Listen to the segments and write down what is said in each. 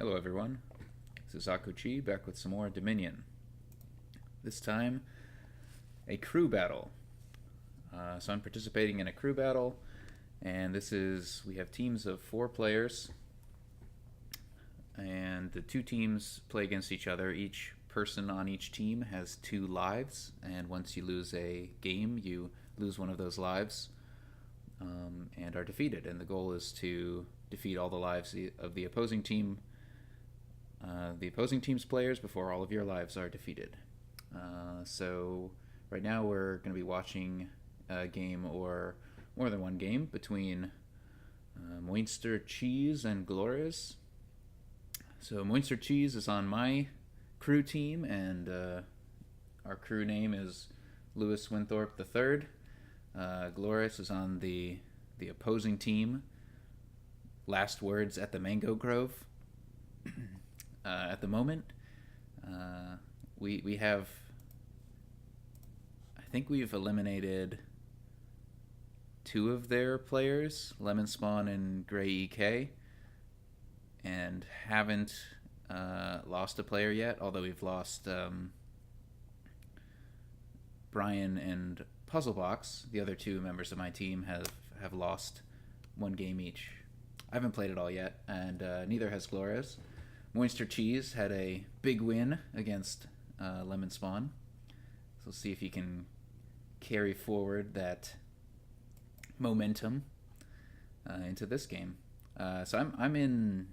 Hello everyone, this is Akuchi back with some more Dominion. This time, a crew battle. So I'm participating in a crew battle, and we have teams of 4 players, and the 2 teams play against each other. Each person on each team has 2 lives, and once you lose a game, you lose one of those lives and are defeated. And the goal is to defeat all the lives of the opposing team's players before all of your lives are defeated. So right now we're going to be watching a game or more than one game between Moinster Cheese and Gloures. So Moinster Cheese is on my crew team, and our crew name is Lewis Winthorpe III. Gloures is on the opposing team. Last words at the Mango Grove. At the moment, we have, I think we've eliminated 2 of their players, Lemon Spawn and Gray EK, and haven't lost a player yet, although we've lost Brian and Puzzlebox. The other 2 members of my team have lost 1 game each. I haven't played it all yet, and neither has Gloures. Moinster Cheese had a big win against Lemon Spawn, so we'll see if he can carry forward that momentum into this game. So I'm in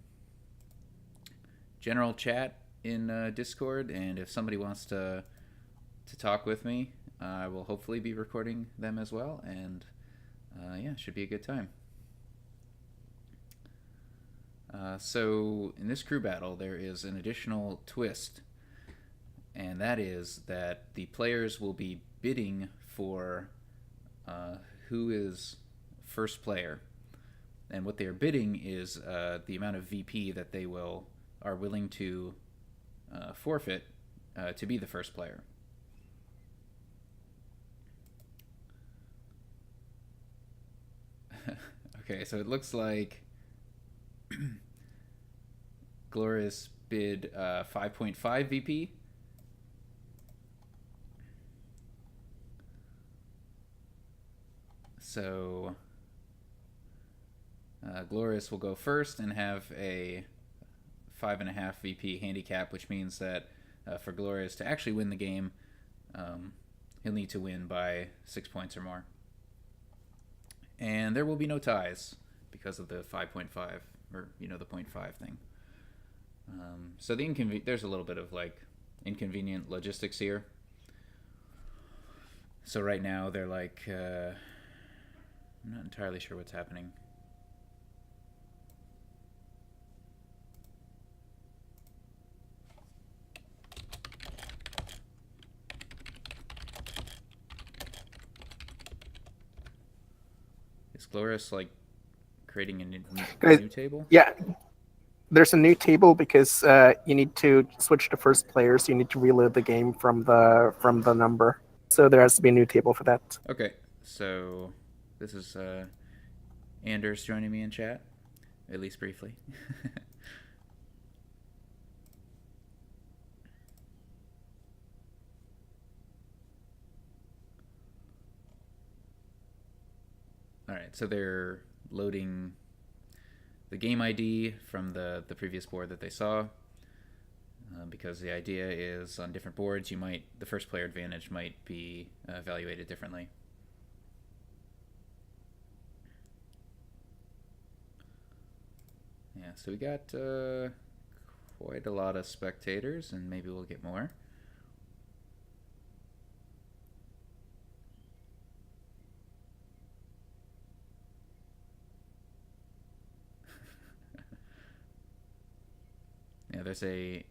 general chat in Discord, and if somebody wants to talk with me, I will hopefully be recording them as well, and yeah, it should be a good time. So in this crew battle, there is an additional twist, and that is that the players will be bidding for who is first player, and what they are bidding is the amount of VP that they are willing to forfeit to be the first player. Okay, so it looks like Glorious bid 5.5 VP. So Glorious will go first and have a 5.5 VP handicap, which means that for Glorious to actually win the game, he'll need to win by 6 points or more. And there will be no ties because of the 5.5, or the 0.5 thing. So there's a little bit of inconvenient logistics here. So right now they're I'm not entirely sure what's happening. Is Glorious creating a new table? Yeah, there's a new table because you need to switch to first player, so you need to reload the game from the number. So there has to be a new table for that. Okay, so this is Anders joining me in chat, at least briefly. Alright, so they're loading the game ID from the previous board that they saw, because the idea is on different boards the first player advantage might be evaluated differently. Yeah, so we got quite a lot of spectators, and maybe we'll get more. Yeah, there's a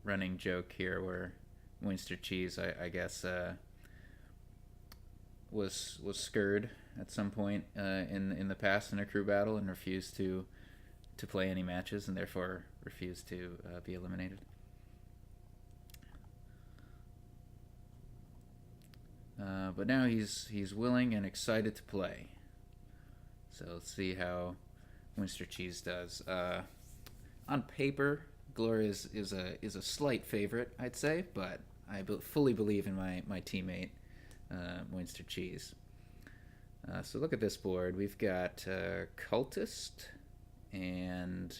running joke here where Moinster Cheese, I guess, was scurred at some point in the past in a crew battle and refused to play any matches, and therefore refused to be eliminated. But now he's willing and excited to play. So let's see how Moinster Cheese does. on paper, Gloria is a slight favorite, I'd say, but I fully believe in my teammate, Moinster Cheese. So look at this board. We've got Cultist and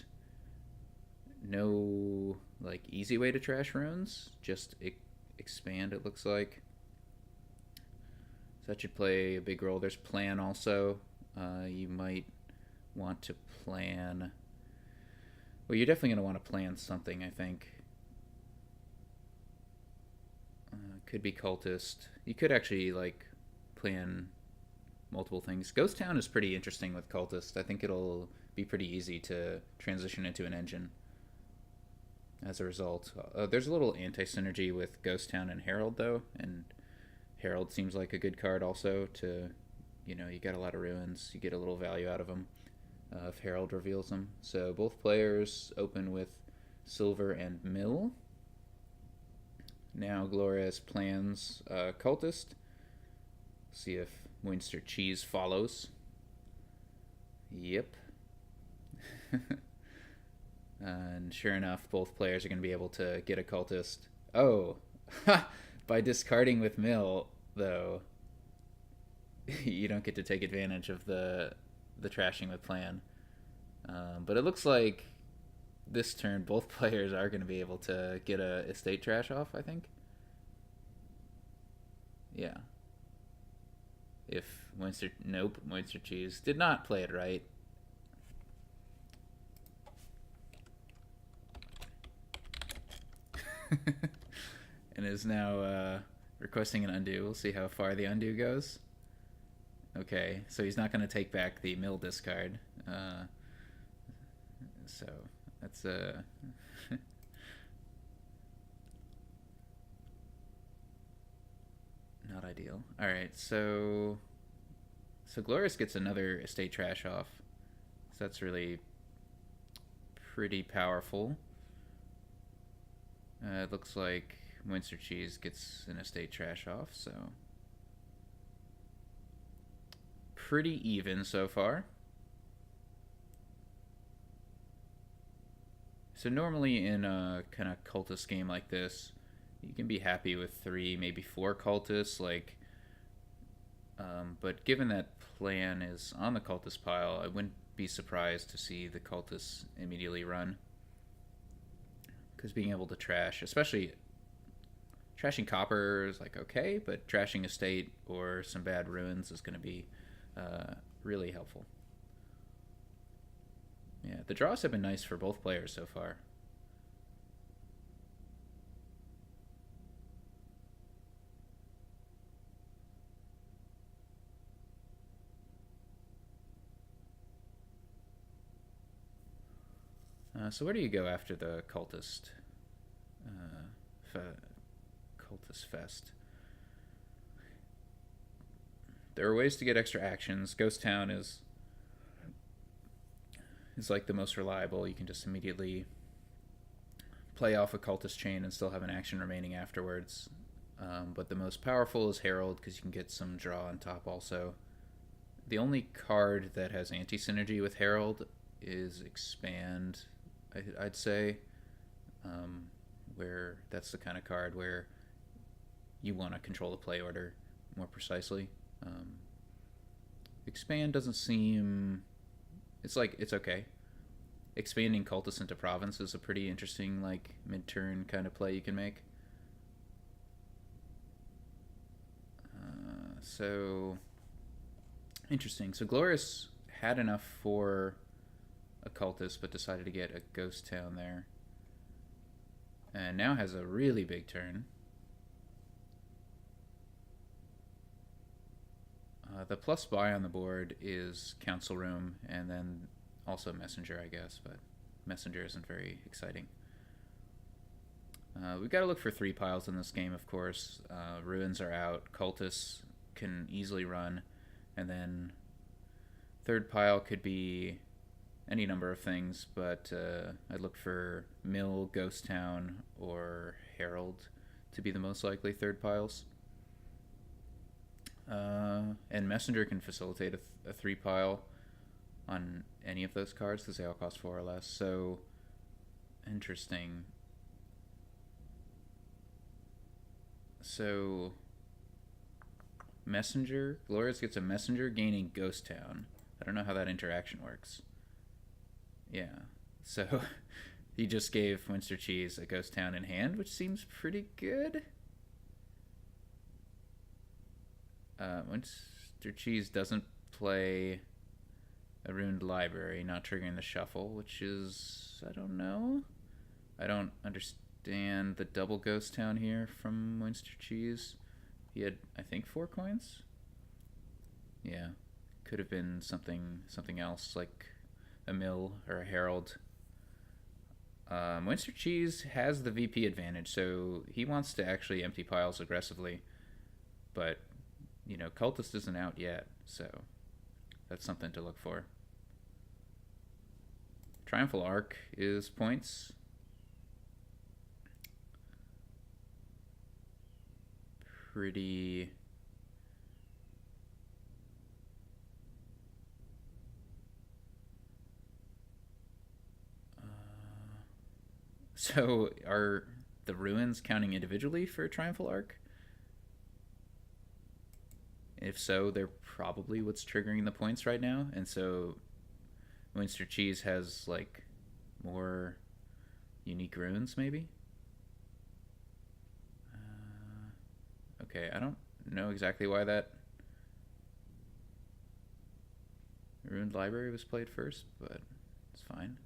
no like easy way to trash runes. Just expand. It looks like. So that should play a big role. There's plan also. You might want to plan. Well, you're definitely going to want to plan something, I think. Could be cultist. You could actually like plan multiple things. Ghost Town is pretty interesting with cultist. I think it'll be pretty easy to transition into an engine as a result. There's a little anti-synergy with Ghost Town and Herald though, and Herald seems like a good card also to, you got a lot of ruins, you get a little value out of them if Herald reveals them. So both players open with Silver and Mill. Now Glorious plans Cultist. See if Moinster Cheese follows. Yep. And sure enough, both players are going to be able to get a Cultist. Oh, by discarding with Mill, though, you don't get to take advantage of the trashing with plan. But it looks like this turn, both players are going to be able to get a estate trash off, I think. Yeah. If Moinster Cheese did not play it right. And is now requesting an undo. We'll see how far the undo goes. Okay, so he's not going to take back the mill discard. So that's not ideal. All right, so Glorious gets another estate trash off. So that's really pretty powerful. It looks like Moinster Cheese gets an estate trash off, so pretty even so far. So normally in a kind of cultist game like this, you can be happy with 3, maybe 4 cultists, but given that plan is on the cultist pile, I wouldn't be surprised to see the cultists immediately run. Because being able to trash, especially trashing copper is like okay, but trashing estate or some bad ruins is going to be really helpful. Yeah, the draws have been nice for both players so far. So where do you go after the cultist cultist fest? There are ways to get extra actions. Ghost Town is like the most reliable. You can just immediately play off a cultist chain and still have an action remaining afterwards. But the most powerful is Herald because you can get some draw on top also. The only card that has anti-synergy with Herald is Expand, I'd say, where that's the kind of card where you want to control the play order more precisely. Expand doesn't seem... It's okay. Expanding cultists into province is a pretty interesting mid-turn kind of play you can make. So interesting. So Glorious had enough for a cultist, but decided to get a ghost town there, and now has a really big turn. The plus buy on the board is Council Room, and then also Messenger, I guess, but Messenger isn't very exciting. We've got to look for 3 piles in this game, of course. Ruins are out, Cultists can easily run, and then third pile could be any number of things, but I'd look for Mill, Ghost Town, or Herald to be the most likely third piles. And Messenger can facilitate a 3 pile on any of those cards because they all cost 4 or less. So Interesting. So, Messenger. Gloris gets a messenger gaining Ghost Town. I don't know how that interaction works. Yeah. So, he just gave Winster Cheese a Ghost Town in hand, which seems pretty good. Winster Cheese doesn't play a ruined library, not triggering the shuffle, which is, I don't know. I don't understand the double Ghost Town here from Winster Cheese. He had, I think, 4 coins. Yeah, could have been something else like a mill or a herald. Winster Cheese has the VP advantage, so he wants to actually empty piles aggressively. But Cultist isn't out yet, so that's something to look for. Triumphal Arc is points. Pretty. So are the ruins counting individually for Triumphal Arc? If so, they're probably what's triggering the points right now, and so Winster Cheese has like more unique ruins, maybe. Okay, I don't know exactly why that ruined library was played first, but it's fine.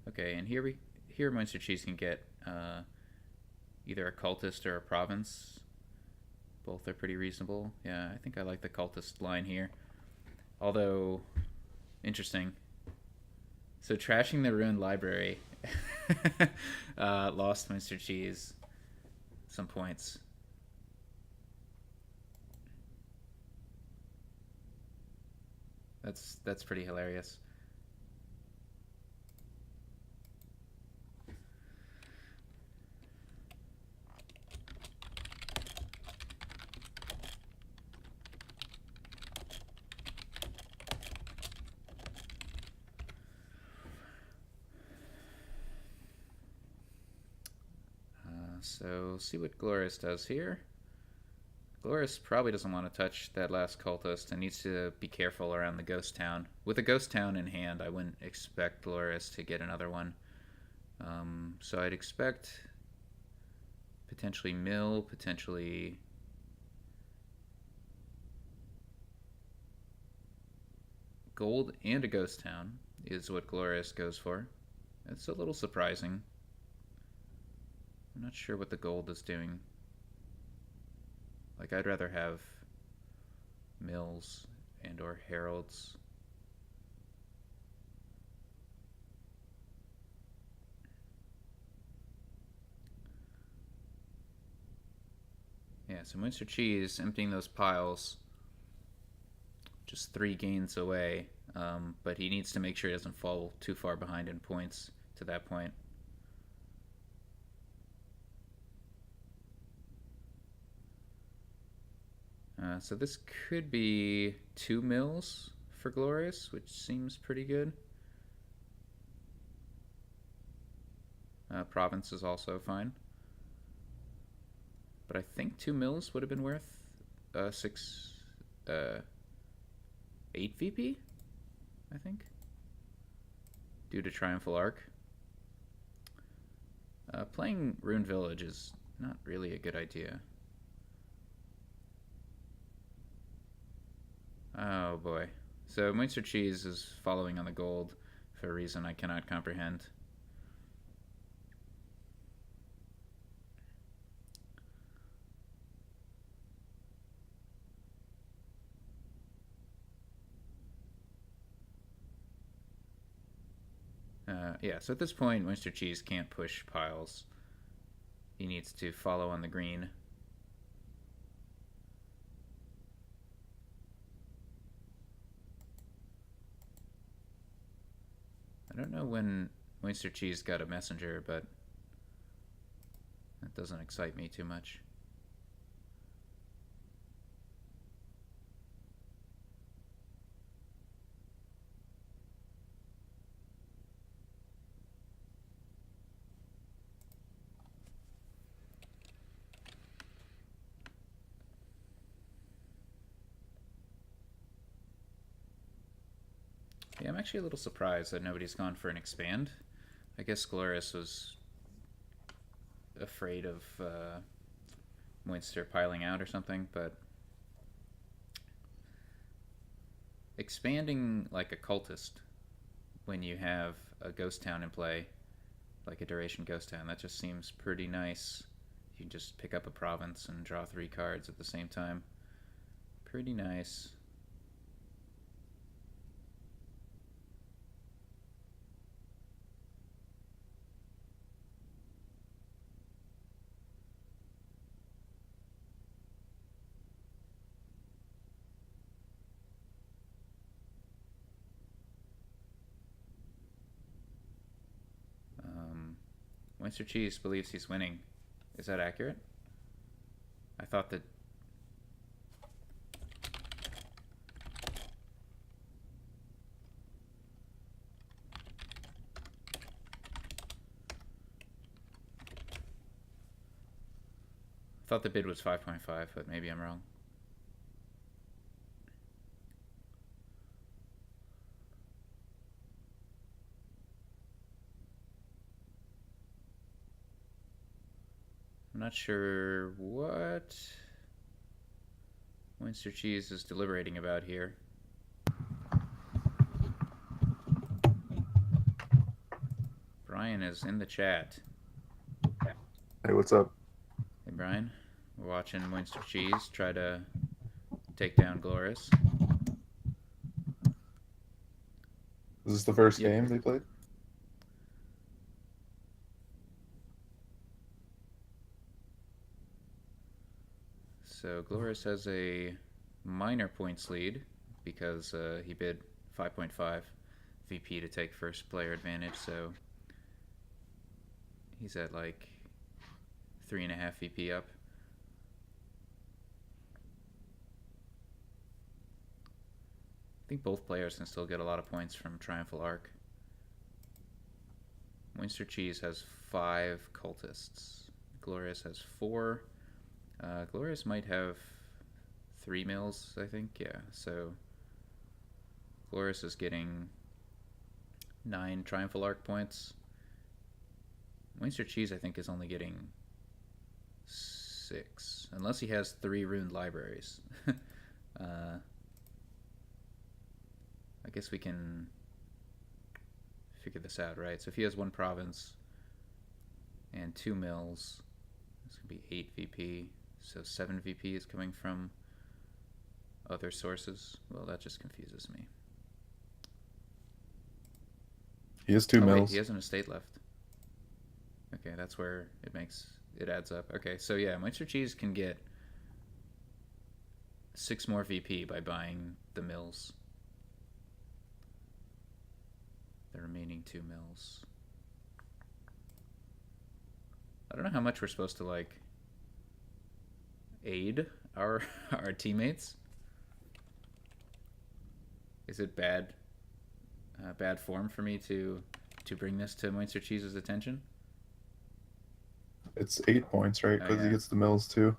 Okay, and here Winster Cheese can get either a cultist or a province. Both are pretty reasonable. Yeah, I think I like the cultist line here. Although, interesting. So trashing the ruined library lost Winster Cheese some points. That's pretty hilarious. So see what Glorious does here. Glorious probably doesn't want to touch that last cultist and needs to be careful around the ghost town. With a ghost town in hand, I wouldn't expect Glorious to get another one. So I'd expect potentially mill, potentially gold and a ghost town is what Glorious goes for. It's a little surprising. I'm not sure what the gold is doing. Like, I'd rather have mills and or heralds. Yeah, so Winster Cheese emptying those piles, just 3 gains away, but he needs to make sure he doesn't fall too far behind in points to that point. So this could be 2 mills for Glorious, which seems pretty good. Province is also fine. But I think 2 mills would have been worth 8 VP, I think, due to Triumphal Arc. Playing Rune Village is not really a good idea. Oh boy. So Moinster Cheese is following on the gold for a reason I cannot comprehend. Yeah, so at this point, Moinster Cheese can't push piles. He needs to follow on the green. I don't know when Moinster Cheese got a messenger, but that doesn't excite me too much. Yeah, I'm actually a little surprised that nobody's gone for an expand. I guess Gloris was afraid of Moinster piling out or something, but expanding like a cultist when you have a ghost town in play, like a duration ghost town, that just seems pretty nice. You can just pick up a province and draw 3 cards at the same time. Pretty nice. Mr. Cheese believes he's winning. Is that accurate? I thought that. I thought the bid was 5.5, but maybe I'm wrong. I'm not sure what Mr. Cheese is deliberating about here. Brian is in the chat. Hey, what's up? Hey, Brian. We're watching Mr. Cheese try to take down Gloris. Is this the first Yep. game they played? So Gloris has a minor points lead because he bid 5.5 VP to take first player advantage, so he's at like 3.5 VP up. I think both players can still get a lot of points from Triumphal Arc. Moinster Cheese has 5 cultists. Glorious has 4. Glorious might have 3 mills, I think. Yeah, so Glorious is getting 9 Triumphal Arc points. Moinster Cheese, I think, is only getting 6, unless he has 3 ruined libraries. I guess we can figure this out, right? So if he has 1 province and 2 mills, this could be 8 VP. So 7 VP is coming from other sources. Well, that just confuses me. He has 2 Wait, mills. he has an estate left. Okay, that's where it adds up. Okay, so yeah, Mr. Cheese can get 6 more VP by buying the mills. The remaining 2 mills. I don't know how much we're supposed to like aid our teammates. Is it bad form for me to bring this to Moinster Cheese's attention? It's 8 points, right? Because he gets the mills too.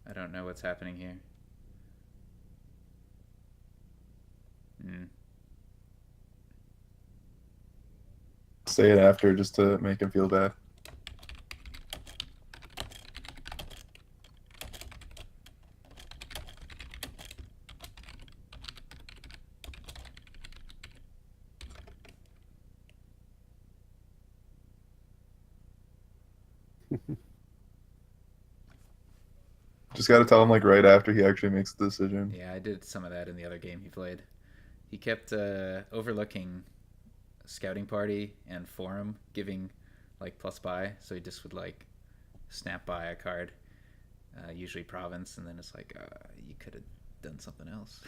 I don't know what's happening here. Say it after just to make him feel bad. Just got to tell him like right after he actually makes the decision. Yeah, I did some of that in the other game he played. He kept overlooking Scouting Party and Forum giving like plus buy, so he just would like snap buy a card, usually Province, and then it's like you could have done something else.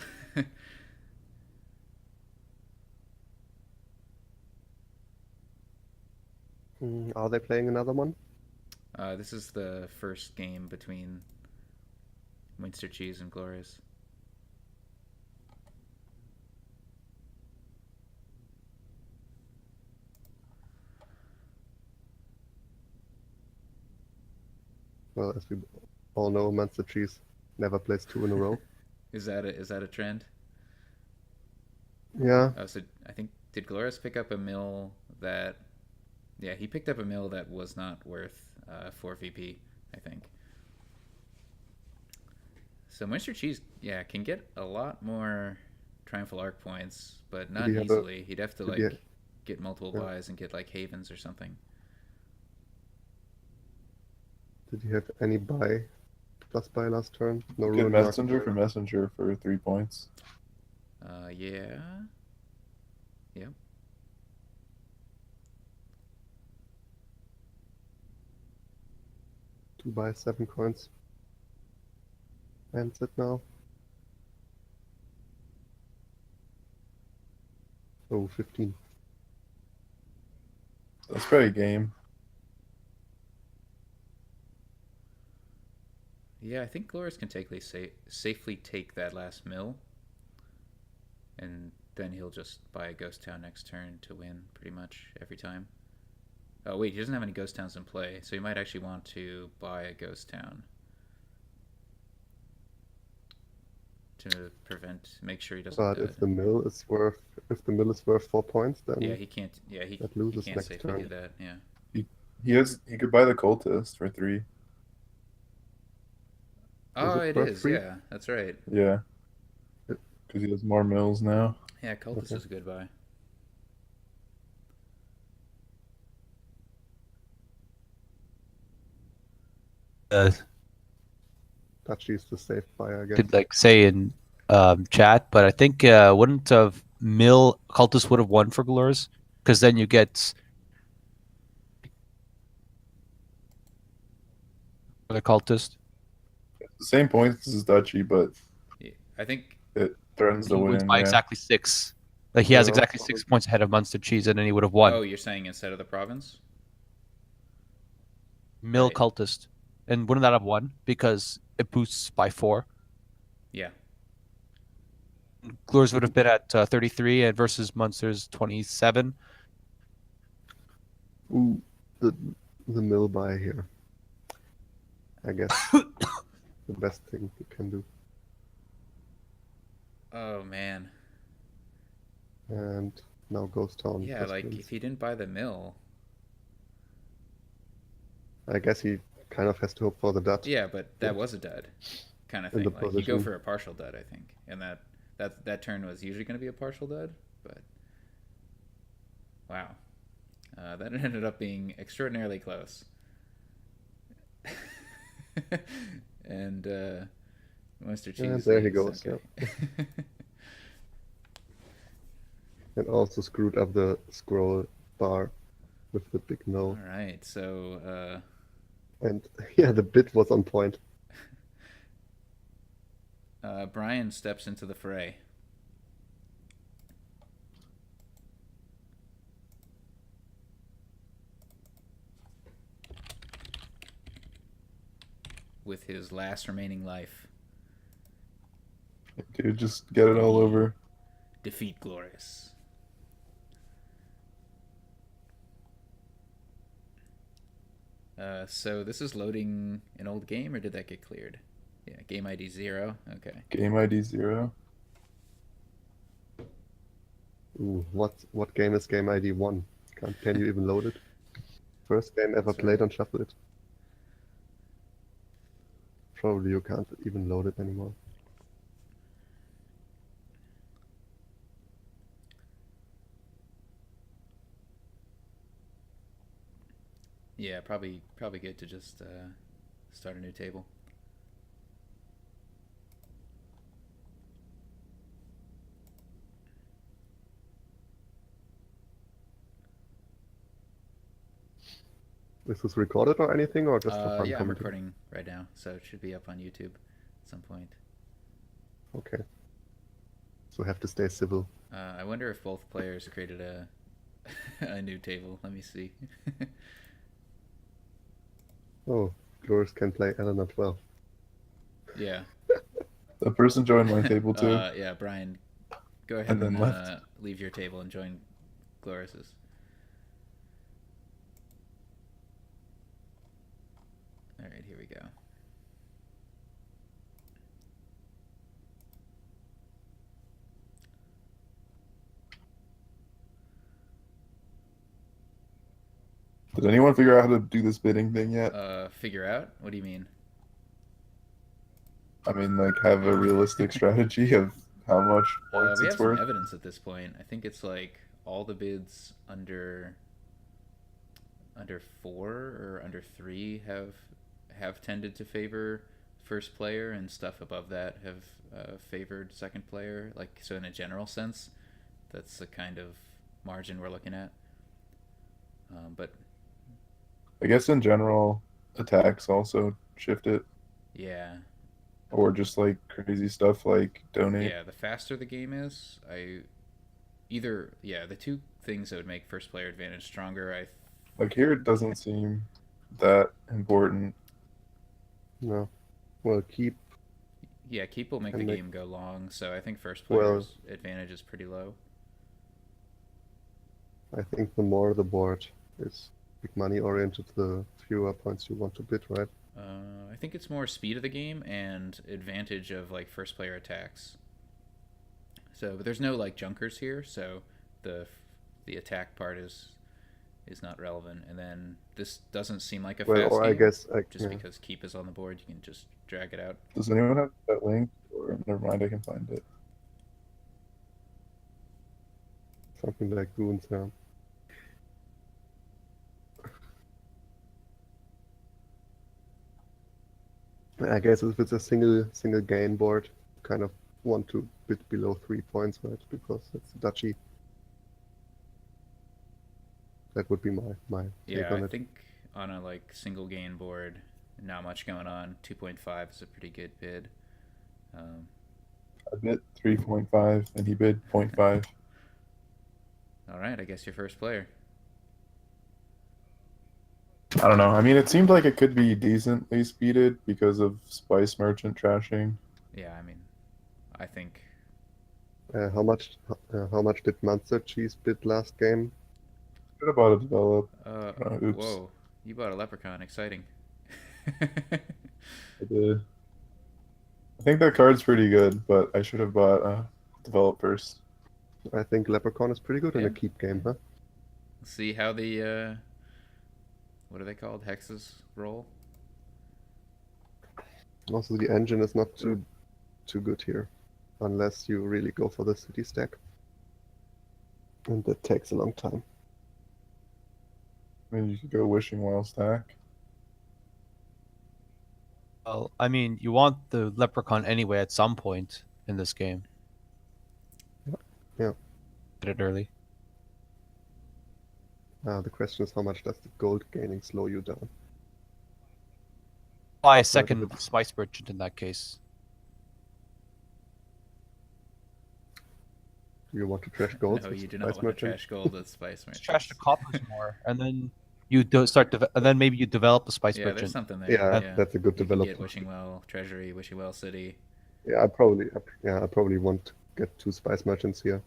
Are they playing another one? This is the first game between Moinster Cheese and Glorious. Well, as we all know, Monster Cheese never plays 2 in a row. Is that a trend? Yeah, Oh, so I think did Glorious pick up a mill that? Yeah, he picked up a mill that was not worth 4 VP. I think. So Moisture Cheese, yeah, can get a lot more Triumphal Arc points, but did not he have a easily. He'd have to did he like get multiple yeah, buys and get like Havens or something. did he have any buy plus buy last turn? No Good ruin mark. messenger for messenger for 3 points. Yeah, yep. 2 buy 7 coins. Ends it now. Oh, 15. That's probably game. Yeah, I think Glorious can safely take that last mill, and then he'll just buy a Ghost Town next turn to win pretty much every time. Oh wait, he doesn't have any Ghost Towns in play, so he might actually want to buy a Ghost Town to make sure he doesn't. But if the mill is worth 4 points, Yeah, then he can't. Yeah, that he loses can't next safely turn. do that. Yeah. He could buy the cultist for 3. Is Oh, it it worth is. 3? Yeah, that's right. Yeah, It- because he has more mills now. Yeah, Cultist Okay. is a good buy. Touchy is the safe buy, I guess. Could like say in chat, but I think wouldn't have Mill Cultist would have won for Glores because then you get the Cultist. The same points as Dutchy, but Yeah, I think. it threatens He to wins win. by Yeah. exactly 6. Like he Yeah, has exactly 6 points ahead of Munster Cheese, and then he would have won. Oh, you're saying instead of the province? Mill Right. Cultist, and wouldn't that have won because it boosts by 4? Yeah. Glores would have been at 33 and versus Munster's 27. Ooh, the mill buy here. I guess the best thing you can do. Oh man. And now Ghost Town. Yeah, just like wins. if he didn't buy the mill. I guess he kind of has to hope for the dot. Yeah, but that Yeah. was a dud, kind of In thing. the Like you go position. for a partial dud, I think, and that turn was usually going to be a partial dud, but wow, that ended up being extraordinarily close. And Mr. Cheese. And there he leads, goes, okay. And also screwed up the scroll bar with the big no. All right, so And yeah, the bid was on point. Brian steps into the fray. With his last remaining life. Dude, just get it all over. Defeat Glorious. So this is loading an old game, or did that get cleared? Yeah, game ID 0. Okay. Game ID 0. Ooh, what game is game ID 1? Can you even load it? First game ever That's played right. on Shuffle It. Probably you can't even load it anymore. Yeah, probably good to just start a new table. Is this recorded or anything, or just for fun Yeah, I'm commenting? recording right now, so it should be up on YouTube at some point. Okay. So have to stay civil. I wonder if both players created a a new table. Let me see. Oh, Glorious can play Eleanor 12. Yeah. The person joined my table too. Yeah, Brian, go ahead And and, then left. leave your table and join Glorious's. All right, here we go. Did anyone figure out how to do this bidding thing yet? Figure out? What do you mean? I mean, like, have a realistic strategy of how much points We it's have some worth. evidence at this point. I think it's like all the bids under 4 or under 3 have tended to favor first player, and stuff above that have favored second player. Like, so in a general sense, that's the kind of margin we're looking at. But I guess in general, attacks also shift it, yeah, or just like crazy stuff like donate. the faster the game is, the two things that would make first player advantage stronger. Like here, it doesn't seem that important. No. Well, keep. Keep will make the And game go long, so I think first Well- player's advantage is pretty low. I think the more the board is big money oriented, the fewer points you want to bid, right? I think it's more speed of the game and advantage of like first player attacks. So, but there's no like junkers here, so the attack part is not relevant. And then this doesn't seem like a Well, fast or I game, guess just yeah. because keep is on the board. You can just drag it out. Does anyone have that link? Or never mind, I can find it. Something like goons now. I guess if it's a single gain board, kind of want to bid below 3 points, right? Because it's duchy. That would be my take Yeah, on I it. think on a like single gain board, not much going on. 2.5 is a pretty good bid. I bid 3.5 and he bid 0.5. All right, I guess you're first player. I don't know. I mean, it seemed like it could be decently speeded because of Spice Merchant trashing. Yeah, I mean, I think How much did Monster Cheese bid last game? Could have bought a develop. Oops. whoa, you bought a leprechaun. Exciting. I did. I think that card's pretty good, but I should have bought develop first. I think Leprechaun is pretty good in Yeah. a keep game, huh? See how the what are they called? Hexes roll. Also, the engine is not too good here, unless you really go for the city stack, and that takes a long time. I mean, you could go Wishing Well stack. Well, I mean, you want the leprechaun anyway at some point in this game. Yeah. Get it early. The question is, how much does the gold gaining slow you down? Buy a second spice merchant in that case. Do you want to trash gold? No, with you do not Spice want to Merchant? trash gold with spice merchants. Just trash the coppers more, and then you do start, and then maybe you develop the spice Yeah, there's merchant. something there. Yeah, that's a good You can development. get Wishing Well Treasury, Wishing Well City. Yeah, I probably want to get 2 spice merchants here.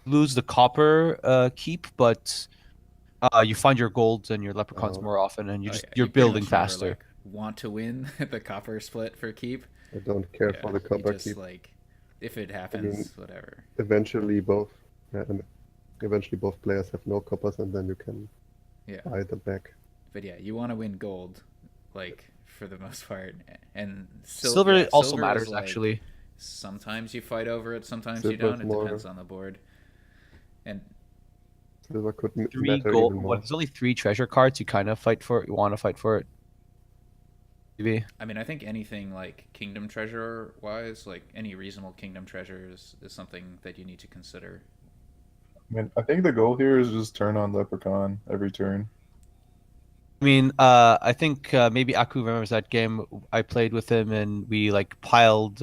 Lose the copper keep, but you find your golds and your leprechauns Oh. more often, and Oh, you're you pretty building much never, faster. like, want to win the copper split for keep. I don't care for the You copper just keep. like, if it happens, whatever. Eventually both players have no coppers, and then you can Yeah. buy them back. But yeah, you want to win gold, like for the most part, and Silver also silver is, matters, like, actually. Sometimes you fight over it, sometimes you Silver's don't. It more- depends on the board. And Silver could 3 matter gold. even more. What? There's only 3 treasure cards. You kind of fight for it. You want to fight for it. Maybe. I mean, I think anything like kingdom treasure wise, like any reasonable kingdom treasure is something that you need to consider. I mean, I think the goal here is just turn on Leprechaun every turn. I mean, I think maybe Aku remembers that game. I played with him, and we like piled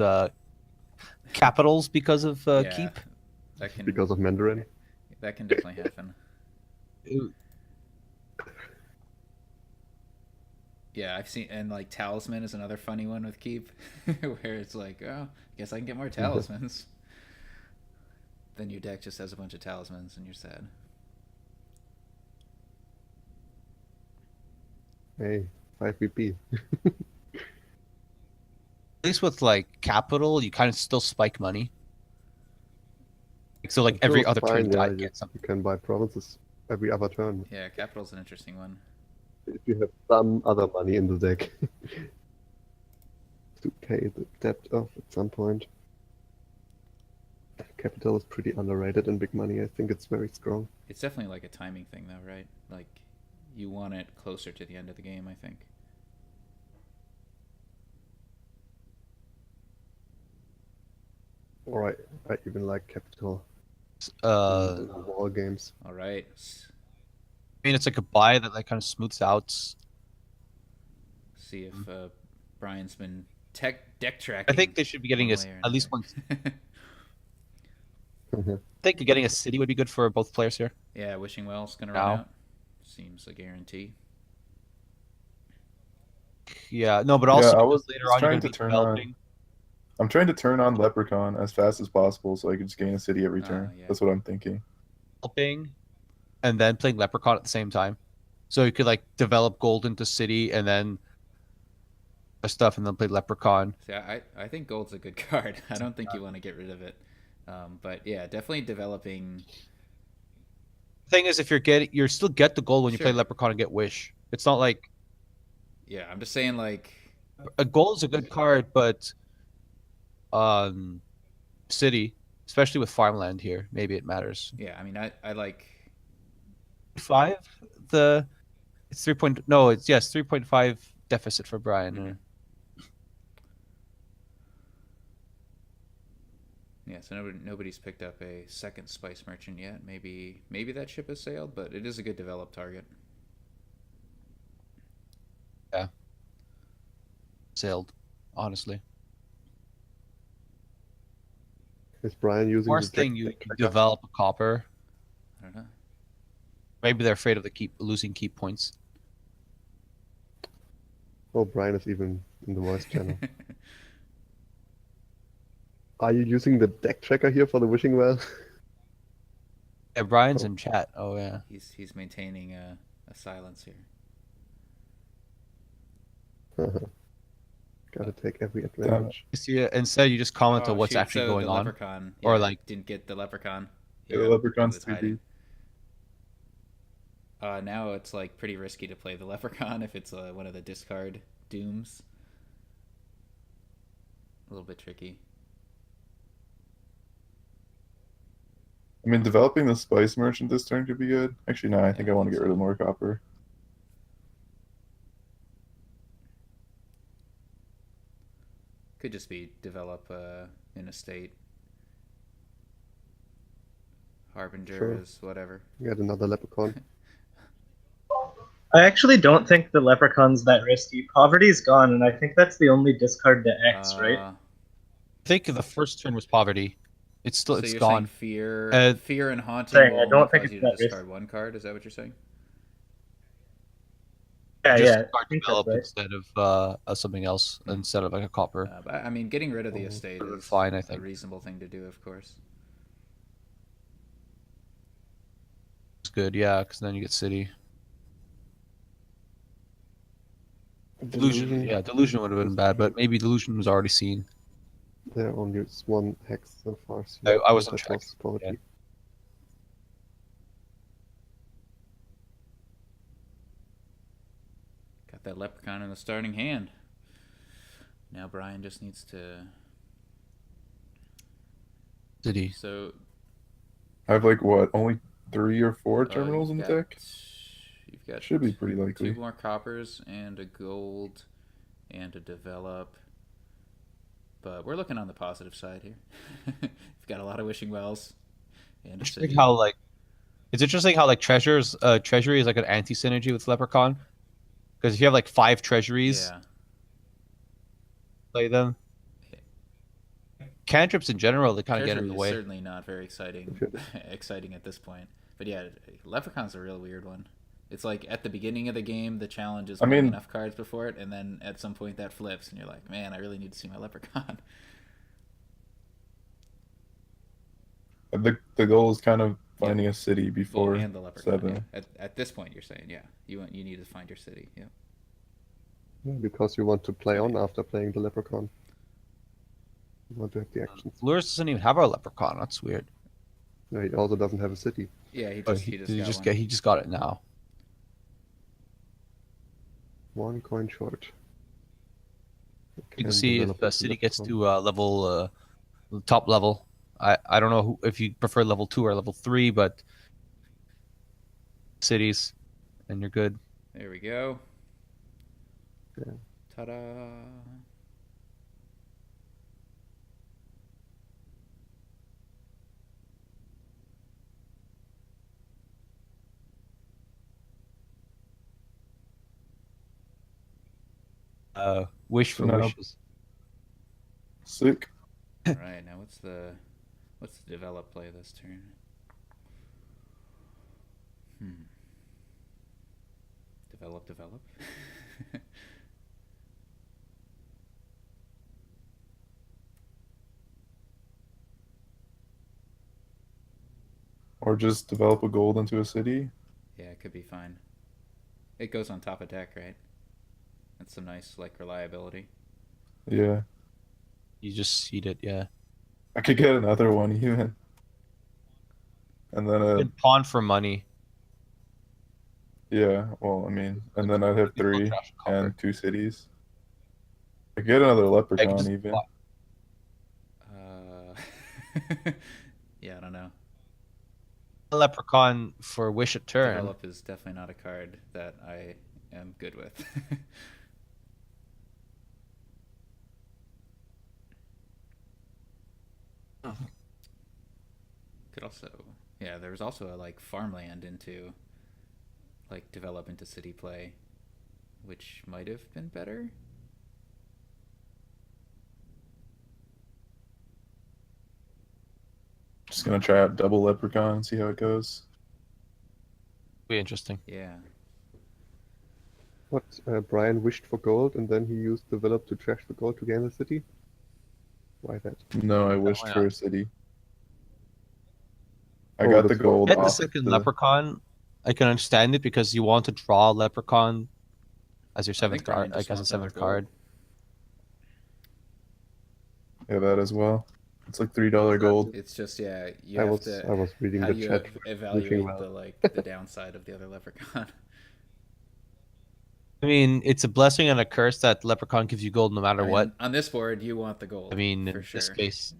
capitals because of Yeah, keep. that can Because of Mandarin. that can definitely happen. Yeah, I've seen, and like talisman is another funny one with keep, where it's like, oh, I guess I can get more talismans. Then your deck just has a bunch of talismans, and you're sad. Hey, 5 VP. At least with like capital, you kind of still spike money. So like every other turn, yeah, I you get something. can buy provinces. every other turn. Yeah, capital's an interesting one. If you have some other money in the deck to pay the debt off at some point. Capital is pretty underrated in big money. I think it's very strong. It's definitely like a timing thing, though, right? Like, you want it closer to the end of the game, I think. Alright, I even like capital Uh, in war games. All right. I mean, it's like a buy that like kind of smooths out. See if Brian's been deck tracking. I think they should be getting one way or at least another. one. I think getting a city would be good for both players here. Yeah, Wishing Well's gonna Now. run out. Seems a guarantee. Yeah, no, but also I because was later on you're trying going to to be turn on. developing. I'm trying to turn on Leprechaun as fast as possible so I can just gain a city every turn. Yeah. That's what I'm thinking. Developing, and then playing Leprechaun at the same time. So you could like develop gold into city and then stuff, and then play Leprechaun. See, I think gold's a good card. I don't think you want to get rid of it. But yeah, definitely developing. Thing is, if you're still get the gold when you play Sure. Leprechaun and get Wish. It's not like Yeah, I'm just saying like. a gold is a good card, but city, especially with farmland here, maybe it matters. Yeah, I mean, I like. 5 it's 3 point it's 3.5 deficit for Brian. Mhm. Yeah, so nobody's picked up a second spice merchant yet. Maybe that ship has sailed, but it is a good developed target. Sailed, honestly. Is Brian using Worst the deck thing you deck can tracker? develop a copper. I don't know. Maybe they're afraid of the losing keep points. Oh, Brian is even in the voice channel. Are you using the deck tracker here for the wishing well? Yeah, Brian's Oh. in chat. Oh yeah. He's maintaining a silence here. Gotta take every advantage. You see, instead you just comment on what's shoot, actually so going the on. Leprechaun, Or, yeah, like- didn't get the leprechaun. Yeah, the He Leprechaun's was 3D. hiding. Now it's like pretty risky to play the leprechaun if it's one of the discard dooms. A little bit tricky. I mean, developing the Spice Merchant this turn could be good. Actually, no, I think Yeah, I I want to think get rid so. of more copper. Could just be develop an estate. Harbingers, whatever. Get another leprechaun. I actually don't think the Leprechaun's that risky. Poverty's gone, and I think that's the only discard to X, right? I think the first turn was poverty. It's still So it's you're gone. saying fear and haunting Saying, will I only don't think cause it's you to that discard risky. one card. Is that what you're saying? Yeah, Just yeah. I start think that's develop right. instead of something else, instead of like a copper. But I mean, getting rid of the estate is Fine, I a think. reasonable thing to do, of course. It's good, yeah, because then you get city. Delusion, yeah, delusion would have been bad, but maybe delusion was already seen. There only is one hex so far. So I wasn't that checking, was poverty. yeah. Got that leprechaun in the starting hand. Now Brian just needs to. City. So I have like what, only 3 or 4 terminals in you've the got- deck? You've got Should be pretty two likely. more coppers and a gold and a develop. But we're looking on the positive side here. You've got a lot of wishing wells and a Interesting city. how like it's interesting how like treasury is like an anti synergy with leprechaun, because if you have like 5 treasuries, Yeah. play them. Cantrips in general, they kind of get in Treasury the is way. certainly not very exciting exciting at this point. But yeah, Leprechaun's a real weird one. It's like at the beginning of the game, the challenge is playing enough cards before it, and then at some point that flips, and you're like, man, I really need to see my Leprechaun. The goal is kind of finding a city before And the Leprechaun. 7. Yeah. At this point, you're saying, yeah, you need to find your city. Yeah. Yeah, because you want to play on after playing the leprechaun. You want to have the actions. Gloures doesn't even have our leprechaun. That's weird. No, he also doesn't have a city. Yeah, he Oh, just he, he did just he got just one. get? He just got it now. 1 coin short. You can Can see if develop a into city gets Leprechaun. to level top level. I don't know if you prefer level 2 or level 3, but cities, and you're good. There we go. Yeah. Ta-da! Wish So for now- wishes. Sick. All right, now what's the develop play this turn? Develop. Or just develop a gold into a city. Yeah, it could be fine. It goes on top of deck, right? That's some nice like reliability. Yeah. You just seed it, yeah. I could get another one even. And then Good pawn for money. yeah, well, I mean, and then I'd have You will 3 trash copper. and 2 cities. I could get another I could leprechaun just even. buy- Yeah, I don't know. Leprechaun for wish at turn. Develop is definitely not a card that I am good with. Could also, yeah, there was also a like farmland into like develop into city play, which might have been better. Just gonna try out double leprechaun and see how it goes. Be interesting. Yeah. What? Brian wished for gold and then he used develop to trash the gold to gain the city? Why that? No, I wished why for not? a city. I Oh, got the that's gold Get the off second the. leprechaun. I can understand it because you want to draw leprechaun as your I seventh think Brian card, just like as a wants another seventh gold. card. Yeah, that as well. It's like $3 gold. It's just yeah, you I have was to. I was reading How the do you chat. evaluate well. the like the downside of the other leprechaun? I mean, it's a blessing and a curse that leprechaun gives you gold no matter I mean, what. on this board, you want the gold. I mean, for in sure. this case,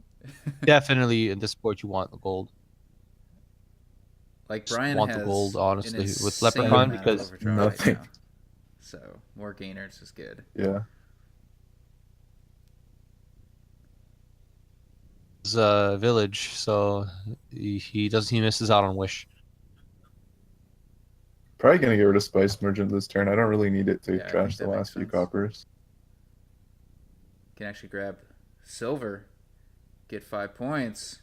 definitely in this sport you want the gold. Like Just Brian want the has gold, honestly, an with insane Leprechaun, amount of because overdraw nothing. right now. So more gainers is good. Yeah. it's a village, so he misses out on wish. Probably gonna get rid of Spice Merchant this turn. I don't really need it to Yeah, I think trash the that makes last few sense. coppers. Can actually grab silver, get 5 points.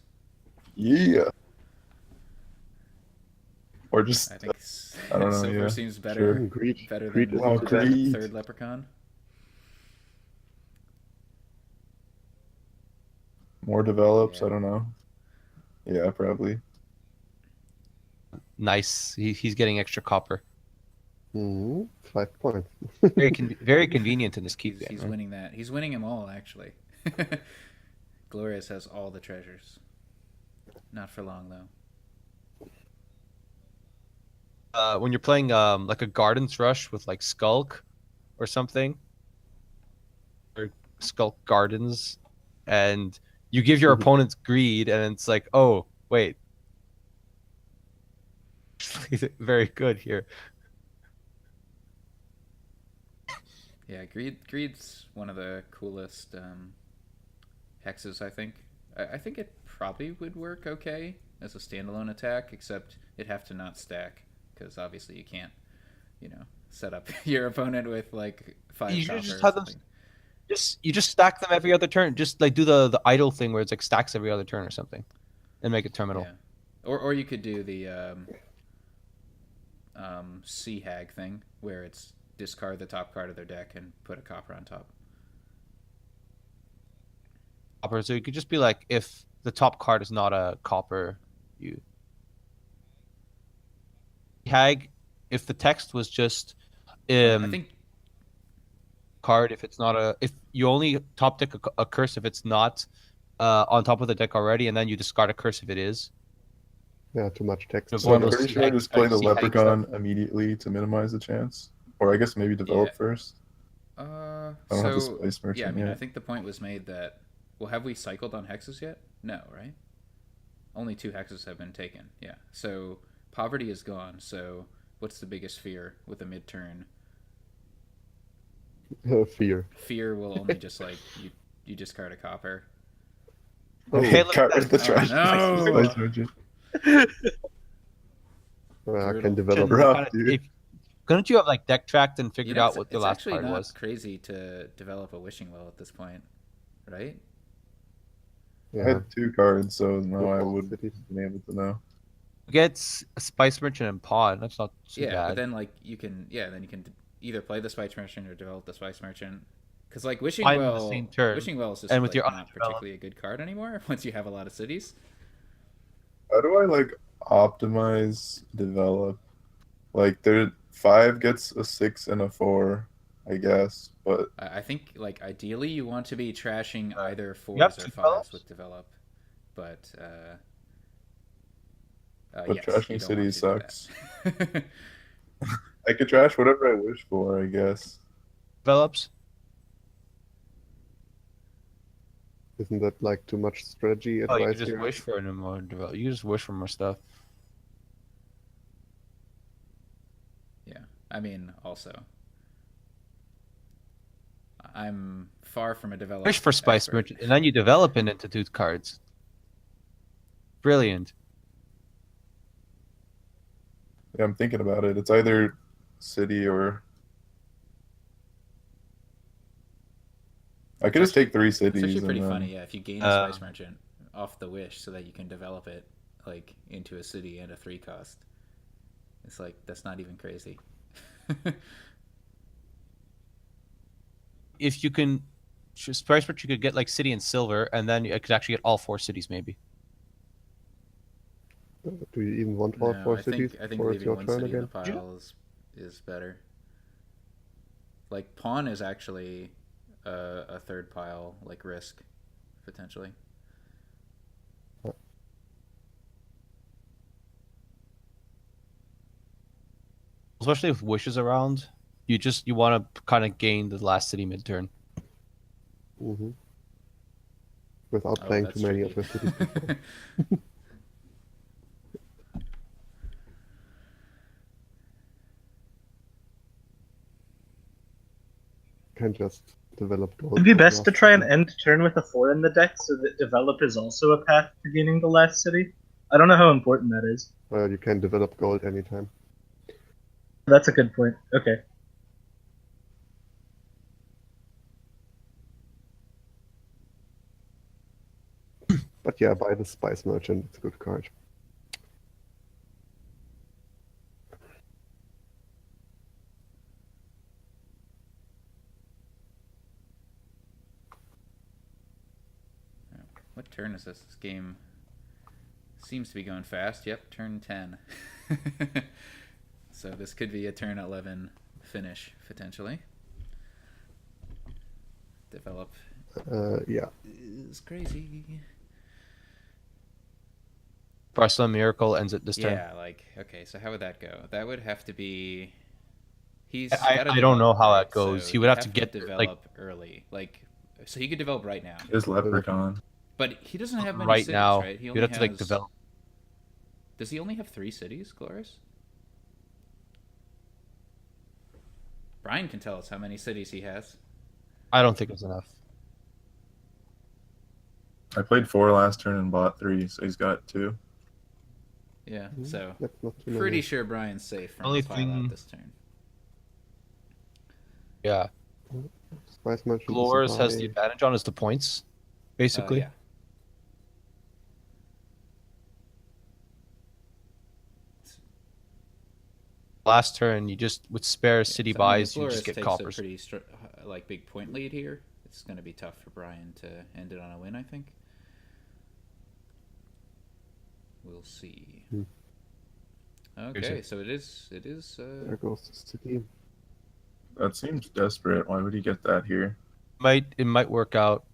Yeah. Or just I think I don't know, silver yeah, seems better sure. Greed. better Greed than is Wow, the greed. third leprechaun. more develops. Yeah. I don't know. Yeah, probably. Nice. He's getting extra copper. 5 points. Very convenient in this keep game. He's right? winning that. He's winning them all actually. Glorious has all the treasures. Not for long though. When you're playing like a Gardens Rush with like Skulk or something, or Skulk Gardens, and you give your opponent's greed, and it's like, oh wait, very good here. Yeah, greed's one of the coolest hexes. I think. I think it probably would work okay as a standalone attack, except it'd have to not stack because obviously you can't, set up your opponent with like 5 You copper just or have them something. you just stack them every other turn. Just like do the idle thing where it's like stacks every other turn or something, and make it terminal. Yeah. Or you could do the sea hag thing where it's discard the top card of their deck and put a copper on top. Copper. So you could just be like, if the top card is not a copper, you hag. If the text was just I think card, if it's not if you only top deck a curse if it's not on top of the deck already, and then you discard a curse if it is. Yeah, too much text. Just So one I'm of those pretty sure I eggs- just play the sea eggs that- leprechaun immediately to minimize the chance. Or I guess maybe develop Yeah. first. I don't have the spice merchant yeah, I mean, I yet. think the point was made that. Well, have we cycled on hexes yet? No, right? Only 2 hexes have been taken. Yeah. So poverty is gone. So what's the biggest fear with a mid-turn? Fear. Fear will only just like you discard a copper. Oh, Hey, look Got at rid of the that. trash. Oh, no! Spice merchant. I Brutal. can develop. Rough, Kinda- dude. couldn't you have like deck tracked and figured out it's, what the it's last actually card not was? crazy to develop a wishing well at this point, right? I Yeah. had 2 cards, so no, I Football would have cities. been able to know. Gets a spice merchant and pawn. That's not too Yeah, bad. but then like you can either play the spice merchant or develop the spice merchant. Because like wishing Find the well, same turn. wishing well is just And with like, your not undeveloped- particularly a good card anymore once you have a lot of cities. How do I like optimize develop? Like there 5 gets a 6 and a 4, I guess, but I think like ideally you want to be trashing either have 4s or 2 5s develops? with develop, but But yes, trashing you don't want cities to do sucks. that. I could trash whatever I wish for, I guess. Develops. Isn't that like too much strategy Oh, you advice can just here? wish for no more develop. You just wish for more stuff. Yeah, I mean also. I'm far from a developer. Wish for spice merchant, and then you develop it into 2 cards. Brilliant. Yeah, I'm thinking about it. It's either city or I could just take 3 It's cities. actually pretty and then... funny, yeah. If you gain a spice merchant off the wish, so that you can develop it like into a city and a 3 cost. It's like that's not even crazy. If you can, spice merchant, you could get like city and silver, and then you could actually get all 4 cities maybe. Do you even want all No, 4 I cities think before it's leaving your one turn city in the again? pile is better. Like pawn is actually a 3rd pile like risk potentially. Especially with wishes around, you want to kind of gain the last city mid turn. Mm-hmm. Without Oh, playing that's too many of tricky. the cities before. Can just develop gold. It'd be for the best to last try and turn. end turn with a 4 in the deck so that develop is also a path to gaining the last city. I don't know how important that is. You can develop gold anytime. That's a good point. Okay. But yeah, buy the Spice Merchant. It's a good card. What turn is this? This game seems to be going fast. Yep, turn 10. So this could be a turn 11 finish, potentially. Develop Yeah. is crazy. Barcelona Miracle ends it this turn. Yeah, like, okay, so how would that go? That would have to be... I don't know how that goes. He would have to get, develop early. Like, so he could develop right now. There's leprechaun. But he doesn't have many right cities, now. right? He You'd only have to like has- develop. Does he only have 3 cities, gloures? Brian can tell us how many cities he has. I don't think it's enough. I played 4 last turn and bought 3, so he's got 2. Yeah, Mhm. so That's not too pretty many. sure Brian's safe from Only the pile thing- out this turn. Yeah. Spice Merchant. is Gloures has the buy. advantage on is the points, basically. Yeah. Last turn, you just with spare city So, I mean, buys, you just Gloris get takes coppers. a pretty like big point lead here. It's going to be tough for Brian to end it on a win, I think. We'll see. Hmm. Okay, so it is. There goes the city. That seems desperate. Why would he get that here? It might work out.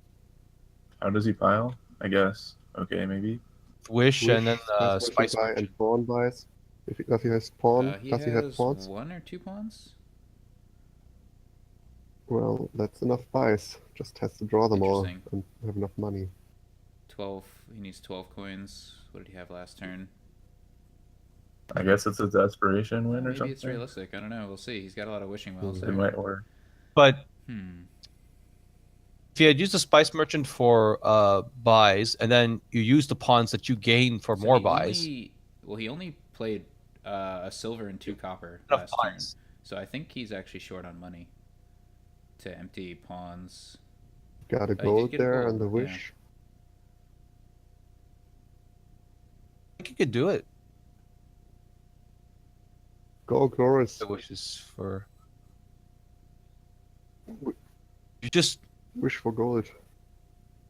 How does he pile? I guess. Okay, maybe. Wish and then Spice Spice buy Merchant. and pawn buys. If he has pawn, He does he have has pawns? 1 or 2 pawns. Well, that's enough buys. Just has to draw them all Interesting. and have enough money. 12. He needs 12 coins. What did he have last turn? I guess it's a desperation win or Maybe something. it's realistic. I don't know. We'll see. He's got a lot of wishing wells Mm. It there. might work. But Hmm. if you had used the Spice Merchant for buys, and then you use the pawns that you gain for So more he buys, he only played a silver and 2 copper enough last turn. buys. So I think he's actually short on money to empty pawns. Got a did gold get a there gold, and the yeah. wish. I think you could do it. Go gloures. The wishes for. W- You just Wish for gold.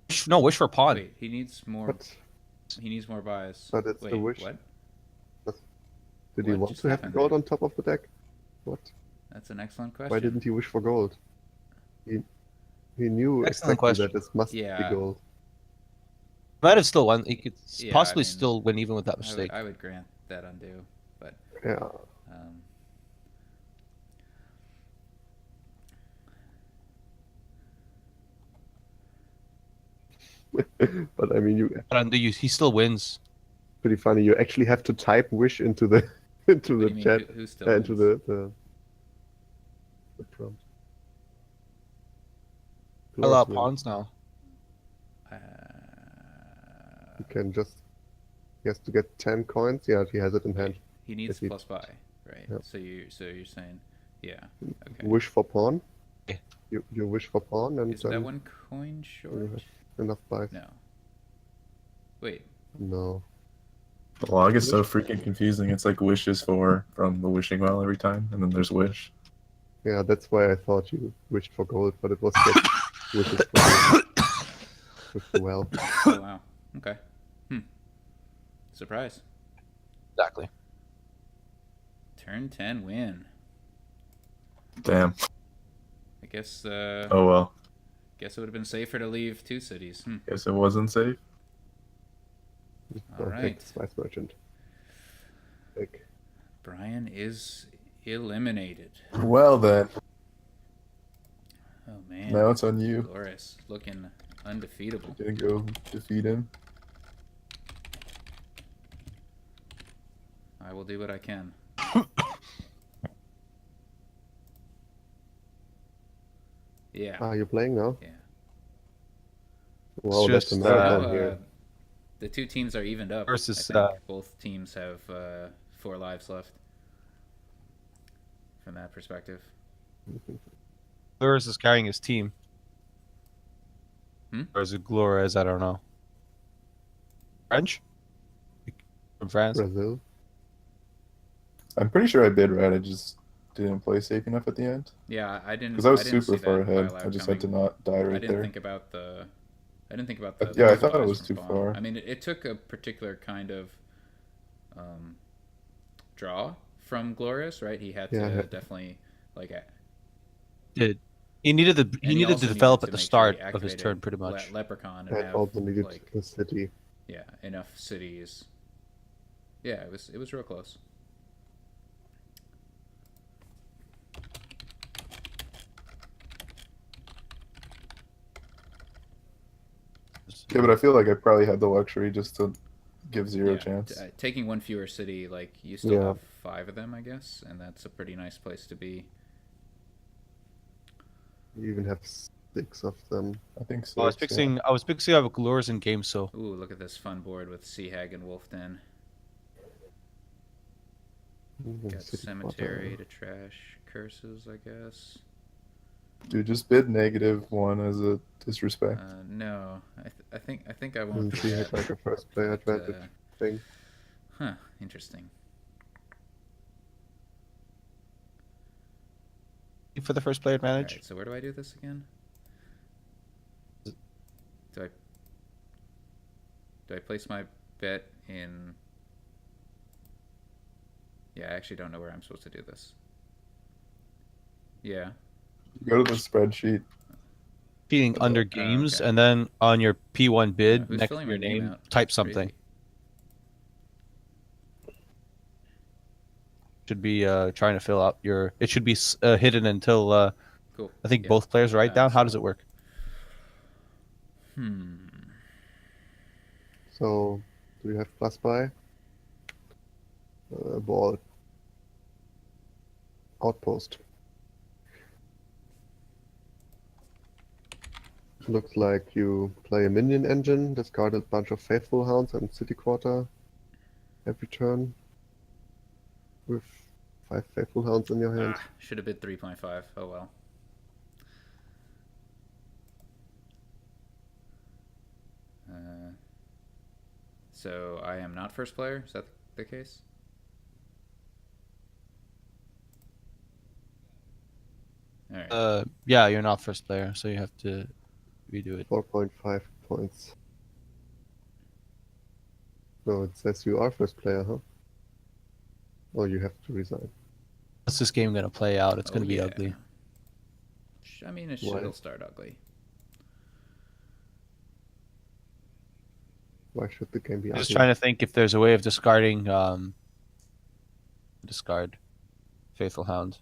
wish for a pawn. Wait, he needs more. But He needs more buys. But it's Wait, the wish. what? did he What want just to have the happened gold there? on top of the deck? What? That's an excellent question. Why didn't he wish for gold? He knew Excellent exactly question. that this must be Yeah. gold. Might have still won. He could Yeah, possibly I mean, still win even with that mistake. I would grant that undo, but Yeah. um, But I mean, But undo, he still wins. pretty funny. You actually have to type wish into the into what do the you mean? chat, Who still into wins? the prompt. A lot of Gloures win. pawns now. You can just. He has to get 10 coins. Yeah, he has it in hand. He needs If he- plus buy, right? Yep. So you're saying, yeah, okay. Wish for pawn. Yeah. You wish for pawn and Is that 1 coin short? have enough buys. No. Wait, No. The log is so freaking confusing. It's like wishes for from the wishing well every time, and then there's wish. Yeah, that's why I thought you wished for gold, but it was just wishes for with the well. oh wow, okay. Surprise. Exactly. Turn 10 win. Damn. I guess. Oh well. Guess it would have been safer to leave 2 cities. Guess it wasn't safe. All Take right. the Spice Merchant. Like, Brian is eliminated. Well then, Oh man. now it's on you. Dolores looking undefeatable. Gonna go defeat him. I will do what I can. Yeah. you're playing now? Yeah. Wow, It's that's a just, marathon So, here. the 2 teams are evened up. Versus, I think both teams have 4 lives left. From that perspective. Gloures is carrying his team. Hmm? Or is it Gloures? I don't know. French? From France? Brazil. I'm pretty sure I bid right. I just didn't play safe enough at the end Yeah, I didn't. because I was didn't super see far that ahead. pile I out just had to coming. not die I right didn't there. think about the. I didn't think about the. Yeah, I those thought it buys was from too spawn. far. I mean, it took a particular kind of draw from Glorious, right? He had to Yeah. definitely like. Did. He needed to and he develop also at the needed to make sure start he of his activated turn, pretty much. Leprechaun and And have also needed like the city. yeah enough cities. Yeah, it was real close. Yeah, but I feel like I probably had the luxury just to give zero Yeah, chance. taking 1 fewer city, like you still Yeah. have 5 of them, I guess, and that's a pretty nice place to be. You even have 6 of them. I think so. I was fixing up Gloures in game, so Ooh, look at this fun board with Sea Hag and Wolf Den. Got City cemetery quarter. to trash curses, I guess. Dude, just bid -1 as a disrespect. No, I think I won't. And do she had that, like a first player but, advantage thing. Huh, interesting. for the first player advantage. Alright, so where do I do this again? Do I place my bet in... Yeah, I actually don't know where I'm supposed to do this. Yeah. Go to the spreadsheet. Feeding under Oh, games, okay. and then on your P1 bid Who's next to filling your my name name, out? type That's something. crazy. should be trying to fill out your. It should be hidden until Cool. I think Yeah. both players write down. How does it work? So, do you have plus by? Ball. Outpost. Looks like you play a minion engine, discard a bunch of faithful hounds and city quarter every turn with 5 faithful hounds in your hand. Should have bid 3.5. Oh well. So I am not first player. Is that the case? All right. Yeah, you're not first player, so you have to redo it. 4.5 points. No, it says you are first player, huh? Oh, you have to resign. What's this game gonna play out? It's gonna be yeah. ugly. I mean, it Why? should start ugly. Why should the game be I'm just ugly? trying to think if there's a way of discarding discard faithful hound.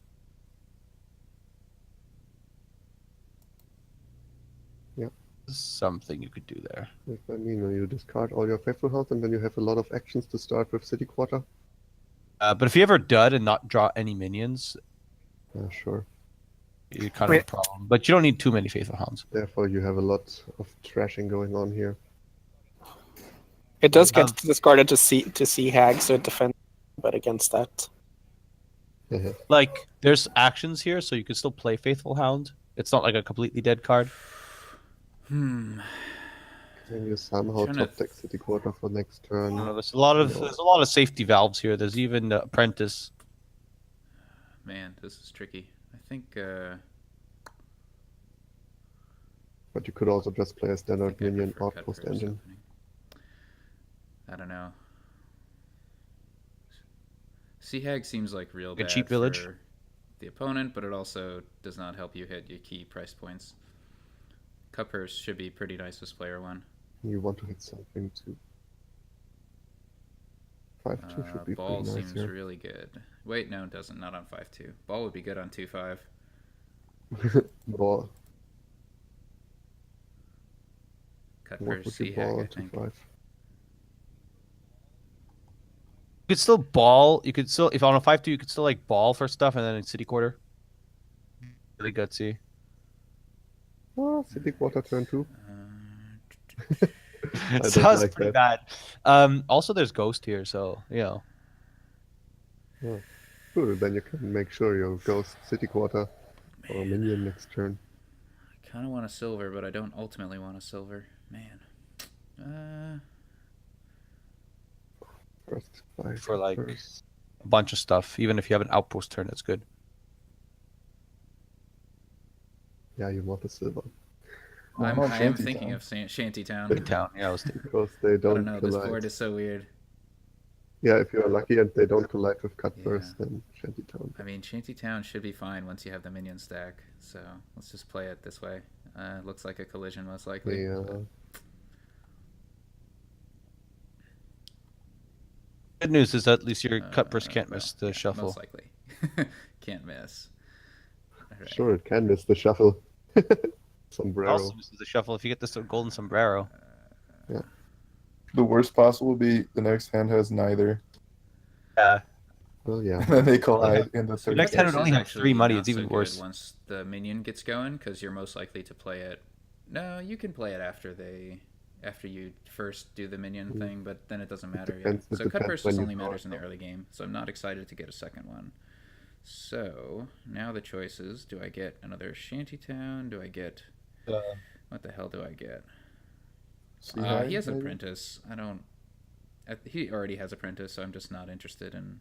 Yeah. Something you could do there. I mean, you discard all your faithful hounds and then you have a lot of actions to start with city quarter. But if you ever dud and not draw any minions, Sure. you're kind of a problem. But you don't need too many faithful hounds. Therefore, you have a lot of trashing going on here. It does get discarded to sea hag, so it defends, but against that. Like, there's actions here, so you can still play faithful hound. It's not like a completely dead card. Can you somehow Trying to top deck city quarter for next turn? I don't know, there's a lot of safety valves here. There's even apprentice. Man, this is tricky. I think. But you could also just play a I standard think I minion prefer outpost Cutpurse engine. opening. I don't know. Sea Hag seems like real A bad cheap village. for the opponent, but it also does not help you hit your key price points. Cutpurse should be pretty nice as player one. You want to hit something too. 5-2 should be Ball pretty nice seems here. really good. Wait, no, it doesn't. Not on 5-2. Ball would be good on 2-5. Ball. What Cutpurse, would you Sea Hag, ball I on think. 2-5? You could still ball. You could still, if on a 5-2, you could still like ball for stuff, and then in city quarter. Really gutsy. Oh, city quarter turn 2. It don't sounds like pretty that. bad. Also, there's ghost here, so you know. Cool, then you can make sure you go city quarter or minion next turn. I kind of want a silver, but I don't ultimately want a silver. Man. First five For, like, first. A bunch of stuff. Even if you have an outpost turn, that's good. Yeah, you want the silver. I am Shantytown. thinking of Shantytown. Big town. Yeah, I was thinking. Because they I don't don't know. This collide. board is so weird. Yeah, if you're lucky and they don't collide with cut Yeah. first, then Shantytown. I mean, Shantytown should be fine once you have the minion stack. So let's just play it this way. Looks like a collision, most likely. Yeah. Good news is that at least your cut first can't miss the yeah, shuffle. Most likely. Can't miss. All right. Sure, it can miss the shuffle. Sombrero. Also misses the shuffle if you get this golden sombrero. The worst possible would be the next hand has neither. Yeah. Well, yeah. And then they collide in the third. next hand. hand would This only is have actually 3 money, not it's even so good worse. once the minion gets going, because you're most likely to play it. No, you can play it after you first do the minion thing, but then it doesn't matter. depends- Yeah. it So cut depends burst when just you only draw matters in it, the early game, so I'm not excited to get a second one. So now the choice is: do I get another shantytown? Do I get what the hell do I get? See how He has maybe? apprentice. I don't. He already has apprentice, so I'm just not interested in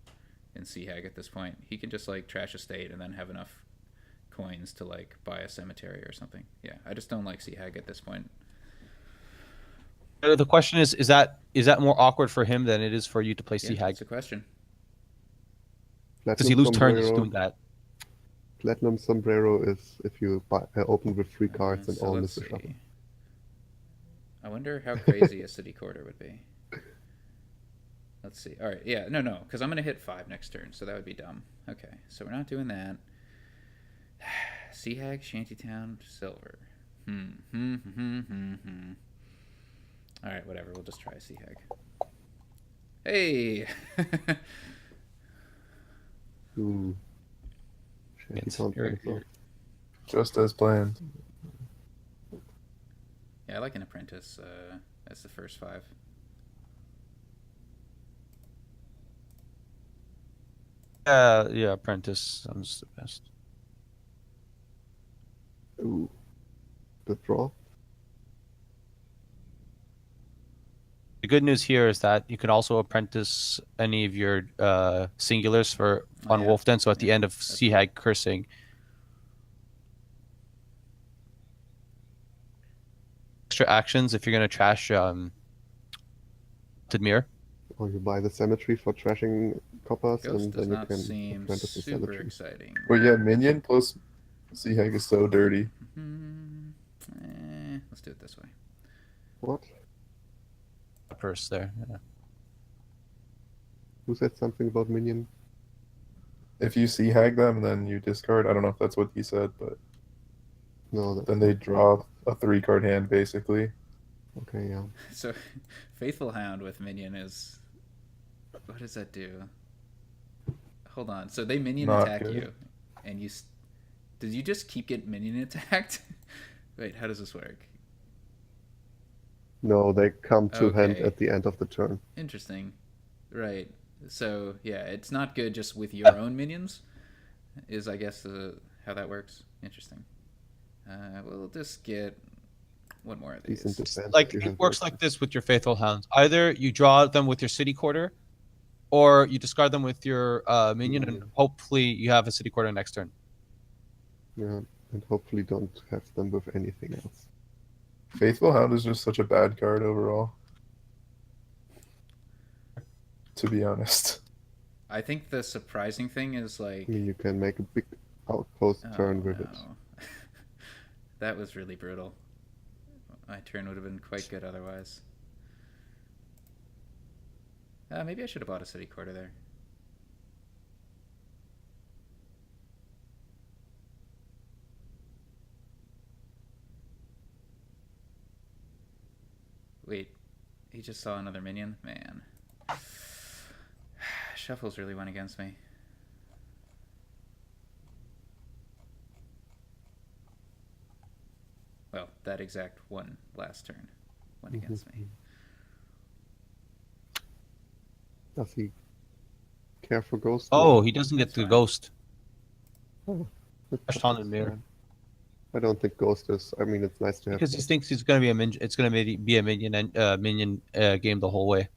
Sea Hag at this point. He can just like trash a state and then have enough coins to like buy a cemetery or something. Yeah, I just don't like Sea Hag at this point. The question is that more awkward for him than it is for you to play Sea Yeah, Hag? that's a question. Does he lose turns doing that? Platinum sombrero is if you open with 3 cards and So all let's miss the see. shuffle. I wonder how crazy a city quarter would be. let's see. All right, yeah, no, because I'm gonna hit 5 next turn, so that would be dumb. Okay, so we're not doing that. Sea Hag, Shantytown, Silver. All right, whatever. We'll just try Sea Hag. Hey. Ooh. It's Shantytown very Faithful. weird. Just as planned. Yeah, I like an apprentice as the first 5. Yeah, Apprentice sounds the best. Ooh. The draw. The good news here is that you can also apprentice any of your singulars for on yeah. Wolf Den. So at the Yeah, end of that's Sea Hag cursing, extra actions if you're gonna trash Tidmir. Or you buy the cemetery for trashing coppers, Ghost and does then you not can seem apprentice the super cemetery. exciting. But yeah, minion plus Sea Hag is so dirty. Let's do it this way. What? Purse there. Yeah. Who said something about minion? If you Sea Hag them, then you discard. I don't know if that's what he said, but No, that's then they draw a 3-card hand basically. okay, yeah. So, Faithful Hound with minion is. What does that do? Hold on. So they minion Not attack good. you, and you. Did you just keep getting minion attacked? Wait, how does this work? No, they come to hand Okay. at the end of the turn. Interesting. Right. So yeah, it's not good just with your own minions. Is I guess how that works. Interesting. We'll just get one more of these. Decent defense. Like you it have works those. like this with your Faithful Hounds. Either you draw them with your City Quarter, or you discard them with your minion, and hopefully you have a City Quarter next turn. Yeah, and hopefully don't have them with anything else. Faithful Hound is just such a bad card overall. To be honest. I think the surprising thing is like. I mean, you can make a big outpost Oh, turn with it. no. That was really brutal. My turn would have been quite good otherwise. Maybe I should have bought a City Quarter there. Wait, he just saw another minion? Man. Shuffles really went against me. Well, that exact one last turn went against me. Does he care for ghosts? Oh, he doesn't get That's the fine. ghost. Oh, Crushed on and mirror. I don't think ghost is. I mean, it's nice to have. Because he thinks he's gonna be a minion. It's gonna be a minion and minion game the whole way.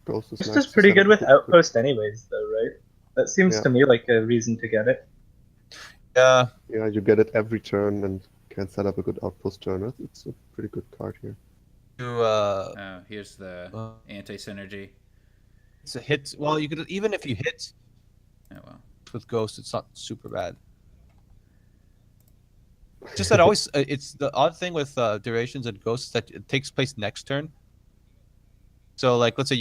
Ghost is This nice is to pretty set good up with quick. Outpost anyways, though, right? That seems Yeah. to me like a reason to get it. Yeah, Yeah, you get it every turn and can set up a good outpost turn. It's a pretty good card here. Oh, here's the uh, anti-synergy. it's a hit. Well, you could even if you hit Oh, well. with ghost, it's not super bad. Just that always, it's the odd thing with durations and ghosts that it takes place next turn. So, like, let's say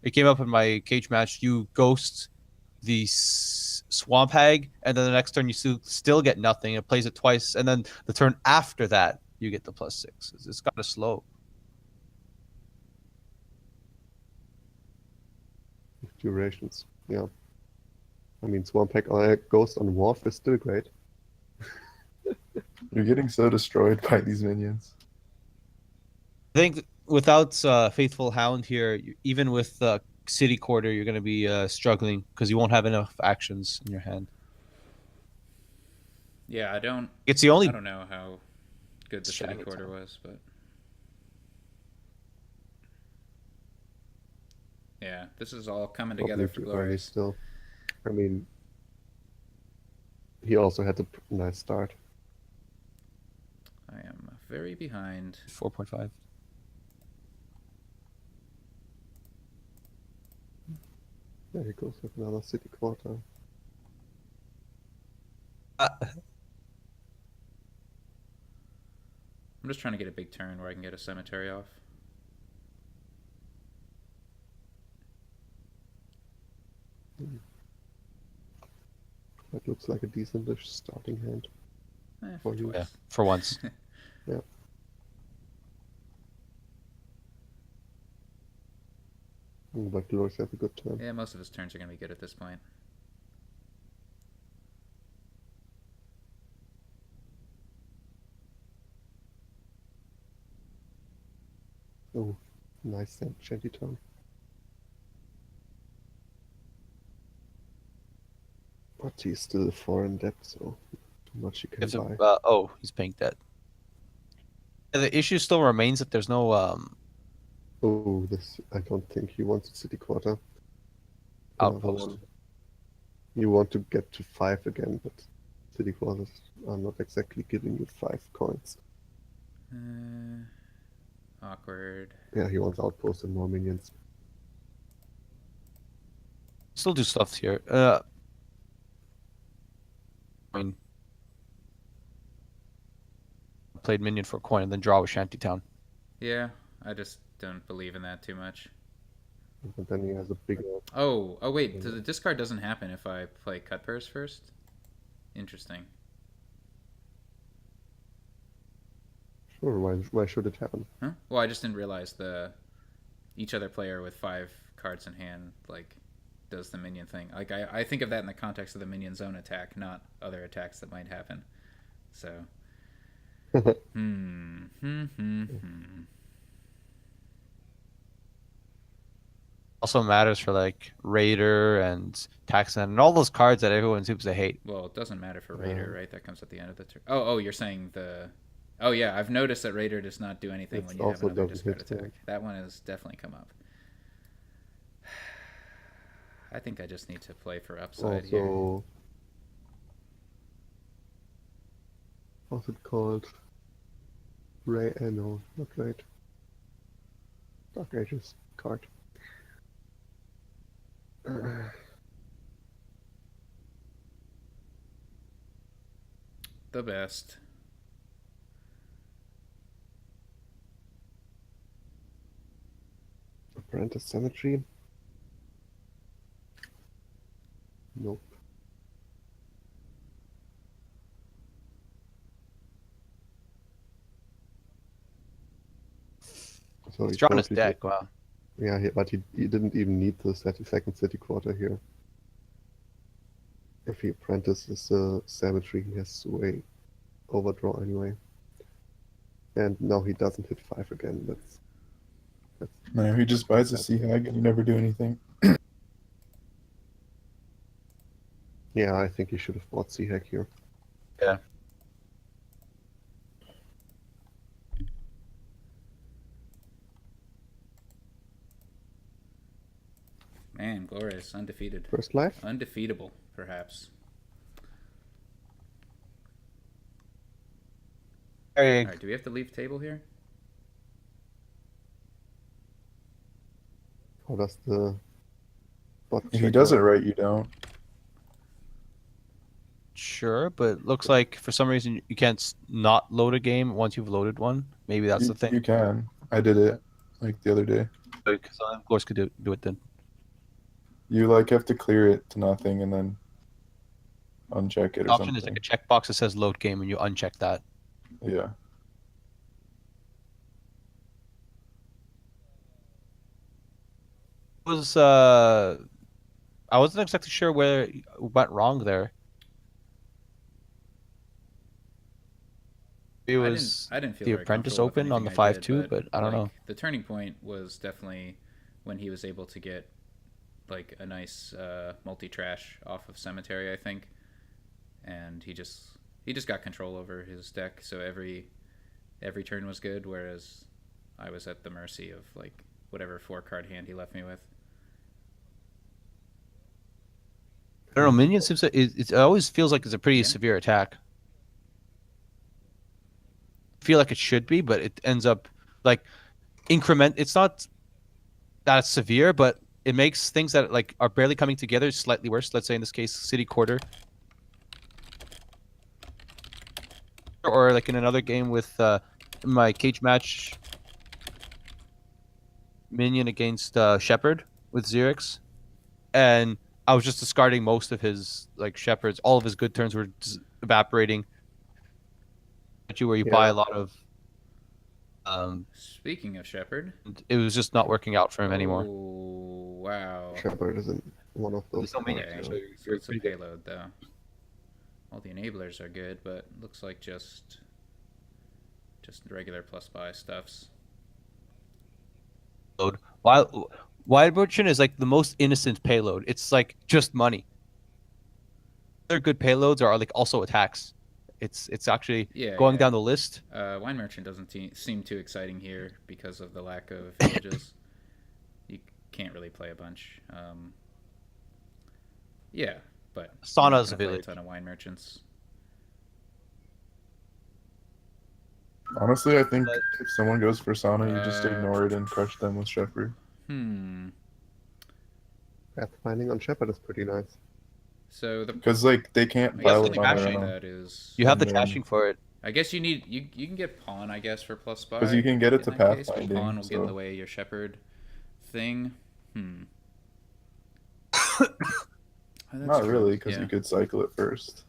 it came up in my cage match, you ghost the swamp hag, and then the next turn you still get nothing. It plays it twice, and then the turn after that you get the +6. It's kind of slow. Durations. Yeah. I mean, Swamp Hack Ghost on Wharf is still great. You're getting so destroyed by these minions. I think without Faithful Hound here, even with City Quarter, you're going to be struggling because you won't have enough actions in your hand. Yeah, I don't I know how good the City Shiny Quarter time. was, but yeah, this is all coming together for Probably too early glories. still. I mean, he also had a nice start. I am very behind. 4.5. There he goes with another City Quarter. I'm just trying to get a big turn where I can get a cemetery off. That looks like a decentish starting hand. For For you. Yeah, once. for once. But gloures have a good turn. Yeah, most of his turns are going to be good at this point. Oh, nice shanty turn. But he's still 4 in debt, so too much he can If the, buy. oh, he's paying debt. Yeah, the issue still remains that there's no Oh, this I don't think he wants a city quarter. Another outpost. one. You want to get to 5 again, but city quarters are not exactly giving you 5 coins. Awkward. Yeah, he wants outposts and more minions. Still do stuff here. I mean, played minion for a coin and then draw with Shantytown. Yeah, I just don't believe in that too much. But then he has a bigger. Oh wait, the discard doesn't happen if I play cut purse first? Interesting. Sure, why should it happen? Huh? Well, I just didn't realize each other player with 5 cards in hand like does the minion thing. Like I think of that in the context of the minion zone attack, not other attacks that might happen. So Also matters for like Raider and Taxan and all those cards that everyone seems to hate. Well, it doesn't matter for Raider, right? That comes at the end of the turn. Oh, you're saying the. Oh yeah, I've noticed that Raider does not do anything It when you have also another doesn't discard hit, attack. That one has definitely come up. I think I just need to play for upside here. Also, what's it called? No, not right. Dark Ages card. The best. Apprentice Cemetery. Nope. So He's drawing his totally deck. Wow. Yeah, but he didn't even need the second city quarter here. If he apprentices the cemetery, he has to way overdraw anyway. And now he doesn't hit 5 again. That's No, he just buys a sea hag and you never do anything. yeah, I think he should have bought Sea Hack here. Yeah. Man, glorious, undefeated. First life? Undefeatable, perhaps. Hey, Alright, do we have to leave table here? How does the bot If he check does it work? right, you don't. sure, but it looks like for some reason you can't not load a game once you've loaded one. Maybe that's the thing. You can. I did it like the other day. Because Glores could do it then. You like have to clear it to nothing and then uncheck it The or option something. is like a checkbox that says load game, and you uncheck that. Yeah. It was I wasn't exactly sure where it went wrong there. It was I didn't feel the very Apprentice comfortable with open on the anything I did, 5-2, but I don't know. The turning point was definitely when he was able to get like a nice multi-trash off of Cemetery, I think, and he just got control over his deck. So every turn was good, whereas I was at the mercy of like whatever 4-card hand he left me with. I don't know. Minion seems to, it always feels like it's a pretty Yeah. severe attack. Feel like it should be, but it ends up like increment. It's not that severe, but it makes things that like are barely coming together slightly worse. Let's say in this case, City Quarter, or like in another game with my cage match, Minion against Shepherd with Xerix, and I was just discarding most of his like shepherds. All of his good turns were just evaporating. Where you buy Yeah. a lot of, Speaking of Shepherd. it was just not working out for him anymore. Oh, wow. Shepherd isn't one of There's those no minions, Okay, so cards. so you're it's a pretty good. payload though. All the enablers are good, but looks like just regular plus buy stuffs. While Wide Merchant is like the most innocent payload. It's like just money. Other good payloads are like also attacks. It's actually Yeah, going yeah. down the list. Wine Merchant doesn't seem too exciting here because of the lack of villages. You can't really play a bunch. Yeah, but you're not Sauna's a gonna play a village. ton of Wine Merchants. Honestly, I think But- if someone goes for Sauna, you just Uh, ignore it and crush them with Shepherd. Pathfinding on Shepherd is pretty nice. So the Because like they can't I guess pile the it thing on about their trashing own. that is, You have the And then- trashing for it. I guess you need you can get pawn, I guess, for plus buy. 'Cause you can get it in to that case, but pathfinding, pawn will get in the so- way of your shepherd thing. Oh, that's Not true. really, because Yeah. you could cycle it first.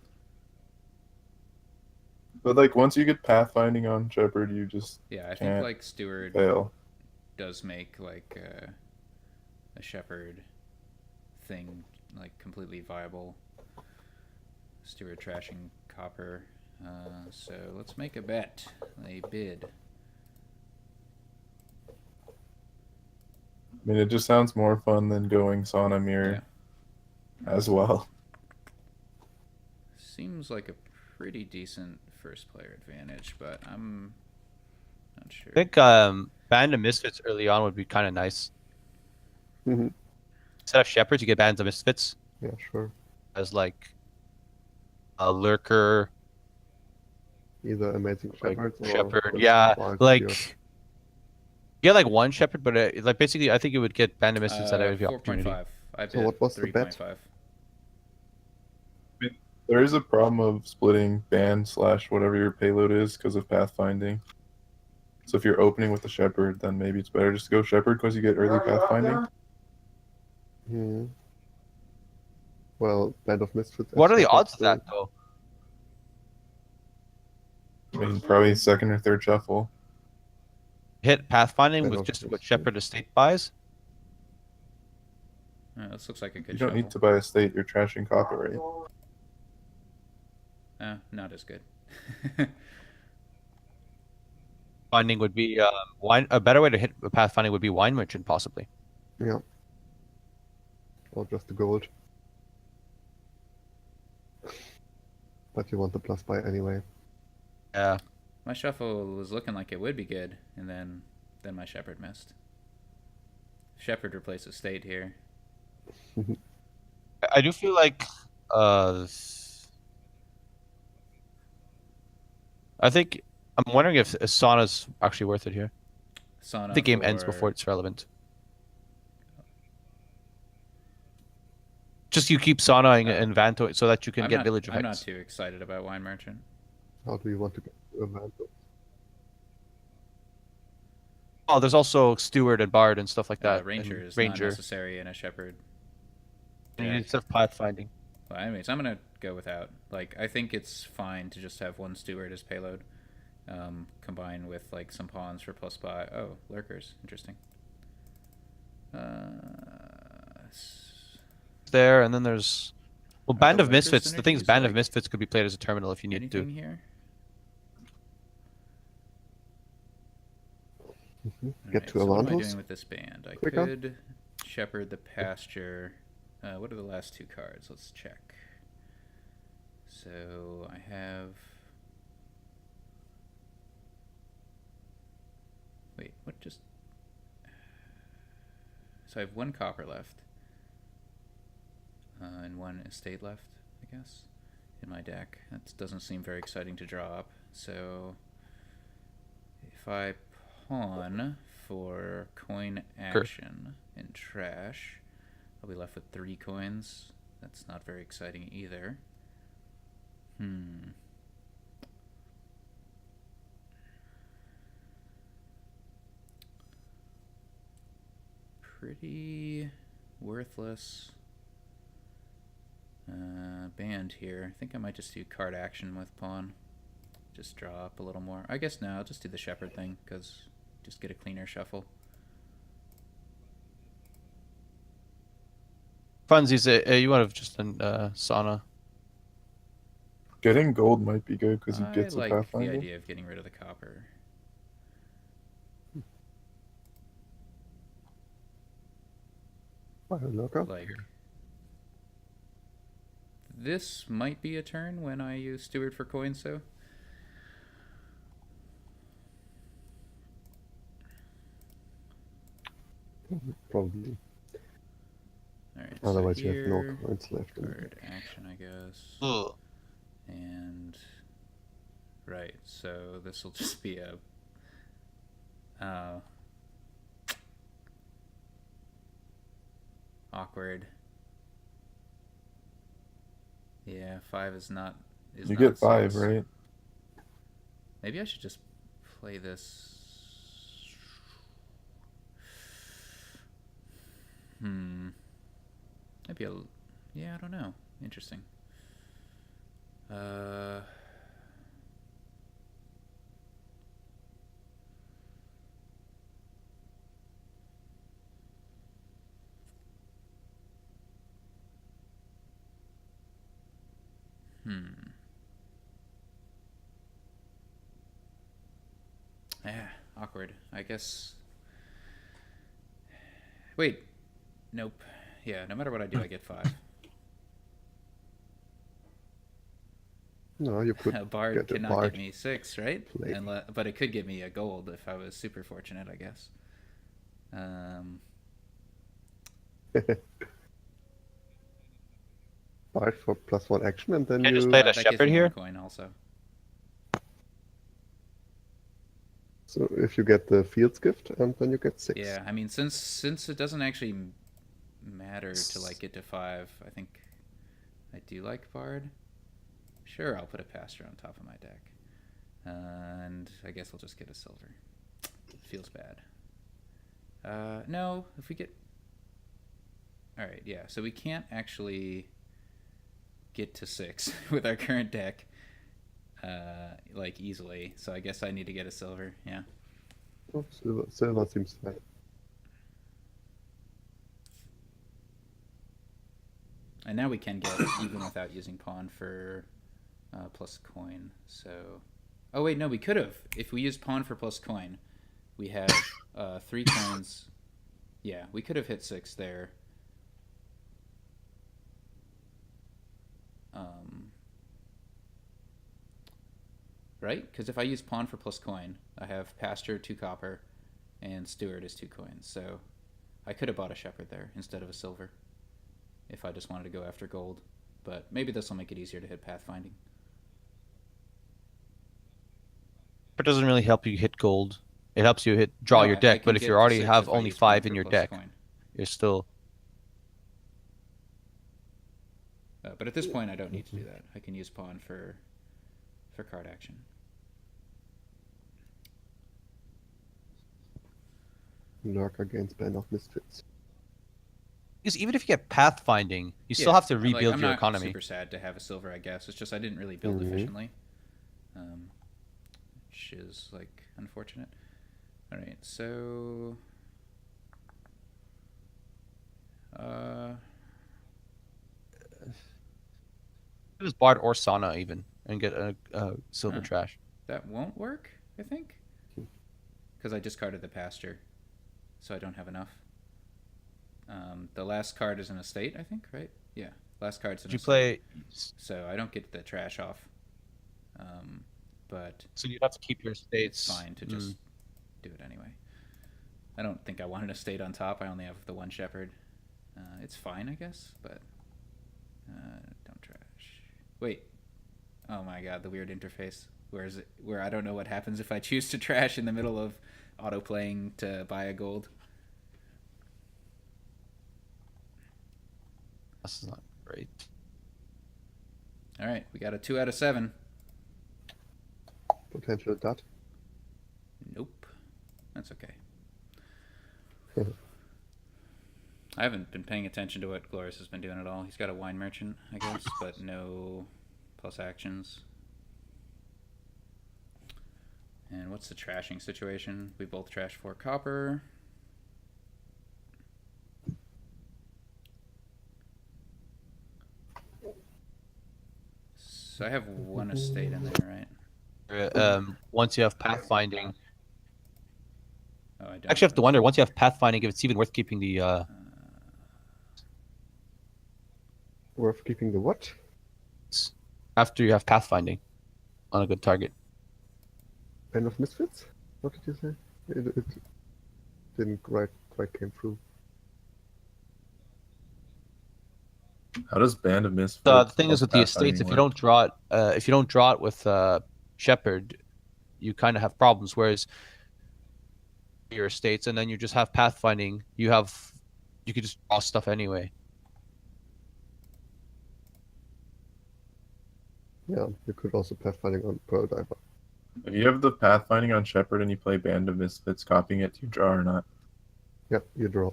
But like once you get pathfinding on Shepherd, you just Yeah, I think can't like Steward fail. does make like a shepherd thing like completely viable. Steward trashing copper. So let's make a bet, a bid. I mean, it just sounds more fun than going Sauna Mirror as well. Seems like a pretty decent first player advantage, but I'm not sure. I think Band of Misfits early on would be kind of nice. Mhm. Instead of shepherds, you get Bands of Misfits Yeah, sure. as like a lurker, Either Amazing like Shepherds or shepherd. just Yeah, wild like Gears. you get like one shepherd, but like basically, I think you would get Band of Misfits at every opportunity. 4.5. I So bid what was the bet? 3.5. There is a problem of splitting band / whatever your payload is because of pathfinding. So if you're opening with the Shepherd, then maybe it's better just to go Shepherd because you get early pathfinding. Hmm. Well, Band of Misfits. What are the Shepherd odds of still- that though? I mean, probably second or third shuffle. Hit pathfinding Band with of just what Misfits. shepherd estate buys. This looks like a good You don't shuffle. need to buy a state, you're trashing copper, right? Not as good. Finding would be wine. A better way to hit pathfinding would be wine merchant, possibly. Yeah. Or just the gold. But you want the plus buy anyway. Yeah. My shuffle was looking like it would be good, and then my shepherd missed. Shepherd replaces state here. I do feel like I think I'm wondering if Sauna's actually worth it here. Sauna The game ends for- before it's relevant. Just you keep Sauna and Vanto so that you can I'm get not, village I'm not effects. too excited about wine merchant. How do you want to get to a Mantle? Oh, there's also Steward and Bard and stuff like that. Ranger and is Ranger. not necessary in a shepherd. And you deck. need stuff pathfinding. Well, anyways, I'm gonna go without. Like, I think it's fine to just have one steward as payload, combined with like some pawns for plus buy. Oh, lurkers, interesting. There, and then there's Band the of Lurker Misfits. The thing is, synergies, Band of like, Misfits could be played as a terminal if you need anything to. here? Get to a so what am I Vandals? doing with this band? I Quicker? could shepherd the pasture. What are the last two cards? Let's check. So I have. Wait, what just? So I have one copper left, and one estate left, I guess, in my deck. That doesn't seem very exciting to draw up. So if I pawn for coin action and trash, I'll be left with 3 coins. That's not very exciting either. Pretty worthless. Band here. I think I might just do card action with pawn. Just draw up a little more. I guess no, I'll just do the shepherd thing, because just get a cleaner shuffle. Funsies, you would have just done sauna. Getting gold might be good because he I gets a like the pathfinding. idea of getting rid of the copper. Lurker. Like, this might be a turn when I use Steward for coins, so. Probably. Alright, Otherwise, so you have no here, coins left. in the card deck. action, I guess. Ugh. And right, so this will just be a awkward. Yeah, 5 is not. You get 5, 6. right? Maybe I should just play this. Maybe a. Yeah, I don't know. Interesting. Yeah, awkward. I guess. Wait. Nope. Yeah, no matter what I do, I get 5. No, you could A bard get a cannot bard. get me 6, right? Play. But it could give me a gold if I was super fortunate, I guess. Bard for +1 action, and then Can I just you. play the that gives shepherd me here? 1 coin also. So if you get the Field's Gift, and then you get 6. Yeah, I mean, since it doesn't actually matter to like get to 5, I think I do like bard. Sure, I'll put a pastor on top of my deck, and I guess I'll just get a silver. Feels bad. No, if we get. All right, yeah. So we can't actually get to 6 with our current deck, like easily. So I guess I need to get a silver. Yeah. Oh, silver seems fine. And now we can get even without using pawn for plus coin. So, oh wait, no, we could have. If we used pawn for plus coin, we have 3 coins. Yeah, we could have hit 6 there. Right? Because if I use pawn for plus coin, I have pasture 2 copper, and steward is 2 coins. So I could have bought a shepherd there instead of a silver if I just wanted to go after gold. But maybe this will make it easier to hit pathfinding. It doesn't really help you hit gold. It helps you draw No, your I deck, can but if get you to already 6 have if I only use pawn 5 in for your plus deck, coin. you're still. But at this point, I don't need to do that. I can use pawn for card action. Lurker gains Band of Misfits. Because even if you get pathfinding, you still Yeah, have to like, rebuild I'm your not economy. super sad to have a silver, I guess. It's just I didn't really build efficiently, which is like unfortunate. All right, so It was Bard or Sauna even, and get a silver Huh. trash. that won't work, I think, because I discarded the pasture, so I don't have enough. The last card is an estate, I think, right? Yeah, last card's an Did you estate. play? So I don't get the trash off. But So you'd have to keep your it's states. fine to just do it anyway. I don't think I wanted a state on top. I only have the 1 shepherd. It's fine, I guess, but don't trash. Wait. Oh my god, the weird interface. Where is it? Where I don't know what happens if I choose to trash in the middle of auto playing to buy a gold. This is not great. All right, we got a 2 out of 7. Potential dot. Nope. That's okay. I haven't been paying attention to what Gloris has been doing at all. He's got a wine merchant, I guess, but no plus actions. And what's the trashing situation? We both trash 4 copper. So I have 1 estate in there, right? Once you have pathfinding, Oh, I don't. actually, I have to wonder. Once you have pathfinding, if it's even worth keeping the. Worth keeping the what? After you have pathfinding, on a good target. Band of Misfits? What did you say? It didn't quite came through. How does Band of Misfits? The thing is plus with the estates, pathfinding if you don't work? draw it with Shepherd, you kind of have problems. Whereas your estates, and then you just have pathfinding, you could just draw stuff anyway. Yeah, you could also pathfinding on Pearl Diver. If you have the pathfinding on Shepherd and you play Band of Misfits, copying it, do you draw or not? Yep, you draw.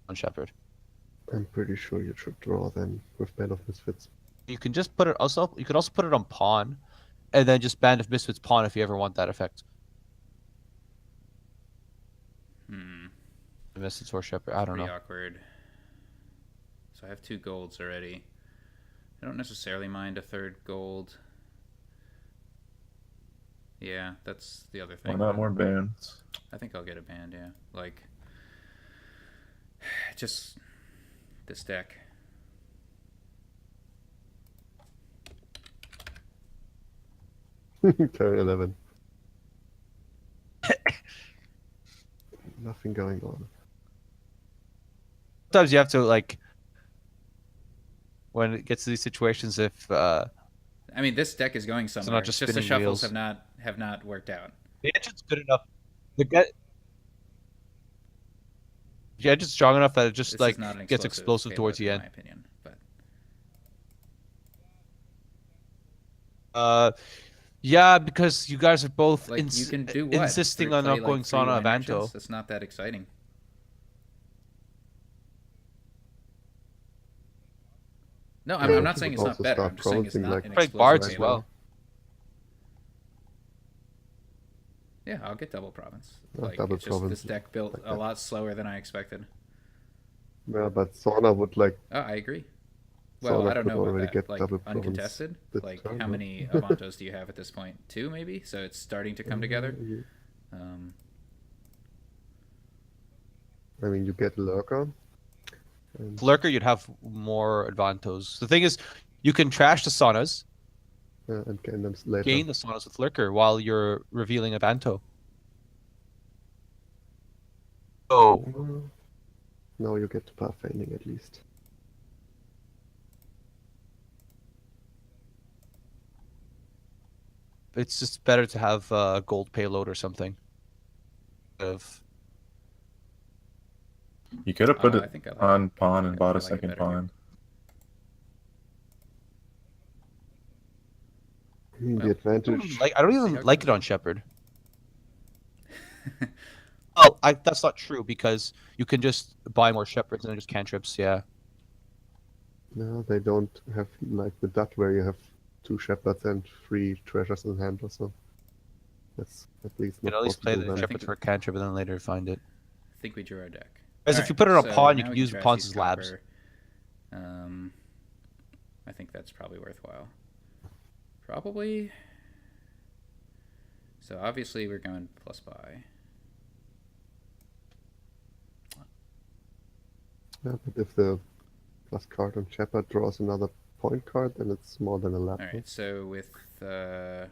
On Shepherd, I'm pretty sure you should draw then with Band of Misfits. you can just put it also. You could also put it on pawn, and then just Band of Misfits pawn if you ever want that effect. Misfits or Shepherd, I don't Pretty know. awkward. So I have 2 golds already. I don't necessarily mind a 3rd gold. Yeah, that's the other Why thing. not more bands? I think I'll get a band, yeah. Like, just this deck. Turn 11. Nothing going on. Sometimes you have to when it gets to these situations, if I mean, this deck is going somewhere. not just It's the spinning shuffles wheels. have not worked out. the engine's good enough, the engine's strong enough that it just This is not an gets explosive payload, towards the in end. my opinion. But Yeah, because you guys are both like, you can do what? insisting on Play, not going 3 Sauna wine Avanto. merchants? That's not that exciting. No, I'm Yeah, not you saying could it's not also better. start I'm just saying it's promising, not like, an Play explosive bards as payload. well. Yeah, I'll get double province. Yeah, Like, double it's just this province, deck built like a that. lot slower than I expected. Yeah, but Sauna would like. Oh, I agree. Well, Sauna I don't could know about already that. get Like, double province uncontested? this Like, turn, how but- many Avantos do you have at this point? 2, maybe? So it's starting to come together? I mean, you get Lurker. And Lurker, you'd have more Advantos. The thing is, you can trash the Saunas, and gain them later. gain the Saunas with Lurker while you're revealing Avanto. Oh, No, you get pathfinding at least. it's just better to have a gold payload or something. Of You could have put I it think I like on it. pawn I and bought a like it second better here. pawn. The Well, advantage. I don't See even how it like goes. it on Shepherd. Oh, that's not true because you can just buy more Shepherds and then just cantrips. Yeah. No, they don't have like the dot where you have 2 shepherds and 3 treasures in hand or so. That's at least You not can at least play possible the then. Shepherds for a cantrip and then later find it. I think we drew our deck. Whereas if Alright, you put it on so pawn, you now can we use trash pawns these as labs. copper. I think that's probably worthwhile. Probably. So obviously we're going plus buy. Yeah, but if the plus card on shepherd draws another point card, then it's more than a lap. All right, so with 8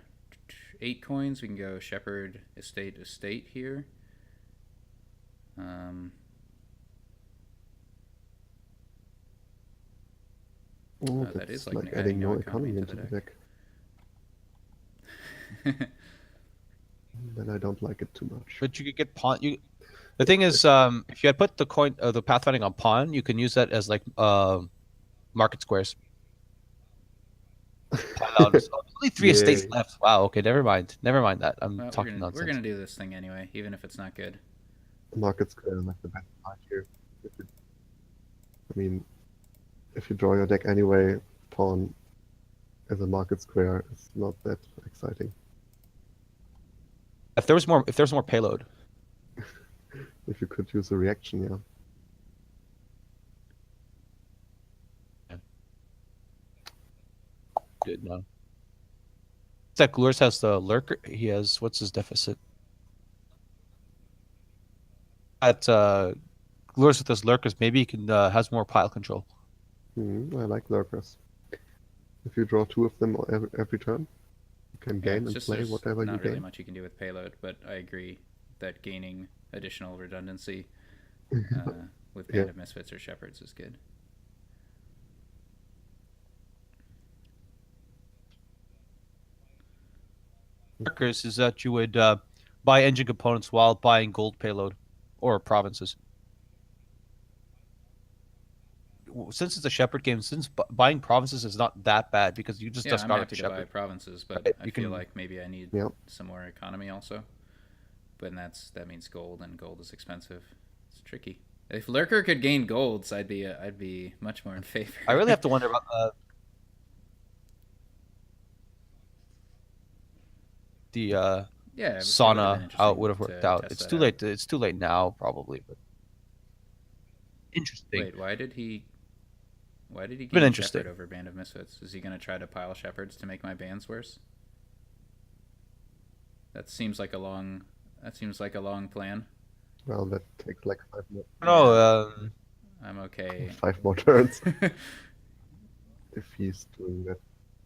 coins, we can go shepherd, estate, estate here. Oh, that that's is like like adding adding no no economy economy to into the the deck. Then I don't like it too much. But you could get pawn. The thing is, if you had put the pathfinding on pawn, you can use that as like market squares. pile out. So only 3 estates Yay. left. Wow. Okay. Never mind. Never mind that. I'm Well, talking we're nonsense. gonna do this thing anyway, even if it's not good. Market square is like the best part here. I mean, if you draw your deck anyway, pawn as a market square is not that exciting. If there's more payload. If you could use a reaction, yeah. Good. No. That Gloures has the lurker. He has what's his deficit? At Gloures with his lurkers, maybe he can has more pile control. I like lurkers. If you draw 2 of them every turn, you can Yeah, gain it's and just play there's whatever you not really gain. much you can do with payload, but I agree that gaining additional redundancy with Band Yeah. of Misfits or Shepherds is good. Lurkers is that you would buy engine components while buying gold payload or provinces. Since it's a Shepherd game, since buying provinces is not that bad because you just Yeah, I'm discard happy the to buy Shepherd. provinces, but Right, I you feel can- like maybe I need Yep. some more economy also. But that means gold, and gold is expensive. It's tricky. If Lurker could gain golds, I'd be much more in favor. I really have to wonder about the yeah, it would've been sauna how it interesting would have worked to out. test It's that too out. late. It's too late now, probably. But interesting. Wait, why did he Been gain interesting. Shepherd over Band of Misfits? Is he gonna try to pile Shepherds to make my bands worse? That seems like a long plan. Well, that takes like 5 more, No, I'm okay. 5 more turns if he's doing that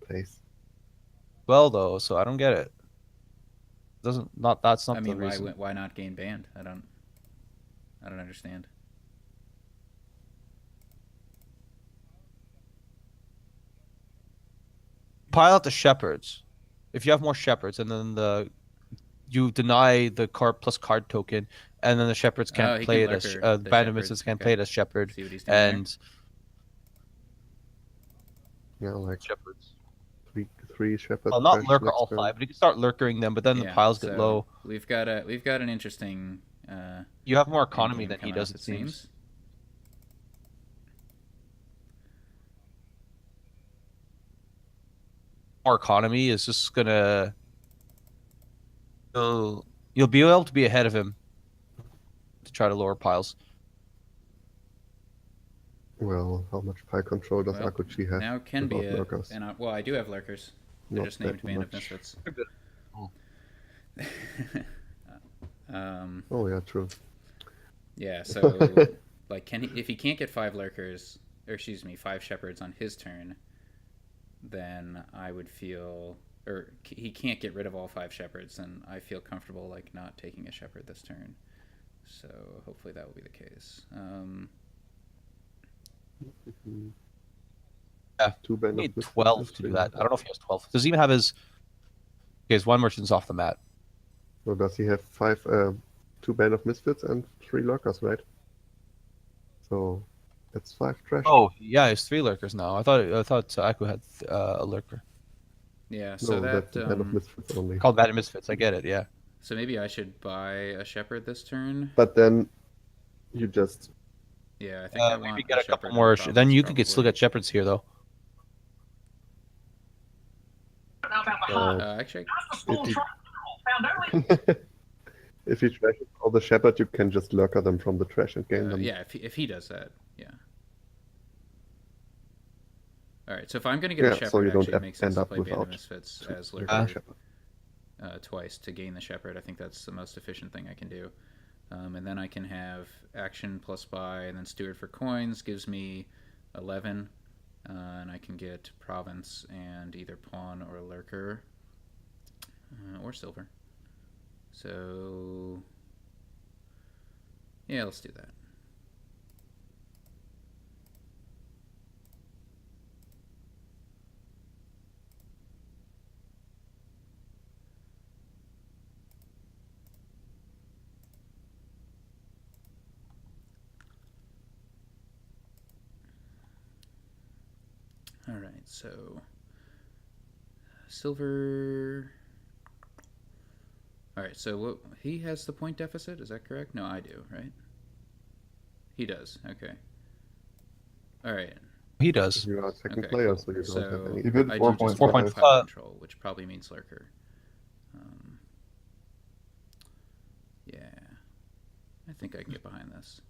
pace. well though, so I don't get it. Doesn't not that's not I the mean, reason. why not gain band? I don't understand. Pile out the shepherds. If you have more shepherds, and then you deny the card plus card token, and then the shepherds can't he play can it as lurker the the band of shepherds, misses can't okay. play it as shepherd See what he's doing there? and Yeah, like shepherds. three shepherd. Well, not trash lurker next all turn. 5, but you can start lurkering them. But then the Yeah, piles get so low. We've got an interesting. You have more economy endgame than he coming does. up, It seems. More economy is just gonna. You'll be able to be ahead of him to try to lower piles. Well, how much pie control does Well, Akuchi have? now can be without a lurkers? and well, I do have lurkers. They're Not just named that Band of much. Misfits. Oh yeah, true. Yeah, so like if he can't get 5 lurkers, or excuse me, 5 shepherds on his turn, then I would feel, or he can't get rid of all 5 shepherds, then I feel comfortable like not taking a shepherd this turn. So hopefully that will be the case. Yeah, Two you band need of Misfits 12 is to do pretty that. good. I don't know if he has 12. Does he even have his? Okay, his one merchant's off the mat. So does he have 5, 2 band of misfits and 3 lurkers, right? So that's 5 trash. Oh yeah, he has 3 lurkers now. I thought Aku had a lurker. Yeah, no, so that's the band of misfits only. Called Bad Misfits. I get it. Yeah. so maybe I should buy a shepherd this turn. But then you just Yeah, I think I want Maybe get a couple shepherd more. and Then province you can still probably. get shepherds here though. Actually, if you trash all the shepherd, you can just lurker them from the trash and gain them. yeah, if he does that, yeah. All right, so if I'm gonna get Yeah, a so shepherd, you don't actually it makes sense end to up play Band of without Misfits two as lurker lurker shepherd. twice to gain the shepherd. I think that's the most efficient thing I can do. And then I can have action plus buy, and then steward for coins gives me 11, and I can get province and either pawn or lurker or silver. So yeah, let's do that. All right, so Silver. All right, so what, he has the point deficit. Is that correct? No, I do, right? He does. Okay. All right. He does. You are second Okay, player, cool. so you don't So have any. You bid I do 4.5. just 4.5 4.5. control, which probably means lurker. Yeah, I think I can get behind this.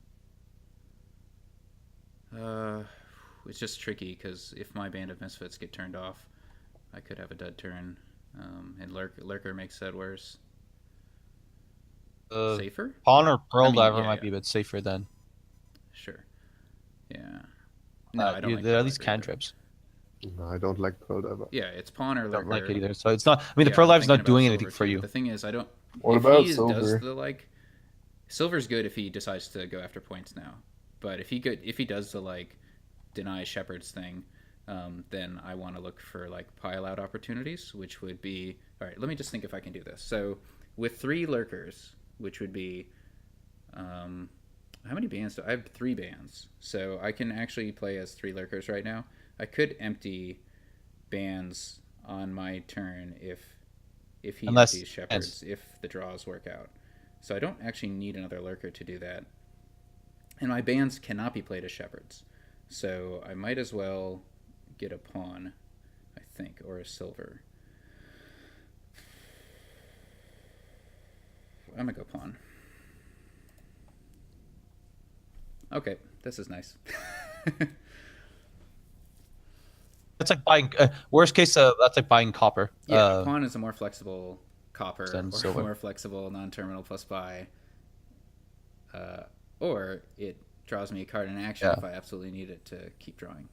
It's just tricky because if my Band of Misfits get turned off, I could have a dud turn, and lurker makes that worse. Safer? Pawn or Pearl I mean, Diver yeah, might yeah. be a bit safer then. Sure. Yeah. No, I don't like they're Pearl at least Diver either. cantrips. No, I don't like Pearl Diver. Yeah, it's pawn or I lurker. don't like it either. So it's not. I mean, the Yeah, Pearl I'm Diver's thinking not doing about anything silver for too, you. but the thing is, I don't. What if about he silver? does the like, silver's good if he decides to go after points now. But if he does the like, deny shepherds thing, then I want to look for like pile out opportunities, which would be all right. Let me just think if I can do this. So with 3 lurkers, which would be, how many bands do I have? 3 bands, so I can actually play as 3 lurkers right now. I could empty bands on my turn if he Unless- empties shepherds, if the draws work out. So I don't actually need another lurker to do that. And my bands cannot be played as shepherds. So I might as well get a pawn, I think, or a silver. I'm gonna go pawn. Okay, this is nice. That's like buying. Worst case, that's like buying copper. Yeah, pawn is a more flexible copper Than or silver. more flexible non-terminal plus buy. Or it draws me a card in action Yeah. if I absolutely need it to keep drawing.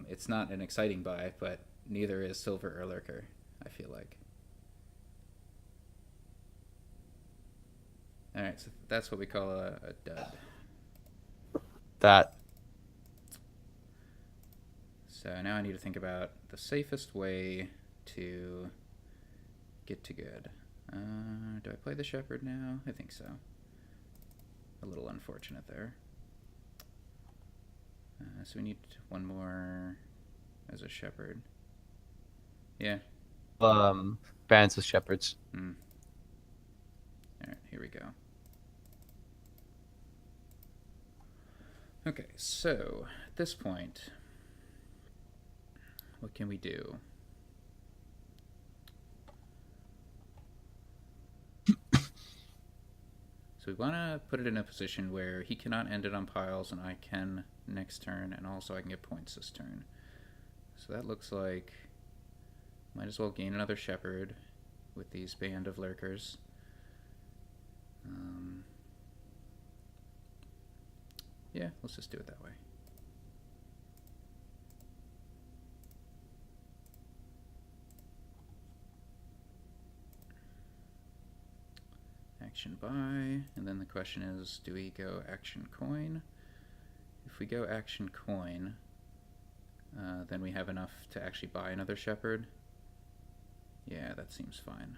It's not an exciting buy, but neither is silver or lurker, I feel like. Alright, so that's what we call a dud. That. So now I need to think about the safest way to get to good. Do I play the shepherd now? I think so. A little unfortunate there. So we need one more as a shepherd. Yeah. Bands of shepherds. Alright, here we go. Okay, so at this point, what can we do? So we want to put it in a position where he cannot end it on piles and I can next turn, and also I can get points this turn. So that looks like might as well gain another shepherd with these band of lurkers. Yeah, let's just do it that way. Action buy, and then the question is, do we go action coin? If we go action coin, then we have enough to actually buy another shepherd. Yeah, that seems fine.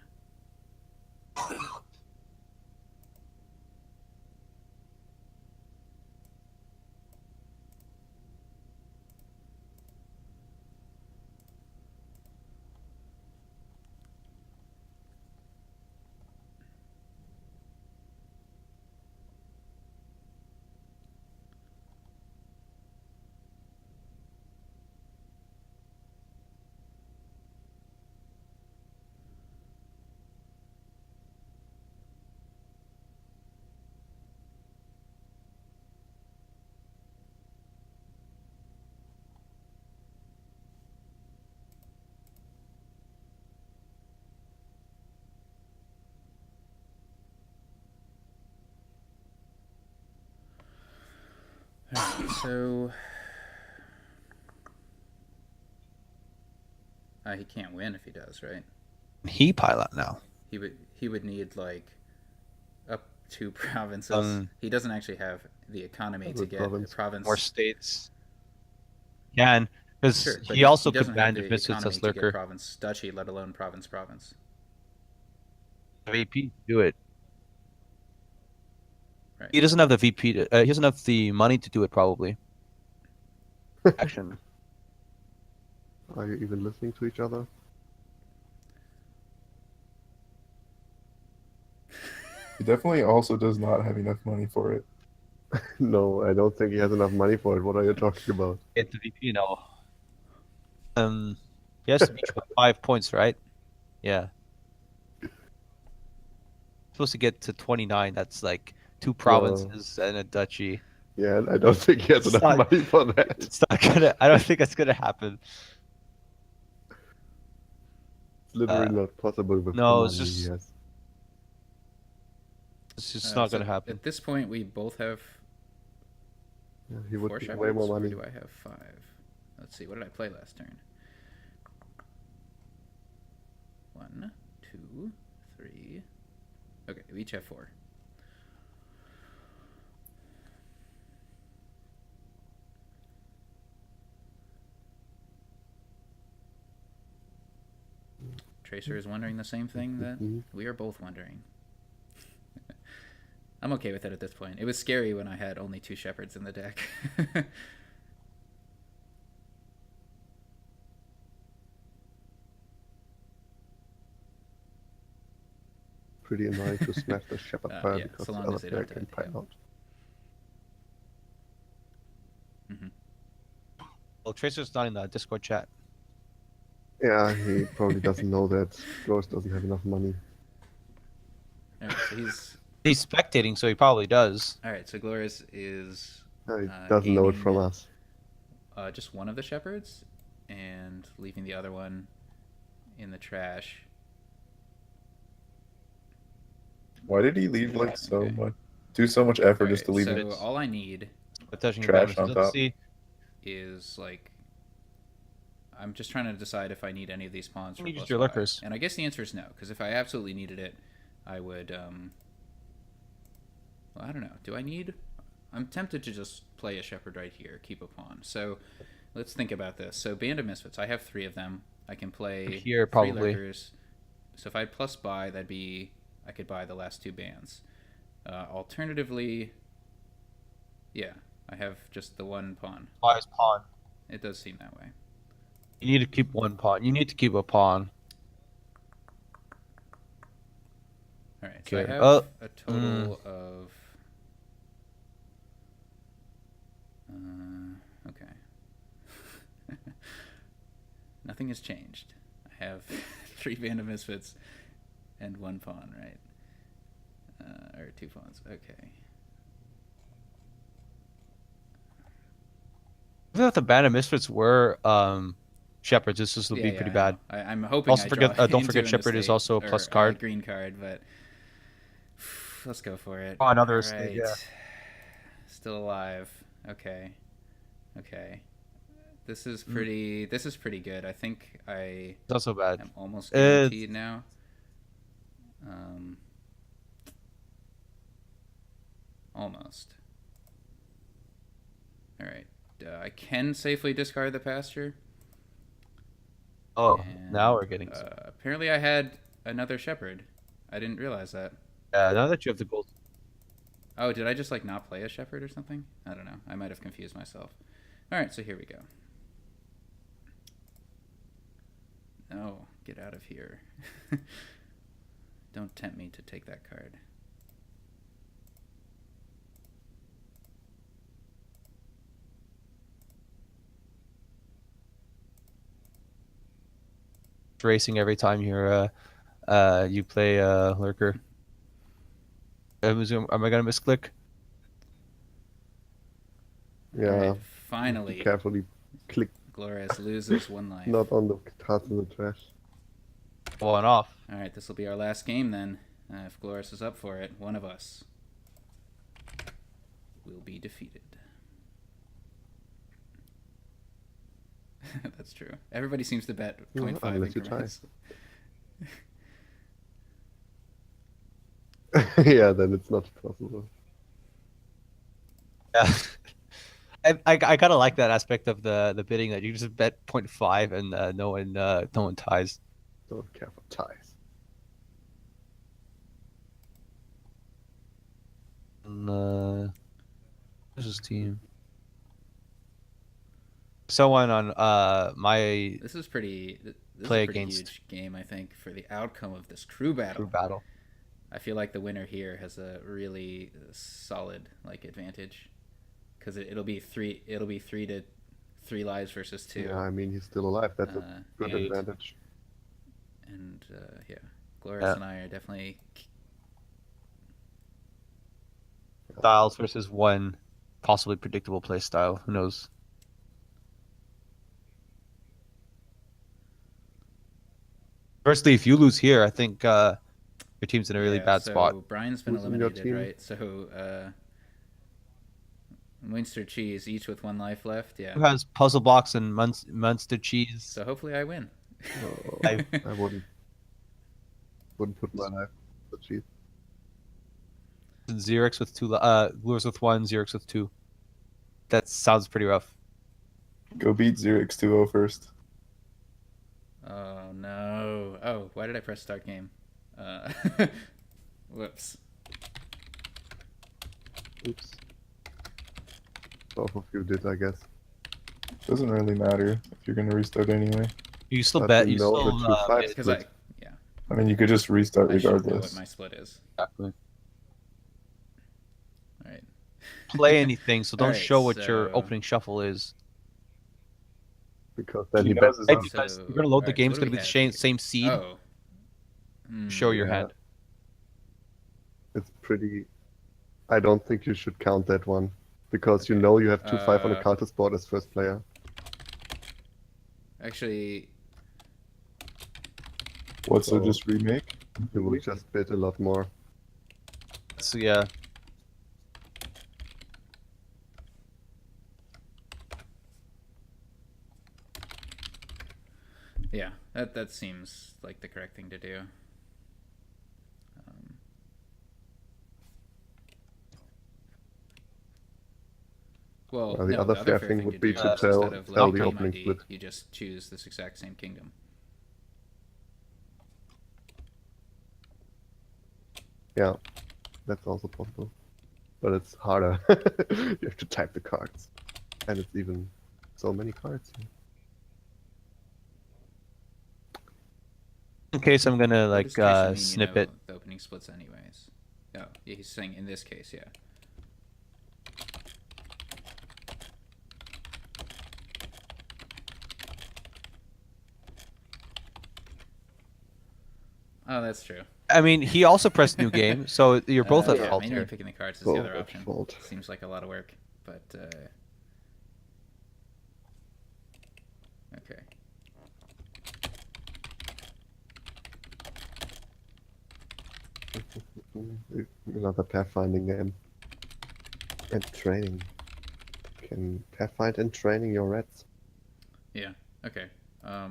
Alright, so he can't win if he does, right? He pile out now. He would need like up 2 provinces. He doesn't actually have the economy to get a province. More states. Can, because Sure, but he also doesn't could have ban the Misfits economy as to get lurker. province duchy, let alone province. VP do it. Right. He doesn't have the VP. He doesn't have the money to do it. Probably. Action. Are you even listening to each other? He definitely also does not have enough money for it. No, I don't think he has enough money for it. What are you talking about? Get the VP now. He has to be 5 points, right? Yeah. Supposed to get to 29. That's like 2 provinces and a duchy. Yeah, I don't think he has It's enough not- money for that. It's not gonna. I don't think that's gonna happen. It's literally not possible with the no, money it's he just- has. It's just not So gonna happen. At this point, we both have Yeah, he would 4 get shepherds. way more Or money. do I have 5? Let's see. What did I play last turn? 1, 2, 3. Okay, we each have 4. Tracer is wondering the same thing that we are both wondering. I'm okay with it at this point. It was scary when I had only 2 shepherds in the deck. Pretty annoying to smash the shepherd pile yeah, because so the long other as they player don't can die, pile yeah. out. Well, Tracer's not in the Discord chat. Yeah, he probably doesn't know that Gloures doesn't have enough money. Alright, so He's spectating, so he probably does. Alright, so Gloris is He doesn't know it from gaining, us. just one of the shepherds and leaving the other one in the trash. Why did he leave like so Okay. much? Do so much effort just to leave so it. all I need But touching Trash on Let's top. see. is like I'm just trying to decide if I need any of these pawns for You use plus your Y. lurkers. And I guess the answer is no, because if I absolutely needed it, I would well, I don't know. Do I need I'm tempted to just play a shepherd right here, keep a pawn. So let's think about this. So Band of Misfits, I have 3 of them. I can play Here, 3 probably. lurkers. So if I plus buy, that'd be I could buy the last 2 bands. Alternatively, yeah, I have just the one pawn. Buy his pawn. It does seem that way. You need to keep one pawn. You need to keep a pawn. All right, so I Okay. have a total of. Okay. Nothing has changed. I have 3 Band of Misfits and 1 pawn, right? Or 2 pawns. Okay. I thought the Band of Misfits were shepherds. This would be pretty bad. I'm hoping. Also I forget- draw don't into forget an Shepherd is estate also a or, plus card. green card, but let's go for it. Oh, another All estate, yeah. Still alive. Okay. Okay. This is pretty. This is pretty good. I think I It's not so bad. am almost guaranteed It's- now. Almost. All right. I can safely discard the pasture. Oh, And, now we're getting. apparently, I had another shepherd. I didn't realize that. Yeah, now that you have the gold. Oh, did I just like not play a shepherd or something? I don't know. I might have confused myself. All right, so here we go. No, get out of here. Don't tempt me to take that card. Racing every time you play lurker. Am I gonna misclick? Yeah, All right, finally, carefully click Glorious loses 1 life. not on the cards in the trash. On off. All right, this will be our last game then. If Glorious is up for it, one of us will be defeated. That's true. Everybody seems to bet 0.5 unless you increments. Yeah, then it's not possible. Yeah. I kind of like that aspect of the bidding that you just bet 0.5 and no one ties. Don't care for ties. And, this is team. Someone on my This is pretty. This Play is a pretty against- huge game, I think, for the outcome of this crew battle. crew battle. I feel like the winner here has a really solid like advantage, because it'll be 3 lives versus 2. Yeah, I mean, he's still alive. That's a good and, advantage. And yeah, Gloris Yeah. and I are definitely. Styles versus one possibly predictable play style. Who knows? Firstly, if you lose here, I think your team's in a really bad so spot. Brian's been Who's in your eliminated, team? right? So Munster Cheese each with 1 life left. Yeah. Who has Puzzle Box and Munster Cheese? So hopefully I win. Oh, I wouldn't put my life on the cheat. Xerix with 2, Gloures with 1, Xerix with 2. That sounds pretty rough. Go beat Xerix 2-0 first. Oh no! Oh, why did I press start game? Whoops. Oops. Both of you did, I guess. Doesn't really matter if you're gonna restart anyway. You still But bet. you You know still the 2-5 Because split. I mean, you could just restart I should know what regardless. my split is. exactly. All right. Play anything, so don't Alright, show what your so- opening shuffle is. Because then He he knows bets his Hey, own- because So, you're gonna load the alright, game. so It's what do gonna be we the have same seed. Oh. Show your Yeah. hand. it's pretty. I don't think you should count that one. Because you know you have 2-5 on a cultist board as first player. Actually, What's so So- just remake? You will just bet a lot more. So yeah, yeah, that seems like the correct thing to do. Um, well, Well, the no, other fair thing would be do to is tell- instead of tell looking the at opening ID, split. you just choose this exact same kingdom. Yeah, that's also possible. But it's harder. You have to type the cards. And it's even so many cards. in case I'm gonna Well, like this case, I mean, snip you it. know the opening splits anyways. Oh, yeah, he's saying in this case, yeah. Oh, that's true. I mean, he also pressed new game, so you're both at yeah, fault manually here. picking the cards is Both the other at option. fault. Seems like a lot of work, but okay. Another pathfinding game. And training. Can pathfind and training your rats. Yeah. Okay. I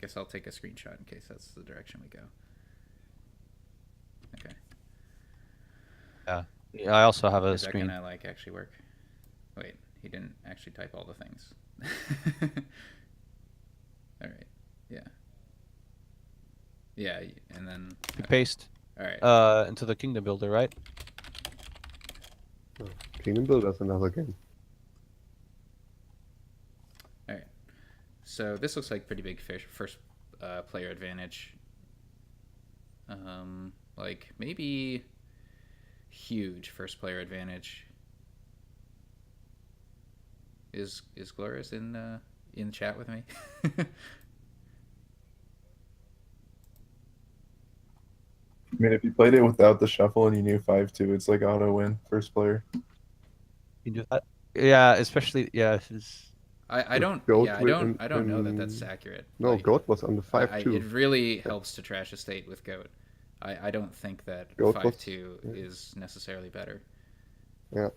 guess I'll take a screenshot in case that's the direction we go. Okay. Yeah, I also have a Is that screen. gonna like actually work? Wait, he didn't actually type all the things. All right. Yeah. Yeah, and then. You paste All right. into the kingdom builder, right? Kingdom Builder's another game. All right. So this looks like pretty big first player advantage. Like maybe huge first player advantage. Is Glorious in chat with me? I mean, if you played it without the shuffle and you knew 5-2, it's like auto win first player. You do that. Yeah, especially if it's I don't Goat yeah I with- don't I don't know that in- that's accurate. No, Like, Goat was on the 5-2. It really helps to trash a state with Goat. I don't think that Goat was- 5-2 yeah. is necessarily better. Yeah.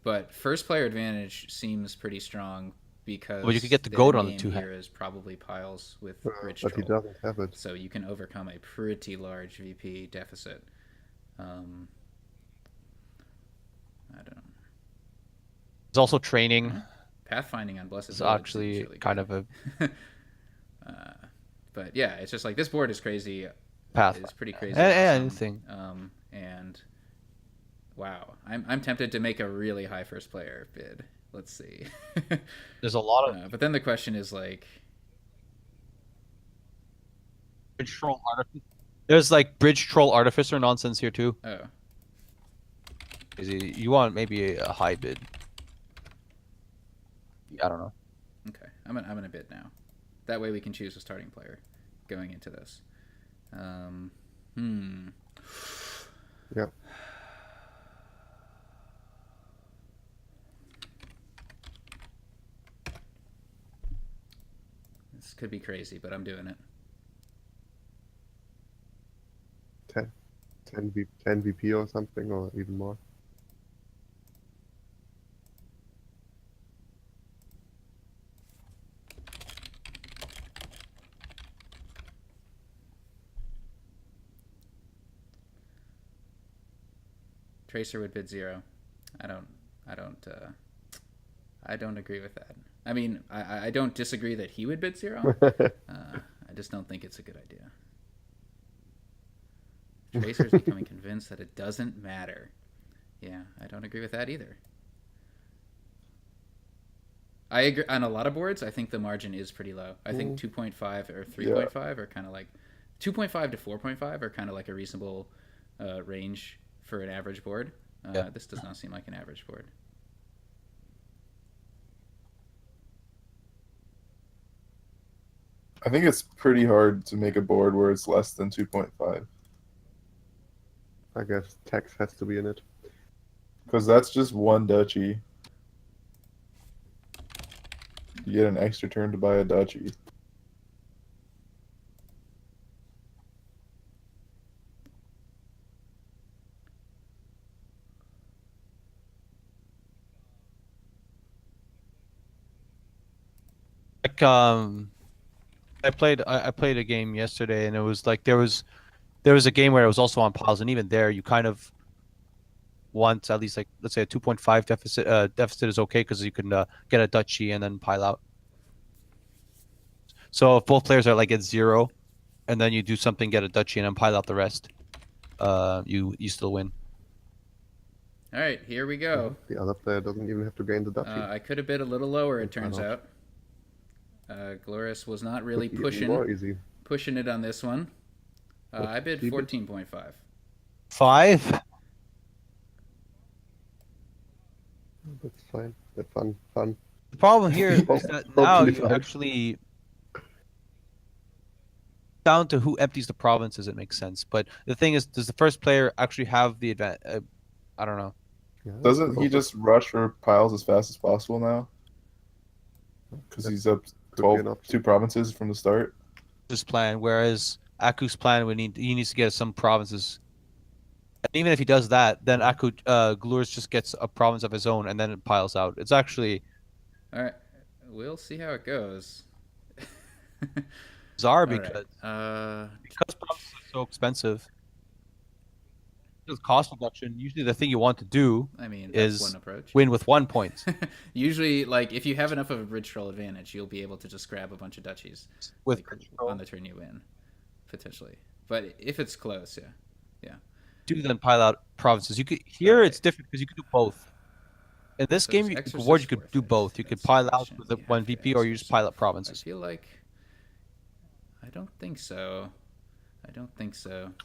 But first player advantage seems pretty strong because Well, you could get the Goat on the endgame two here is probably piles with Rich But he Troll. doesn't have it. So you can overcome a pretty large VP deficit. I don't know. there's also training. Pathfinding on Blessed It's Village actually seems really kind good. of a But yeah, it's just like this board is crazy. path. It's pretty crazy. And awesome. anything. And wow, I'm tempted to make a really high first player bid let's see. There's a lot of But then the question is like, bridge troll artificer. There's like bridge troll artificer nonsense here too. oh, You want maybe a high bid. I don't know. okay. I'm gonna bid now. That way we can choose a starting player going into this. Yeah. This could be crazy, but I'm doing it. 10 VP or something, or even more. Tracer would bid 0. I don't agree with that. I mean, I don't disagree that he would bid 0. I just don't think it's a good idea. Tracer's becoming convinced that it doesn't matter. Yeah, I don't agree with that either. I agree on a lot of boards. I think the margin is pretty low. I think 2.5 or 3.5 are kind of like 2.5 to 4.5 are kind of like a reasonable range for an average board. This does not seem like an average board. I think it's pretty hard to make a board where it's less than 2.5. I guess tax has to be in it. Because that's just one duchy. You get an extra turn to buy a duchy. Like I played a game yesterday, and it was like there was a game where it was also on piles, and even there you kind of want at least like let's say a 2.5 deficit. Deficit is okay because you can get a duchy and then pile out. So if both players are like at 0, and then you do something, get a duchy, and then pile out the rest, you still win. All right, here we go. The other player doesn't even have to gain the duchy. I could have bid a little lower, it Why turns not? out. Gloris was not really Could be even more easy. pushing it on this one. I bid he bid? 14.5. 5. That's fine. That's fun. The problem here is that now Hopefully you fine. actually down to who empties the provinces. It makes sense, but the thing is, does the first player actually have the advantage? I don't know. Yeah, Doesn't he also just rush for piles as fast as possible now? Because he's up could be an 12, option. 2 provinces from the start. This plan, whereas Aku's plan he needs to get some provinces. And even if he does that, then Gloures just gets a province of his own, and then it piles out. It's actually All right, we'll see how it goes. bizarre All because right. provinces are so expensive. With cost reduction, usually the thing you want to do I mean, that's is one approach. win with 1 point. Usually, like, if you have enough of a bridge troll advantage, you'll be able to just grab a bunch of duchies With like, bridge troll. on the turn you win, potentially. But if it's close, yeah. Do then pile out provinces. You could here Right. it's different because you could do both. In this So game, is you Exorcist board you could worth do it? both. You could That's the pile out question. with the We have 1 to VP, or you just Exorcist. pile up I provinces. feel like I don't think so. It's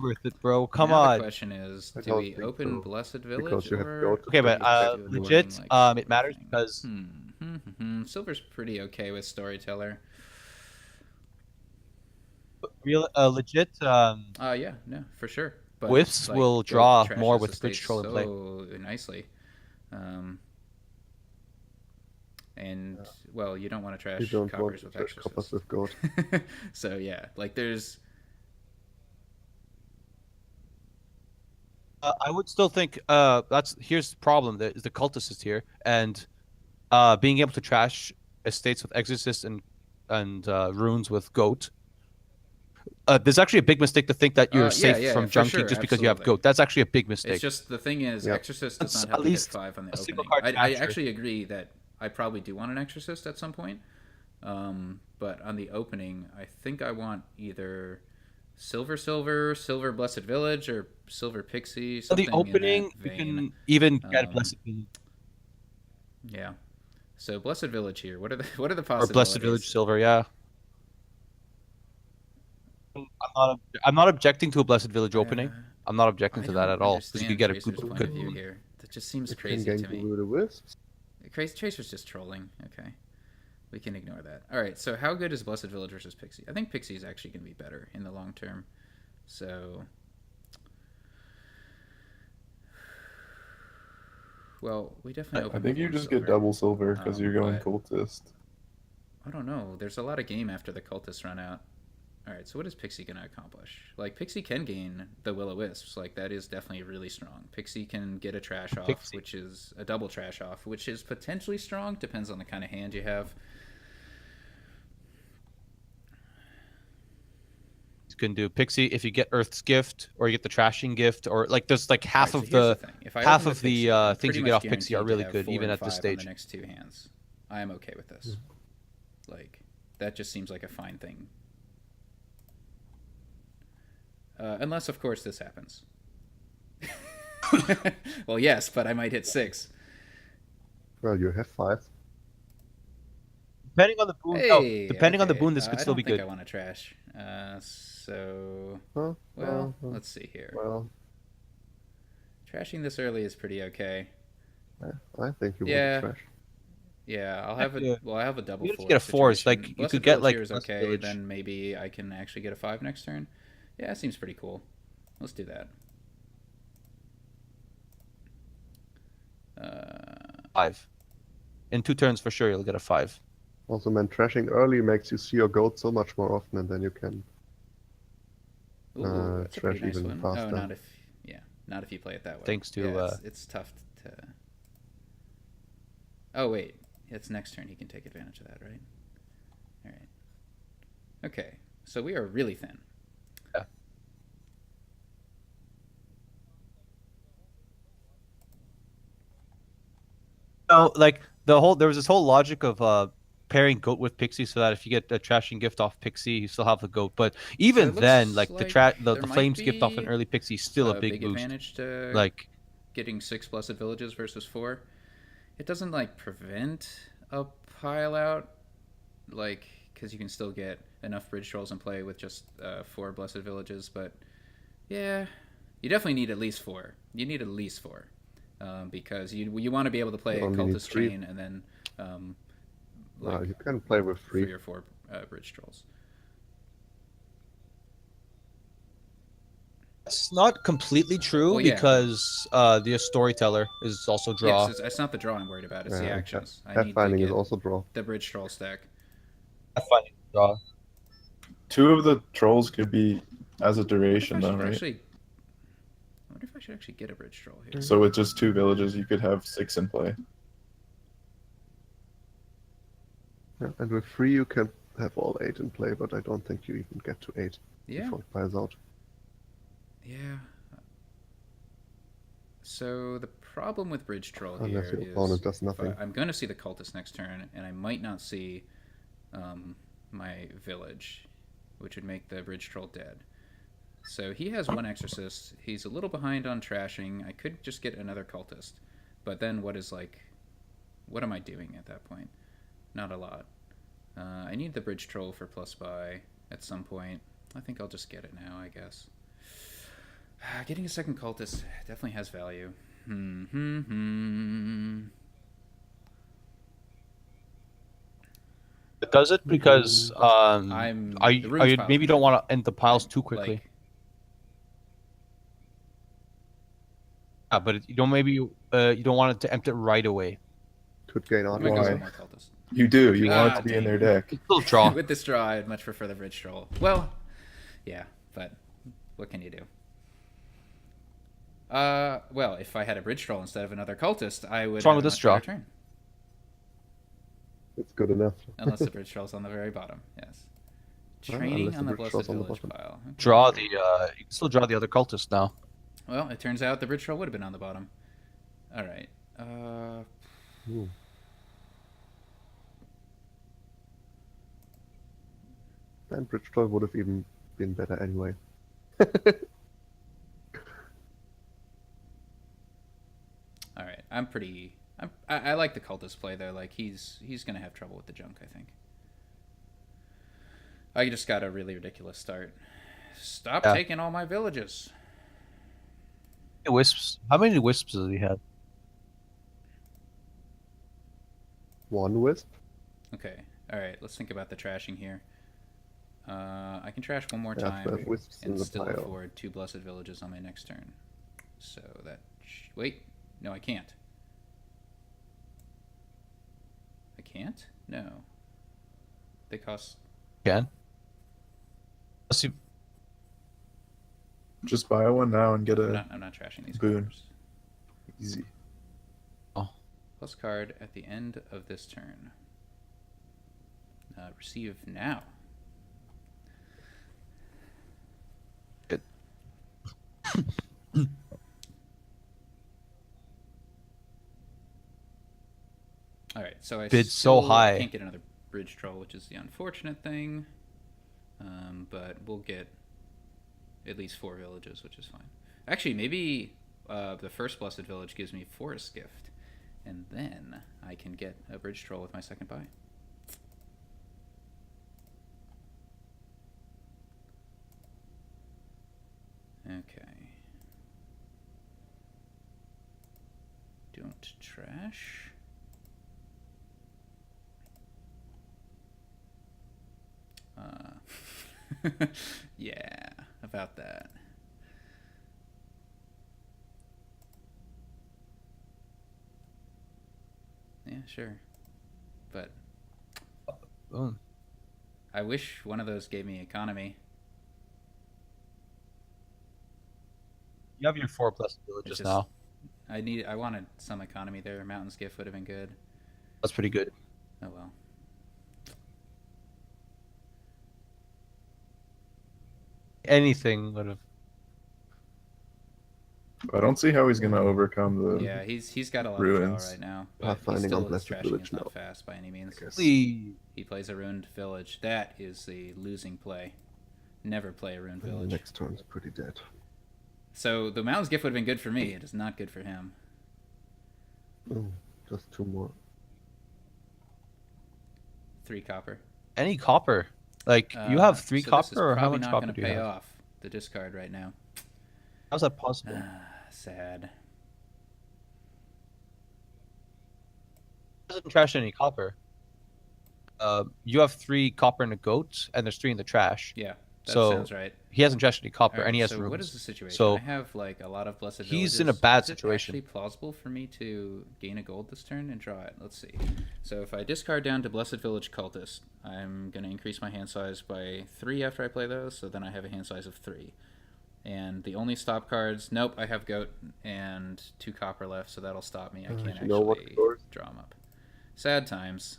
worth it, bro. Come Now on. the question is, I do don't we think open so, Blessed Village because you have or goat. Okay, but do we do legit, anything like it matters thing? because Silver's pretty okay with Storyteller. real legit Yeah, no, for sure. But whiffs like, will goat draw trashes more with the bridge state troll in play. so nicely. And well, you don't want to You trash don't want coppers to with trash coppers Exorcist. with goat. So yeah, like there's I would still think here's the problem. There is the cultist is here, and being able to trash estates with exorcist and runes with goat. There's actually a big mistake to think that you're safe from for junking sure, just because you have absolutely. goat. That's actually a big mistake. It's just the thing is, Yep. Exorcist does That's not have at to hit least 5 on the a single opening. card I trasher. actually agree that I probably do want an Exorcist at some point. But on the opening, I think I want either Silver, Blessed Village, or Silver Pixie. On the Something opening, in that you vein. can even get a Um, blessed village. Yeah. So Blessed Village here. What are the Or possibilities? Blessed Village Silver, yeah. I'm not objecting to a Blessed Village opening. I'm not objecting I to that don't at all because you understand could get a Tracer's good, point good. of view here. That just seems It crazy can to me. gank the wisps. Tracer's just trolling. Okay. We can ignore that. Alright, so how good is Blessed Village versus Pixie? I think Pixie is actually going to be better in the long term. So... Well, we definitely open I think with you one just silver. get double silver because you're going but- cultist. I don't know. There's a lot of game after the cultists run out. Alright, so what is Pixie going to accomplish? Like, Pixie can gain the Will-O-Wisps. Like, that is definitely really strong. Pixie can get a trash off, Pixie. which is a double trash off, which is potentially strong. Depends on the kind of hand you have. You can do Pixie if you get Earth's Gift, or you get the Trashing Gift, or like there's like half Alright, of so here's the thing. If I half open of with the Pixie, I'm things pretty you get much off Pixie are guaranteed to really have good, 4 even and at this 5 on the stage. next 2 hands. I am okay with this. Like, that just seems like a fine thing. Unless, of course, this happens. Well, yes, but I might hit 6. Well, you have 5. Depending on the boon, Hey, depending on the okay. boon, this could I still don't be think good. I want to trash. So, Huh? well, let's see here. Well, Trashing this early is pretty okay. I think you Yeah. want to trash. Yeah, I'll have Yeah. a well. I have a double. You just four get a 4s, situation. like, you Blessed could get, Village like, here is Blessed okay. Village. Then maybe I can actually get a 5 next turn. Yeah, it seems pretty cool. Let's do that. 5. In 2 turns for sure, you'll get a 5. Also, man, trashing early makes you see your goat so much more often, and then you can Ooh, that's a pretty trash nice even one. Oh, faster. not if you play it that way. Thanks to, yeah, it's tough to. Oh wait, it's next turn. He can take advantage of that, right? All right. Okay, so we are really thin. Yeah. So, like, there was this whole logic of pairing goat with Pixie, so that if you get a Trashing Gift off Pixie, you still have the goat. But even it then, looks like, like the there might Flames Gift off an be early Pixie is still a big boost. advantage to Like, getting 6 Blessed Villages versus 4. It doesn't like prevent a pile out, like, because you can still get enough bridge trolls in play with just 4 Blessed Villages. But yeah, you definitely need at least 4. You need at least 4 because you want to be able to play You only need Cultist 3. Chain and then Well, you can play with 3. 3 or 4 bridge trolls. it's not completely true Well, yeah. because the Storyteller is also draw. Yes, it's not the draw I'm worried about. It's the Yeah, actions. I need to Pathfinding get is also draw. the bridge troll stack. Pathfinding draw. 2 of the trolls could be as a I wonder duration, if I though, should right? actually- I wonder if I should actually get a bridge troll here. So with just 2 villages, you could have 6 in play. Yeah, and with 3 you can have all 8 in play, but I don't think you even get to 8 Yeah. before it piles out. Yeah. So the problem with bridge troll Unless here your is opponent does if nothing. I'm going to see the cultist next turn, and I might not see my village, which would make the bridge troll dead. So he has 1 exorcist. He's a little behind on trashing. I could just get another cultist, but then what am I doing at that point? Not a lot. I need the bridge troll for plus buy at some point. I think I'll just get it now, I guess. Getting a second cultist definitely has value. Does it? Because I'm. are the you, runes pile's maybe you gonna don't want be- to end the piles I'm, too quickly. like, Yeah, but you don't you don't want it to empty it right away. Could gain I'm out. gonna go Why? with more cultists. You do. You want Ah, it to be in dang. their deck. Still draw. With this draw, I'd much prefer the bridge troll. Well, yeah, but what can you do? Well, if I had a bridge troll instead of another cultist, I would. What's wrong have with a this much draw? better turn. It's good enough. Unless the bridge troll's on the very bottom. Yes. Well, Training unless on the the bridge Blessed troll's on the Village bottom. pile. Okay, Draw sure. you can still draw the other cultist now. Well, it turns out the bridge troll would have been on the bottom. All right. Ooh. And Bridge Troll would have even been better anyway. All right. I'm pretty I like the cultist play though. Like he's gonna have trouble with the junk. I think. I just got a really ridiculous start. Stop Yeah. taking all my villages. Wisps. How many wisps does he have? One wisp. Okay. All right. Let's think about the trashing here. I can trash one more I have 12 time wisps in and the still pile. afford 2 blessed villages on my next turn. So that wait, no, I can't. I can't. No. They cost. Can. Let's see. Just buy one now and get a I'm not trashing these boon. cards. easy. Plus card at the end of this turn. Receive now. Good. All right, so I Bid so still high. can't get another bridge troll, which is the unfortunate thing. But we'll get at least 4 villages, which is fine. Actually, maybe the first blessed village gives me forest gift, and then I can get a bridge troll with my second buy. Okay. Don't trash. Yeah, about that. Yeah, sure. But Boom. I wish one of those gave me economy. You have your 4 blessed It's villages just, now. I wanted some economy there. Mountain's gift would have been good. That's pretty good. Oh well. Anything would have. I don't see how he's gonna overcome the. Yeah, he's got a lot Ruins. of draw right now, but he Pathfinding still on is Blessed trashing Village is not now. fast by any means. I guess. Please. He plays a ruined village. That is the losing play. Never play a ruined The village. next turn's pretty dead. So the mountain's gift would have been good for me. It is not good for him. Oh, just 2 more. 3 copper. Any copper. Like, you have 3 so copper, this is or how probably much not copper going do to you pay have? off the discard right now. How's that possible? Sad. Doesn't trash any copper. You have 3 copper and a goat, and there's 3 in the trash. Yeah, that So, sounds right. He hasn't trashed any copper, Alright, and he has so runes. what is the situation? So, I have like a lot of blessed he's villages. in a bad Is it situation. actually plausible for me to gain a gold this turn and draw it? Let's see. So if I discard down to blessed village cultist, I'm gonna increase my hand size by 3 after I play those. So then I have a hand size of 3. And the only stop cards, nope, I have goat and 2 copper left, so that'll stop me. I can't You know what, actually Gloures? draw them up. Sad times.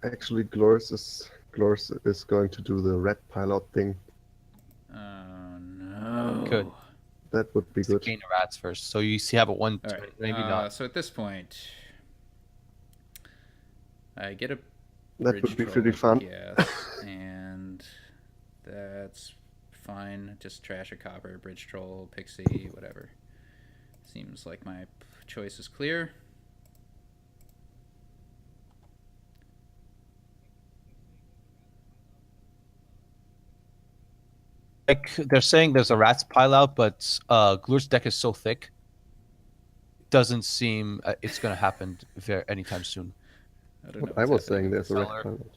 Actually, Gloures is going to do the red pilot thing. Oh no. Good. That would be good. gain the rats first. So you see, have it one All turn, right. maybe not. So at this point, I get a That bridge would be troll, pretty I fun. guess, and that's fine. Just trash a copper, bridge troll, pixie, whatever. Seems like my choice is clear. Like, they're saying there's a rats pile out, but Glur's deck is so thick, it doesn't seem it's going to happen anytime soon. I don't know. What I what's was happening saying, with there's a red Seller. pilot.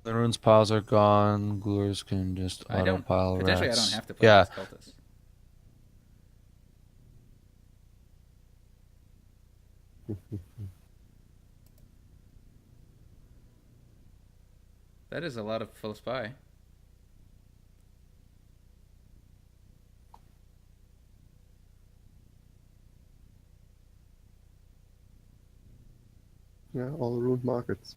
The runes piles are gone. Glures can just I auto don't. pile Potentially, rats. I don't have to play Yeah, this cultist. That is a lot of close by. Yeah, all ruined markets.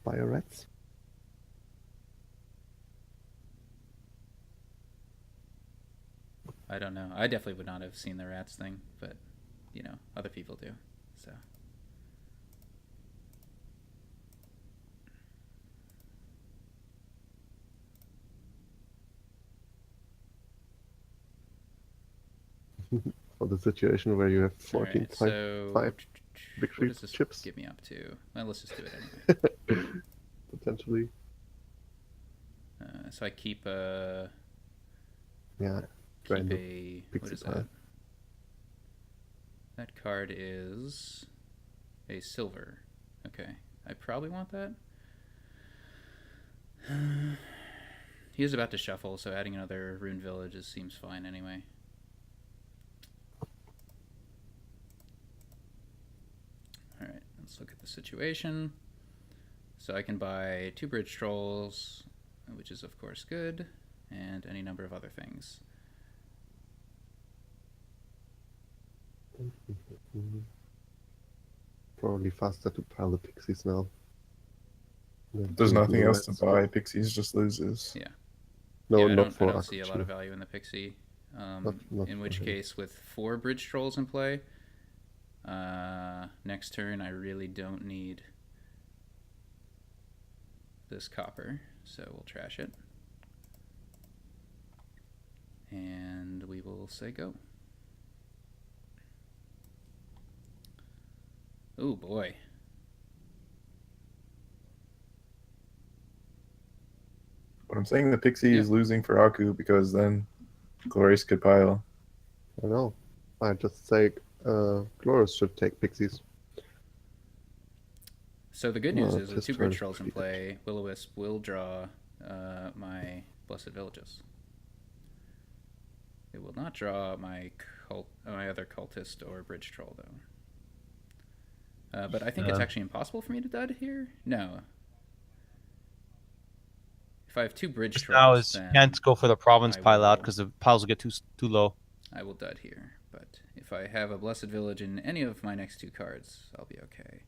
Buy a rats. I don't know. I definitely would not have seen the rats thing, but other people do. So For the situation where you have all 14 right. So what victory does this chips, get me up to? Well, let's just do it anyway. potentially. So I keep a Yeah, keep random a what pixie is pile. that? That card is a silver. Okay, I probably want that. He is about to shuffle, so adding another Rune Village seems fine anyway. Alright, let's look at the situation. So I can buy 2 Bridge Trolls, which is of course good, and any number of other things. Probably faster to pile the pixies now. There's Do nothing blue else to reds. buy. Pixies just loses. Yeah. No, Yeah, not I for don't see a lot of Akuchi. value in the Pixie. Not In for which him. case, with 4 Bridge Trolls in play, next turn I really don't need this copper, so we'll trash it. And we will say go. Oh boy. But I'm saying the Pixie Yeah. is losing for Aku because then Glorious could pile. I know. I just say Gloures should take pixies. So the good news Well, is with this 2 turn Bridge is Trolls in pretty good. play, Will-O-Wisp will draw my Blessed Villages. It will not draw my other Cultist or Bridge Troll, though. But I think it's actually impossible for me to dud here. No. If I have 2 Bridge Just Trolls, now is then can't go for the province I pile out will- because the piles will get too low. I will dud here. But if I have a Blessed Village in any of my next 2 cards, I'll be okay.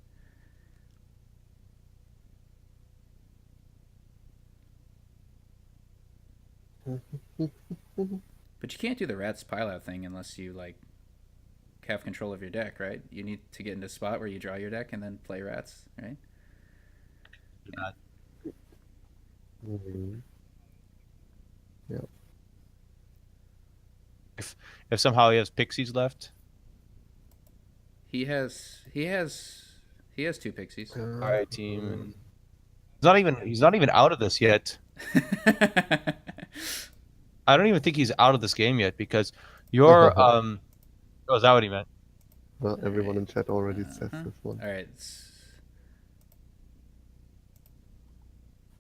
But you can't do the rats pile out thing unless you have control of your deck, right? You need to get into a spot where you draw your deck and then play rats, right? Mhm. If somehow he has pixies left, He has 2 pixies. Uh, alright team. And he's not even out of this yet. I don't even think he's out of this game yet because you're oh, is that what he meant? Well, everyone in chat already says this one. All right.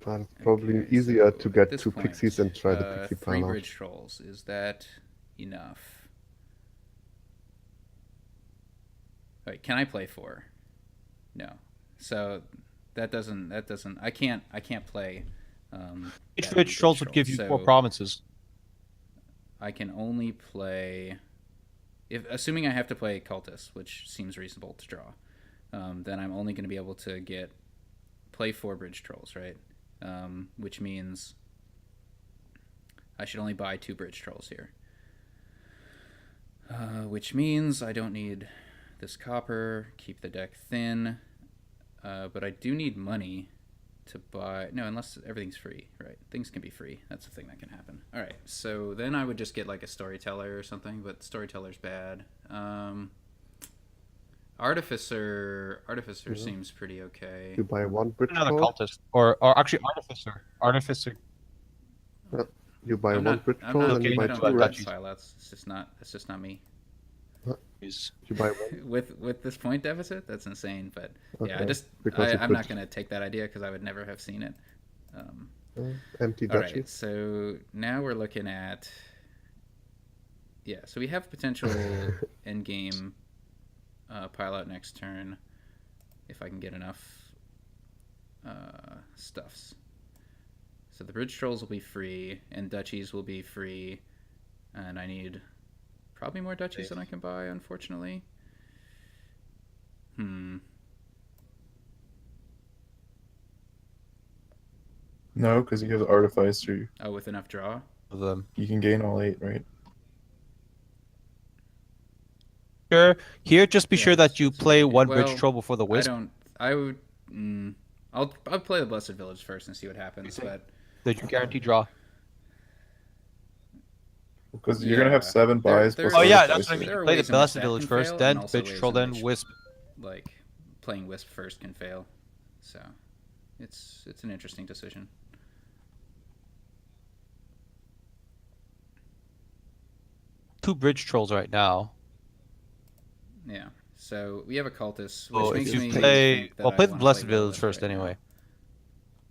But it's probably Okay, easier so to at get this 2 point, pixies and try the pixie 3 pile out. Bridge Trolls. Is that enough? Wait, can I play 4? No. So that doesn't. I can't play. Each that Bridge many Trolls would give you 4 provinces. I can only play assuming I have to play Cultist, which seems reasonable to draw. Then I'm only going to be able to play 4 Bridge Trolls, right? Which means I should only buy 2 Bridge Trolls here. Which means I don't need this copper, keep the deck thin, but I do need money to buy. No, unless everything's free, right? Things can be free. That's a thing that can happen. All right, so then I would just get a Storyteller or something, but Storyteller's bad. Artificer seems pretty okay. You buy 1 bridge Another troll. cultist, or actually artificer. You buy I'm 1 not, bridge I'm troll not, and you okay, buy I you don't 2 do rats. red filouts. It's just not me. Is You buy 1. With this point deficit, that's insane. But yeah, Okay, I'm not gonna take that idea because I would never have seen it. Empty All duchy. right, so now we're looking at so we have potential end game pile out next turn if I can get enough stuffs. So the Bridge Trolls will be free and duchies will be free, and I need probably more duchies than I can buy, unfortunately. No, because you have Artificer. Oh, with enough draw? of them. You can gain all 8, right? Sure. Here, just be Yeah, sure that it's- you it's play an- one bridge well, troll before the I wisp. don't. I would. I'll play the Blessed Village first and see what happens. But That you guarantee draw. Because you're gonna have yeah, 7 buys plus Oh there's yeah, that's what I sacrifices. mean. there You are play the ways in which Blessed that Village can first, fail, and then also bridge ways troll, in then which, wisp. like playing Wisp first can fail. So it's an interesting decision. Two bridge trolls right now. Yeah. So we have a cultist, Oh, which if makes you me play, think that well, I play the wanna Blessed play Village Lilith first right anyway. now.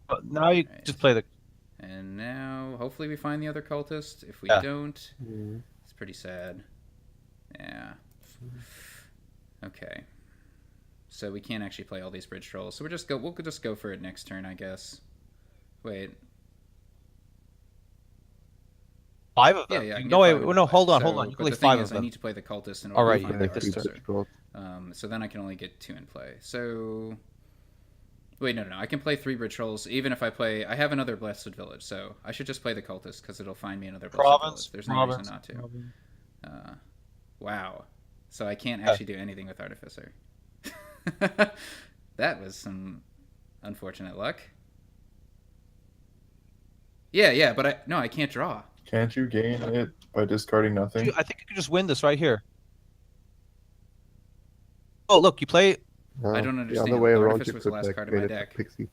But now you Right. just play the. And now, hopefully, we find the other cultist. If we Yeah. don't, Mhm. it's pretty sad. Yeah. Okay. So we can't actually play all these bridge trolls. So we'll just go for it next turn, I guess. Wait. 5 of Yeah, them. yeah. I can No, get wait, five into no, play. hold on. So, You can but play the thing 5 is, of I them. need to play the cultist in All order right, to you find play the this turn. artificer. So then I can only get 2 in play. So wait, no. I can play 3 bridge trolls even if I play. I have another Blessed Village, so I should just play the cultist because it'll find me another Blessed Province. Village. There's no reason not to. Wow. So I can't actually do anything with artificer. That was some unfortunate luck. Yeah, but I can't draw. Can't you gain it by discarding nothing? I think you can just win this right here. Oh, look, you play. I don't The understand. other way The around, Artificer you was the could last like card in my gain it deck. with Pixie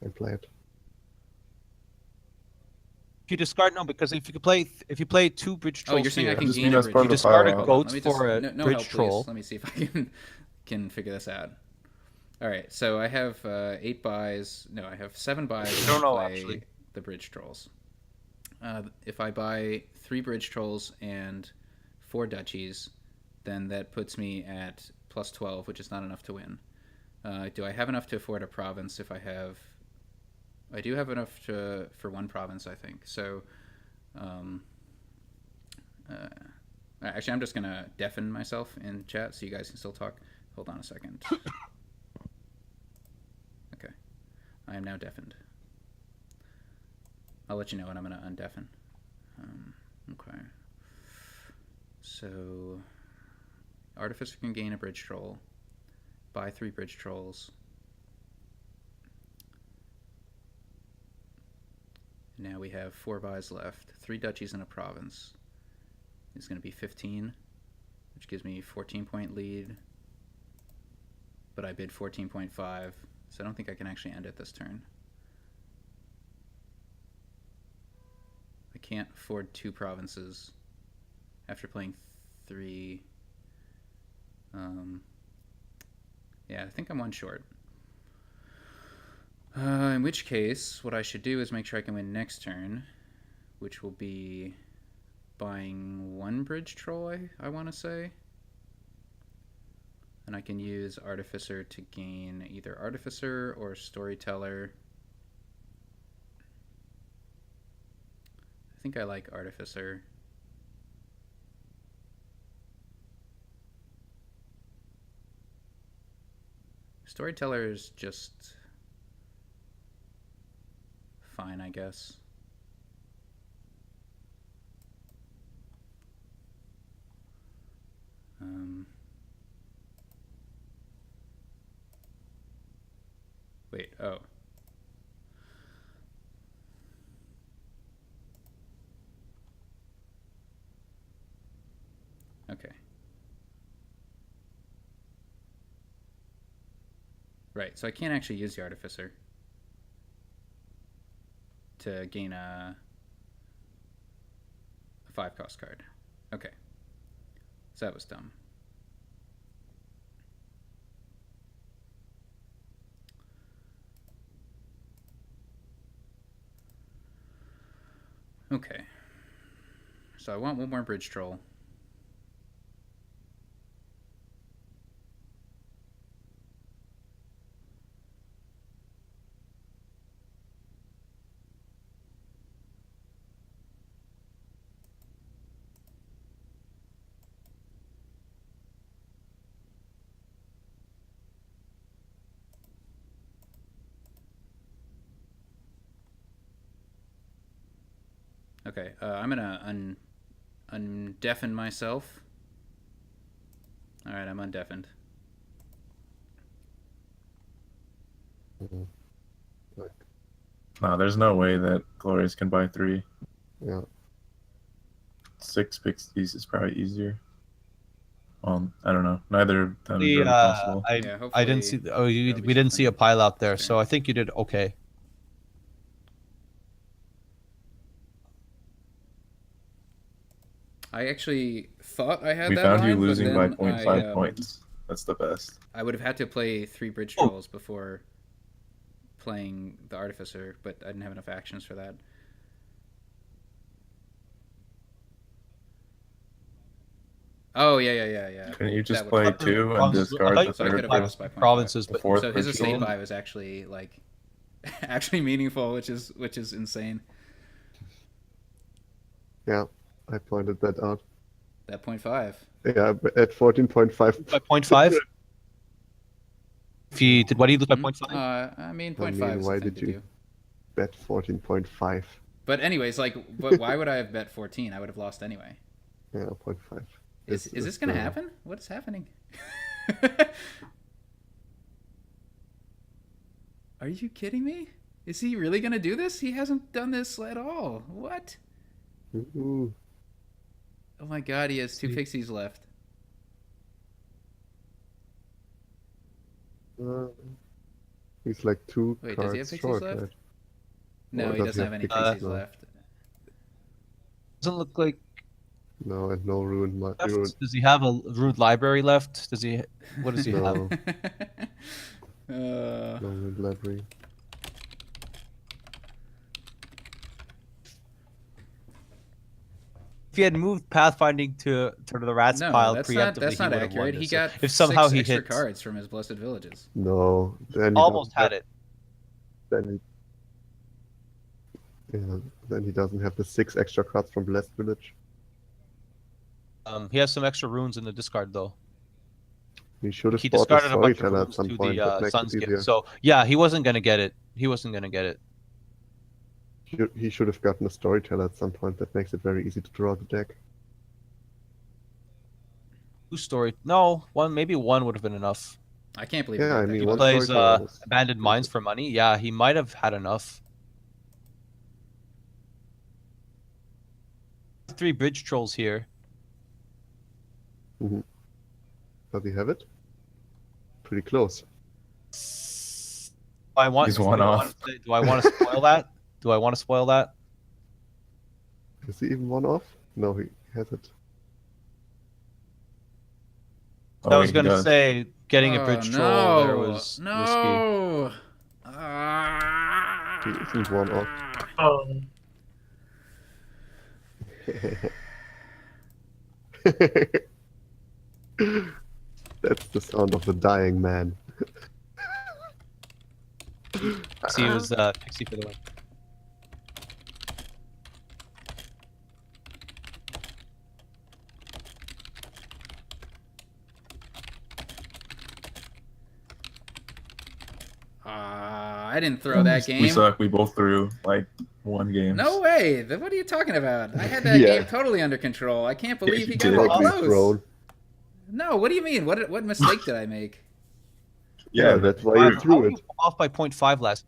and play it. If you discard if you play 2 bridge Oh, trolls you're saying I here, can just gain mean a as bridge part you of the troll. discard a pile. Hold on, goat let me just, for a no bridge help, please. troll. Let me see if I can figure this out. All right, so I have 8 buys. No, I have 7 buys I to don't know, play actually. the bridge trolls. If I buy 3 bridge trolls and 4 duchies, then that puts me at plus 12, which is not enough to win. Do I have enough to afford a province if I have... I do have enough for 1 province, I think. So, actually, I'm just going to deafen myself in chat so you guys can still talk. Hold on a second. Okay. I am now deafened. I'll let you know when I'm going to undeafen. Okay. So, Artificer can gain a bridge troll. Buy 3 bridge trolls. Now we have 4 buys left. 3 duchies and a province. Is going to be 15, which gives me 14-point lead. But I bid 14.5, so I don't think I can actually end it this turn. I can't afford 2 provinces after playing 3. Yeah, I think I'm 1 short. In which case, what I should do is make sure I can win next turn, which will be buying 1 bridge troll, I want to say. And I can use Artificer to gain either Artificer or Storyteller. I think I like Artificer. Storyteller is just fine, I guess. Wait, oh. Okay. Right, so I can't actually use the Artificer to gain a 5-cost card. Okay. So that was dumb. Okay. So I want 1 more bridge troll. Okay, I'm gonna undeafen myself. All right, I'm undeafened. Mhm. Like, No, there's no way that gloures can buy 3. yeah. 6 pixies is probably easier. I don't know. Neither of them is The, really possible. I Yeah, I didn't hopefully see. Oh, we that'll be didn't see a something pile out there, fair. so I think you did okay. I actually thought I had We that found you line, but losing by then 0.5 points. That's the best. I would have had to play 3 bridge Oh. trolls before playing the artificer, but I didn't have enough actions for that. Oh yeah. Can you just That play would- 2 and Provinces- discard I the thought you I third could have could lost by one? 0.5. provinces, The but fourth So his bridge estate troll? buy was actually like actually meaningful, which is insane. Yeah, I pointed that out. That 0.5. Yeah, but at 14.5. by 0.5. If he did, what did he lose by 0.5? I mean, I 0.5 mean, is why a thing did to you- do. Bet 14.5. But anyways, like, but why would I have bet 14? I would have lost anyway. Yeah, 0.5. Is It's this gonna the- happen? What is happening? Are you kidding me? Is he really gonna do this? He hasn't done this at all. What? Ooh. Oh my god, he has 2 pixies left. Uh, he's like 2 Wait, does he have cards pixies short, left? right? No, Or he does doesn't he have have any pixies pixies now? left. Doesn't look like. No, and no ruined. Left. Does he have a rude library left? Does he? What does he have? No, uh, no ruined library. If he had moved pathfinding to the rats no, pile that's preemptively, not he would have accurate. won He this. got If somehow 6 he extra hit, cards from his blessed villages. No, then he almost doesn't had have- it. Then he doesn't have the 6 extra cards from Blessed Village. He has some extra runes in the discard though. He should have He bought a discarded a bunch of storyteller at runes some to point. the That makes Sun's it easier. gift. So yeah, he wasn't gonna get it. He wasn't gonna get it. He should have gotten a storyteller at some point. That makes it very easy to draw the deck. Two story? No, one. Maybe one would have been enough. I can't believe. Yeah, he I got that mean, He close. one plays storyteller was- abandoned mines for money. Yeah, he might have had enough. 3 bridge trolls here. Does he have it? Pretty close. I want. He's do one I off. wanna- Do I want to spoil that? Do I want to spoil that? Is he even one off? No, he has it. I was he gonna does. say getting a Oh, bridge troll there no. was risky. No. He isn't one off. Oh, That's the sound of the dying man. See, it was Pixie for the win. I didn't throw that game. We suck. We both threw like 1 game. No way. What are you talking about? I had that Yeah. game totally under control. I can't believe he you got did. that Ugly close. thrown. No, what do you mean? What mistake did I make? Yeah, that's why you How threw were it. you off by 0.5 last.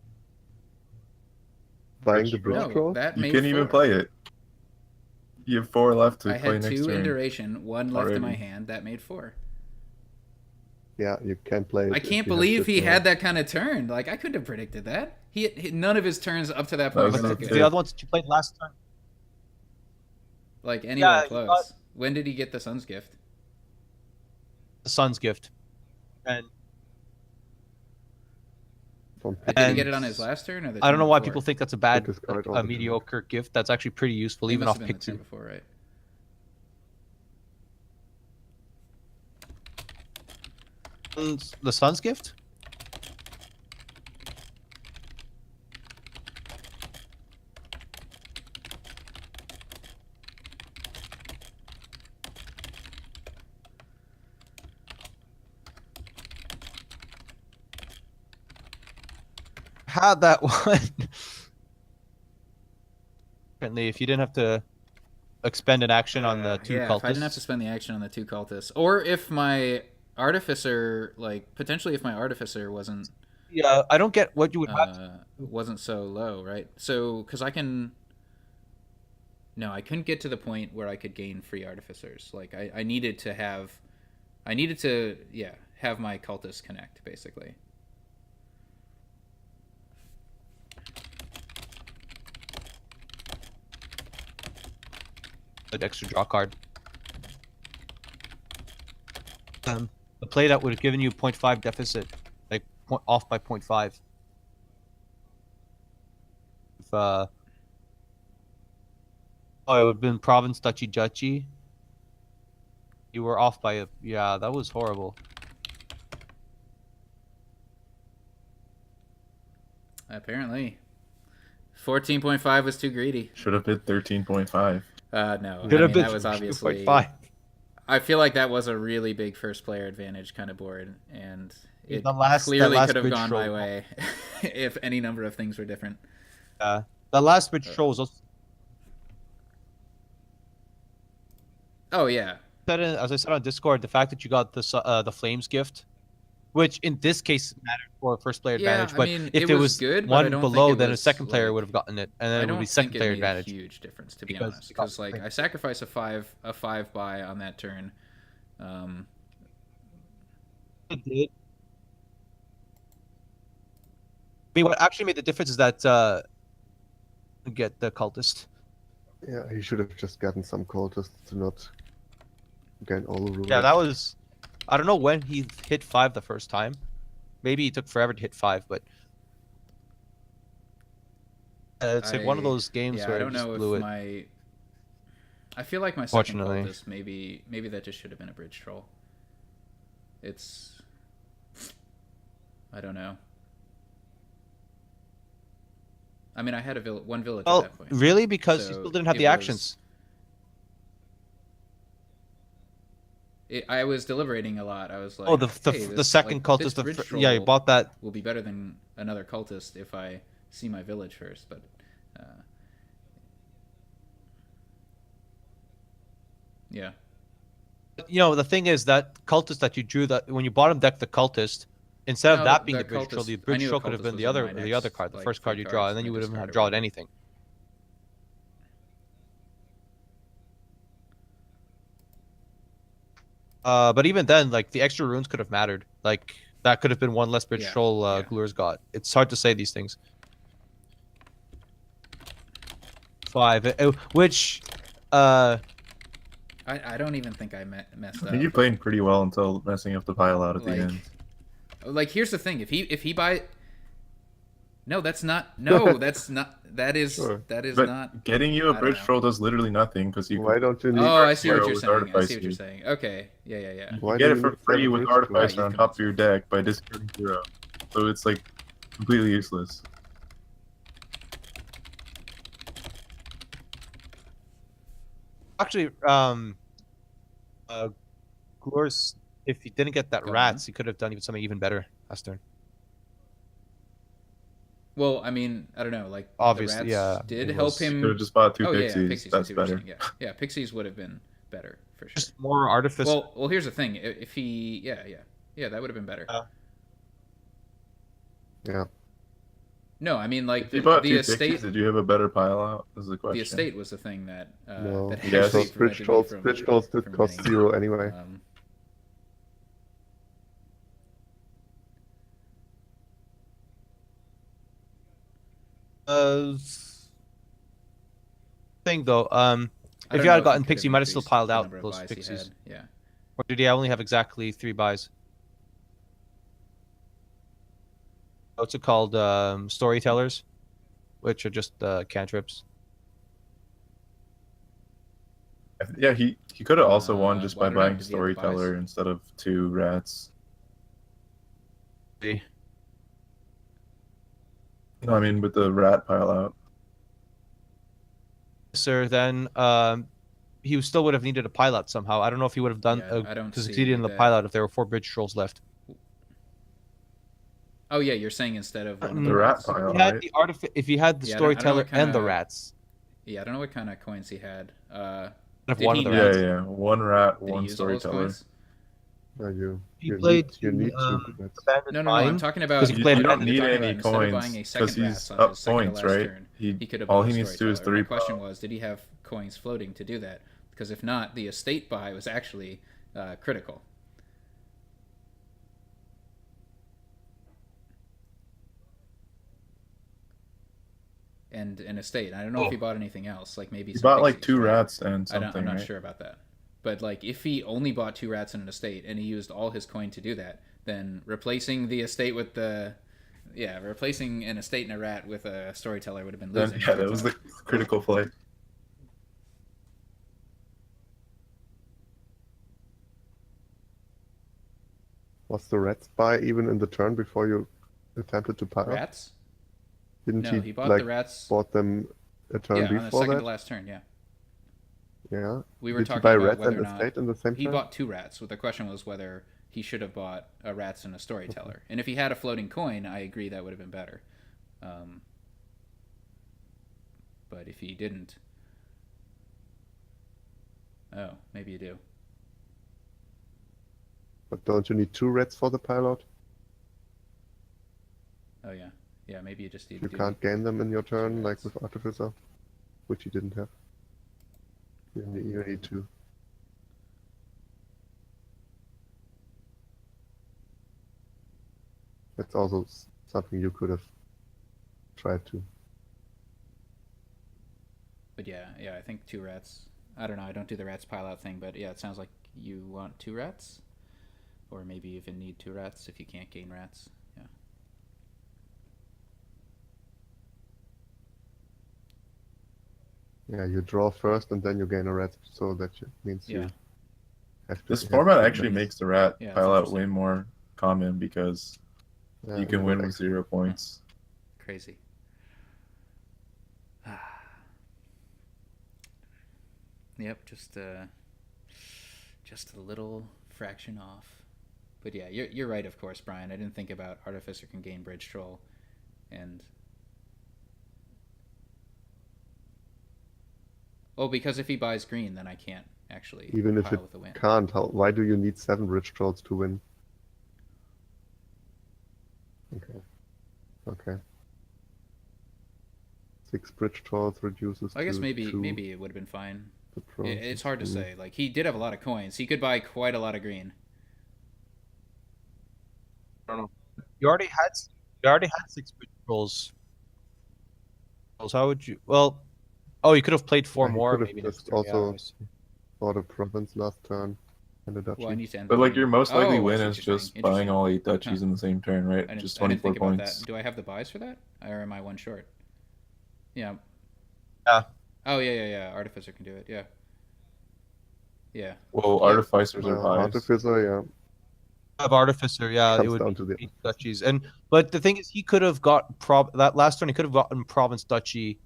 Buying the bridge No, troll? that You made can't even 4. play it. You have 4 left to I play had next 2 in turn. duration, 1 left in my Already. hand. That made 4. Yeah, you can't play it. I if can't you have believe this he wrong. had that kind of turn. Like I couldn't have predicted that. None of his turns up to that That point was were not that good. good. The other ones that you played last turn. Like anywhere he close. got- When did he get the Sun's gift? The Sun's gift. And From Did he And- get it on his last turn or the I don't turn know why before? people think that's a bad, Pick his card all a the time. mediocre gift. That's actually pretty useful, It even must off have been pick the turn 2. before, right? The Sun's gift? Had that one. Apparently, if you didn't have to expend an action on the two yeah, cultists. if I didn't have to spend the action on the 2 cultists, or if my artificer, like potentially if my artificer wasn't Yeah, I don't get what you would have. wasn't so low, right? So because I can. No, I couldn't get to the point where I could gain free artificers. Like I needed to have, have my cultists connect basically. An extra draw card. The play that would have given you 0.5 deficit, like off by 0.5. If, oh, it would have been province Duchy Duchy. You were off by yeah, that was horrible. Apparently, 14.5 was too greedy. Should have hit 13.5. No, Could have been that was obviously. 2.5. I feel like that was a really big first player advantage kind of board, and it that clearly last could have bridge gone my troll. way if any number of things were different. The last bridge troll was also Oh yeah, as I said on Discord, the fact that you got the Flames gift, which in this case mattered for first player Yeah, advantage. I But mean, if it it was was good, but I one don't below, think it then a was, second player like- would have gotten it, and then I it would don't be second think it player made advantage. a huge difference to be Because honest, you got because like Flames. I sacrificed a 5 buy on that turn. It did. I mean, what actually made the difference is that get the cultist. Yeah, he should have just gotten some cultists to not gain all the rules. Yeah, that was. I don't know when he hit 5 the first time. Maybe he took forever to hit 5, but it's like one of those games Yeah, where I don't it just know blew if it. my. I feel like my second Fortunately. cultist maybe that just should have been a bridge troll. It's. I don't know. I mean, I had one village Well, at that point. really, because you So still didn't have it the was- actions. I was deliberating a lot. I was like, Oh, the hey, the this, second like, cultist. this bridge Yeah, you troll bought that. will be better than another cultist if I see my village first. But yeah, You know, the thing is that cultist that you drew, that when you bottom deck the cultist, instead of No, that being the the bridge troll, cultist- the I bridge knew a troll could have cultist been was the on other my the other next, card, the like, first card 3 you draw, cards and then in you my wouldn't discard have or drawn whatever. anything. But even then, like the extra runes could have mattered. Like that could have been one less bridge Yeah, troll yeah. Gloures got. It's hard to say these things. 5, which I don't even think I messed I up. think you played pretty well until messing up the pile out at the Like- end. Like, here's the thing: if he buy, no, that's not. No, that's not. That is Sure. that is But not. getting you I a don't bridge know. troll does literally nothing because you Why can don't you need? Oh, I see what Zero you're with saying. I see what Artificer. you're saying. Okay, yeah. Why get do it you for need free seven with bridge trolls? Artificer Right, on you've top of your deck by discarding 0. So it's like completely useless. actually, Gloures, if he didn't get that Go on. rats, he could have done even something even better last turn. Well, I mean, I don't know. Like, Obviously, the rats yeah, did it help was- You him. could have just bought 2 Oh yeah, pixies. pixies. I That's see what you're better. saying. Yeah, pixies would have been better for sure. Just more artificer. Well, here's the thing: if he, yeah, that would have been better. Yeah. No, I mean, like If you bought the 2 estate. pixies, did you have a better pile out? Is the question. The estate was the thing that No. that Yes. actually Those bridge prevented me trolls, from- bridge trolls did from cost winning. 0 anyway. Thing though, I if don't you know had if gotten could pixie, have you might have still increased piled the out number of those buys he pixies. had. Yeah. Or did he only have exactly 3 buys? What's it called? Storytellers, which are just cantrips. Yeah, he could have also won just well, by I don't know, buying does he have the buys? Storyteller instead of 2 rats. See? No, I mean with the rat pile out. Sir, then he still would have needed a pilot somehow. I don't know if he would have done Yeah, I don't to succeed in the see that. pilot if there were 4 bridge trolls left. Oh yeah, you're saying instead of one of The the rat rats. pile, If he had right? the if he had the Yeah, I don't know storyteller what kinda- and the rats, Yeah, I don't know what kind of coins he had. Have Did one he of the not- Yeah, yeah. One rat, Did he one use all his storyteller. coins? Yeah, He played you need two. Abandoned No, I'm Mine, talking because about. he You, played you don't I'm need talking any about instead of buying coins a because second he's rats on up his second to points, last right? turn. He He could have all bought he a needs to do is storyteller. My 3 question was, did he have coins floating to do that? Because if not, the estate buy was actually critical. And an estate. I don't know if he bought anything else, like maybe He some bought like pixies, 2 right? rats and I'm something, not right? sure about that. But like, if he only bought 2 rats and an estate, and he used all his coin to do that, then replacing the estate with replacing an estate and a rat with a storyteller would have been Then losing. yeah, that was the critical play. Was the rats buy even in the turn before you attempted to pile? Rats? Didn't No, he bought like the rats. bought them a turn Yeah, on the before second that? to last turn. Yeah, Yeah. we were Did he talking buy about rats whether and or not estate in the same he turn? bought 2 rats. So the question was whether he should have bought a rats and a storyteller. And if he had a floating coin, I agree that would have been better. But if he didn't, oh, maybe you do. But don't you need 2 rats for the pilot? Oh yeah, yeah. Maybe you just need You to. can't gain them in your turn like rats. with Artificer, which you didn't have. You need 2. That's also something you could have tried to. But yeah, I think 2 rats. I don't know. I don't do the rats pile out thing, but yeah, it sounds like you want 2 rats, or maybe even need 2 rats if you can't gain rats. Yeah. Yeah, you draw first and then you gain a rat, so that means Yeah. you have to. This have format to actually make- makes the rat Yeah, that's pile out interesting. way more common because Yeah, you can it win will with 0 points. Crazy. Yep, just a little fraction off. But yeah, you're right, of course, Brian. I didn't think about Artificer can gain Bridge Troll, and because if he buys green, then I can't actually Even if pile it with a win. can't, why do you need 7 rich trolls to win? Okay. Okay. 6 bridge trolls reduces I guess to maybe 2 it would have been fine. the trolls It's hard to is say. Like, he did have a lot of coins. He could buy quite a lot of green. I don't know. You already had 6 bridge trolls. How would you? Well, oh, you could have played 4 Yeah, he more. could have Maybe just next turn. Yeah, also I see. bought a province last turn and a duchy. Well, I need to end But the like game. your most likely Oh, I win see is what you're just saying. buying Interesting. all 8 duchies Huh. in the same turn, right? I Just didn't 24 think about points. that. Do I have the buys for that, or am I one short? Yeah. Yeah. Oh yeah. Artificer can do it. Yeah. Yeah. Well, Yeah. artificers are buys. Artificer, yeah. Of Artificer, yeah, it Comes would down be to the 8 duchies. But the thing is, he could have got that last turn. He could have gotten province duchy.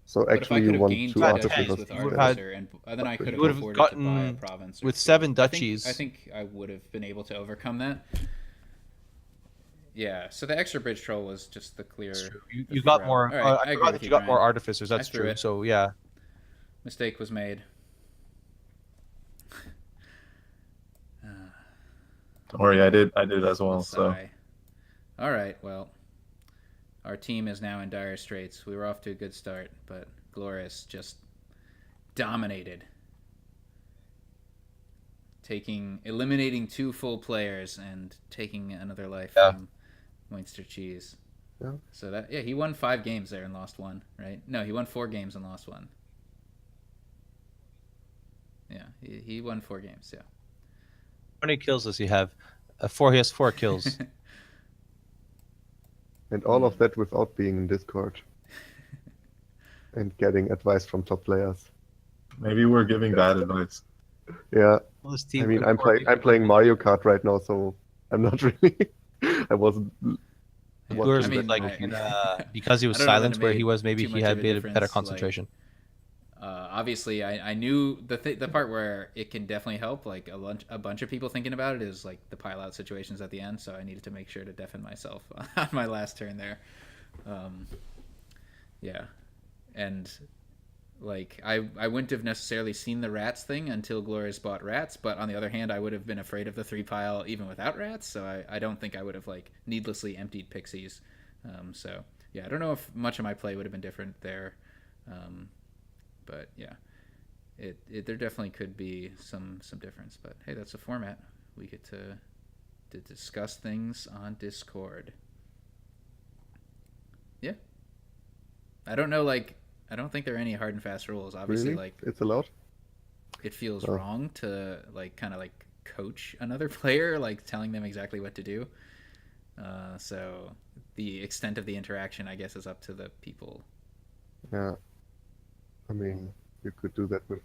So But if I actually, could you have want gained 2 two had duchies artificers with you would've instead. Artificer, and then I could You have would've afforded to buy a gotten province or with 2. 7 I think duchies. I would have been able to overcome that. Yeah. So the extra bridge troll was just the clear. That's true. the You got throw. more. All right, I I agree forgot with that you got more Brian. artificers. That's threw true. it. So yeah, Mistake was made. Don't worry, I did as well. So Sigh. All right. Well, our team is now in dire straits. We were off to a good start, but Glorious just dominated, eliminating 2 full players and taking another life Yeah. from Moinster Cheese. Yeah. So he won 5 games there and lost 1, right? No, he won 4 games and lost 1. Yeah, he won 4 games. Yeah. how many kills does he have? 4. He has 4 kills. And all of that without being in Discord. And getting advice from top players. maybe we're giving bad advice. Yeah, Well, his I team mean, won 4 games. I'm playing Mario Kart right now, so I'm not really. I wasn't. Yeah, Glorious I mean, like because he was I don't know that silenced it where he made was. Maybe too he much had of a better difference, concentration. Obviously, I knew the part where it can definitely help. Like a bunch of people thinking about it is like the pile out situations at the end. So I needed to make sure to defend myself on my last turn there. Yeah, and like I wouldn't have necessarily seen the rats thing until Glorious bought rats, but on the other hand, I would have been afraid of the 3 pile even without rats, so I don't think I would have like needlessly emptied pixies. So yeah, I don't know if much of my play would have been different there, but yeah, there definitely could be some difference. But hey, that's a format. We get to discuss things on Discord. Yeah, I don't know like. I don't think there are any hard and fast rules. Obviously, Really? like It's allowed? it feels Oh. wrong to like kind of like coach another player, like telling them exactly what to do. So the extent of the interaction, I guess, is up to the people. Yeah. I mean, you could do that with.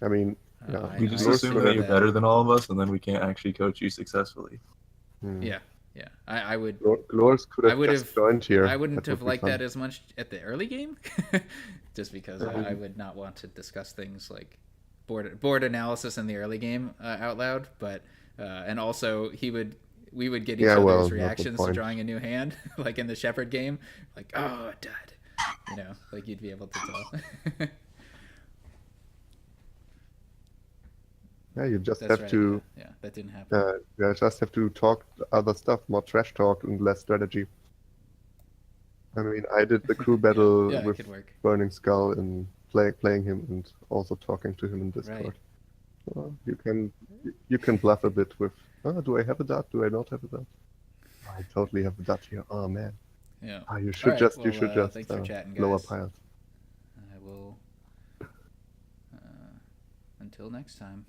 I mean, yeah. We just I assume see that you're that. better than all of us, and then we can't actually coach you successfully. Yeah, I would. Gloures could have I would just have joined here. I wouldn't That have would be liked fun. that as much at the early game, just because I would not want to discuss things like board analysis in the early game out loud. But and also we would get each Yeah, well, other's not the reactions to point. drawing a new hand, like in the Shepherd game, like oh dud, you know, like you'd be able to tell. Yeah, you just That's have right. to. Yeah, that didn't happen. You just have to talk other stuff, more trash talk and less strategy. I mean, I did the crew battle Yeah, it with could work. Burning Skull and playing him and also talking to him in Discord. Right. Well, you can bluff a bit with, oh, do I have a dot? Do I not have a dot? Oh, I totally have a dot here. Oh man. Yeah. You should All right, just well, thanks for chatting, lower guys. piles. I will. Until next time.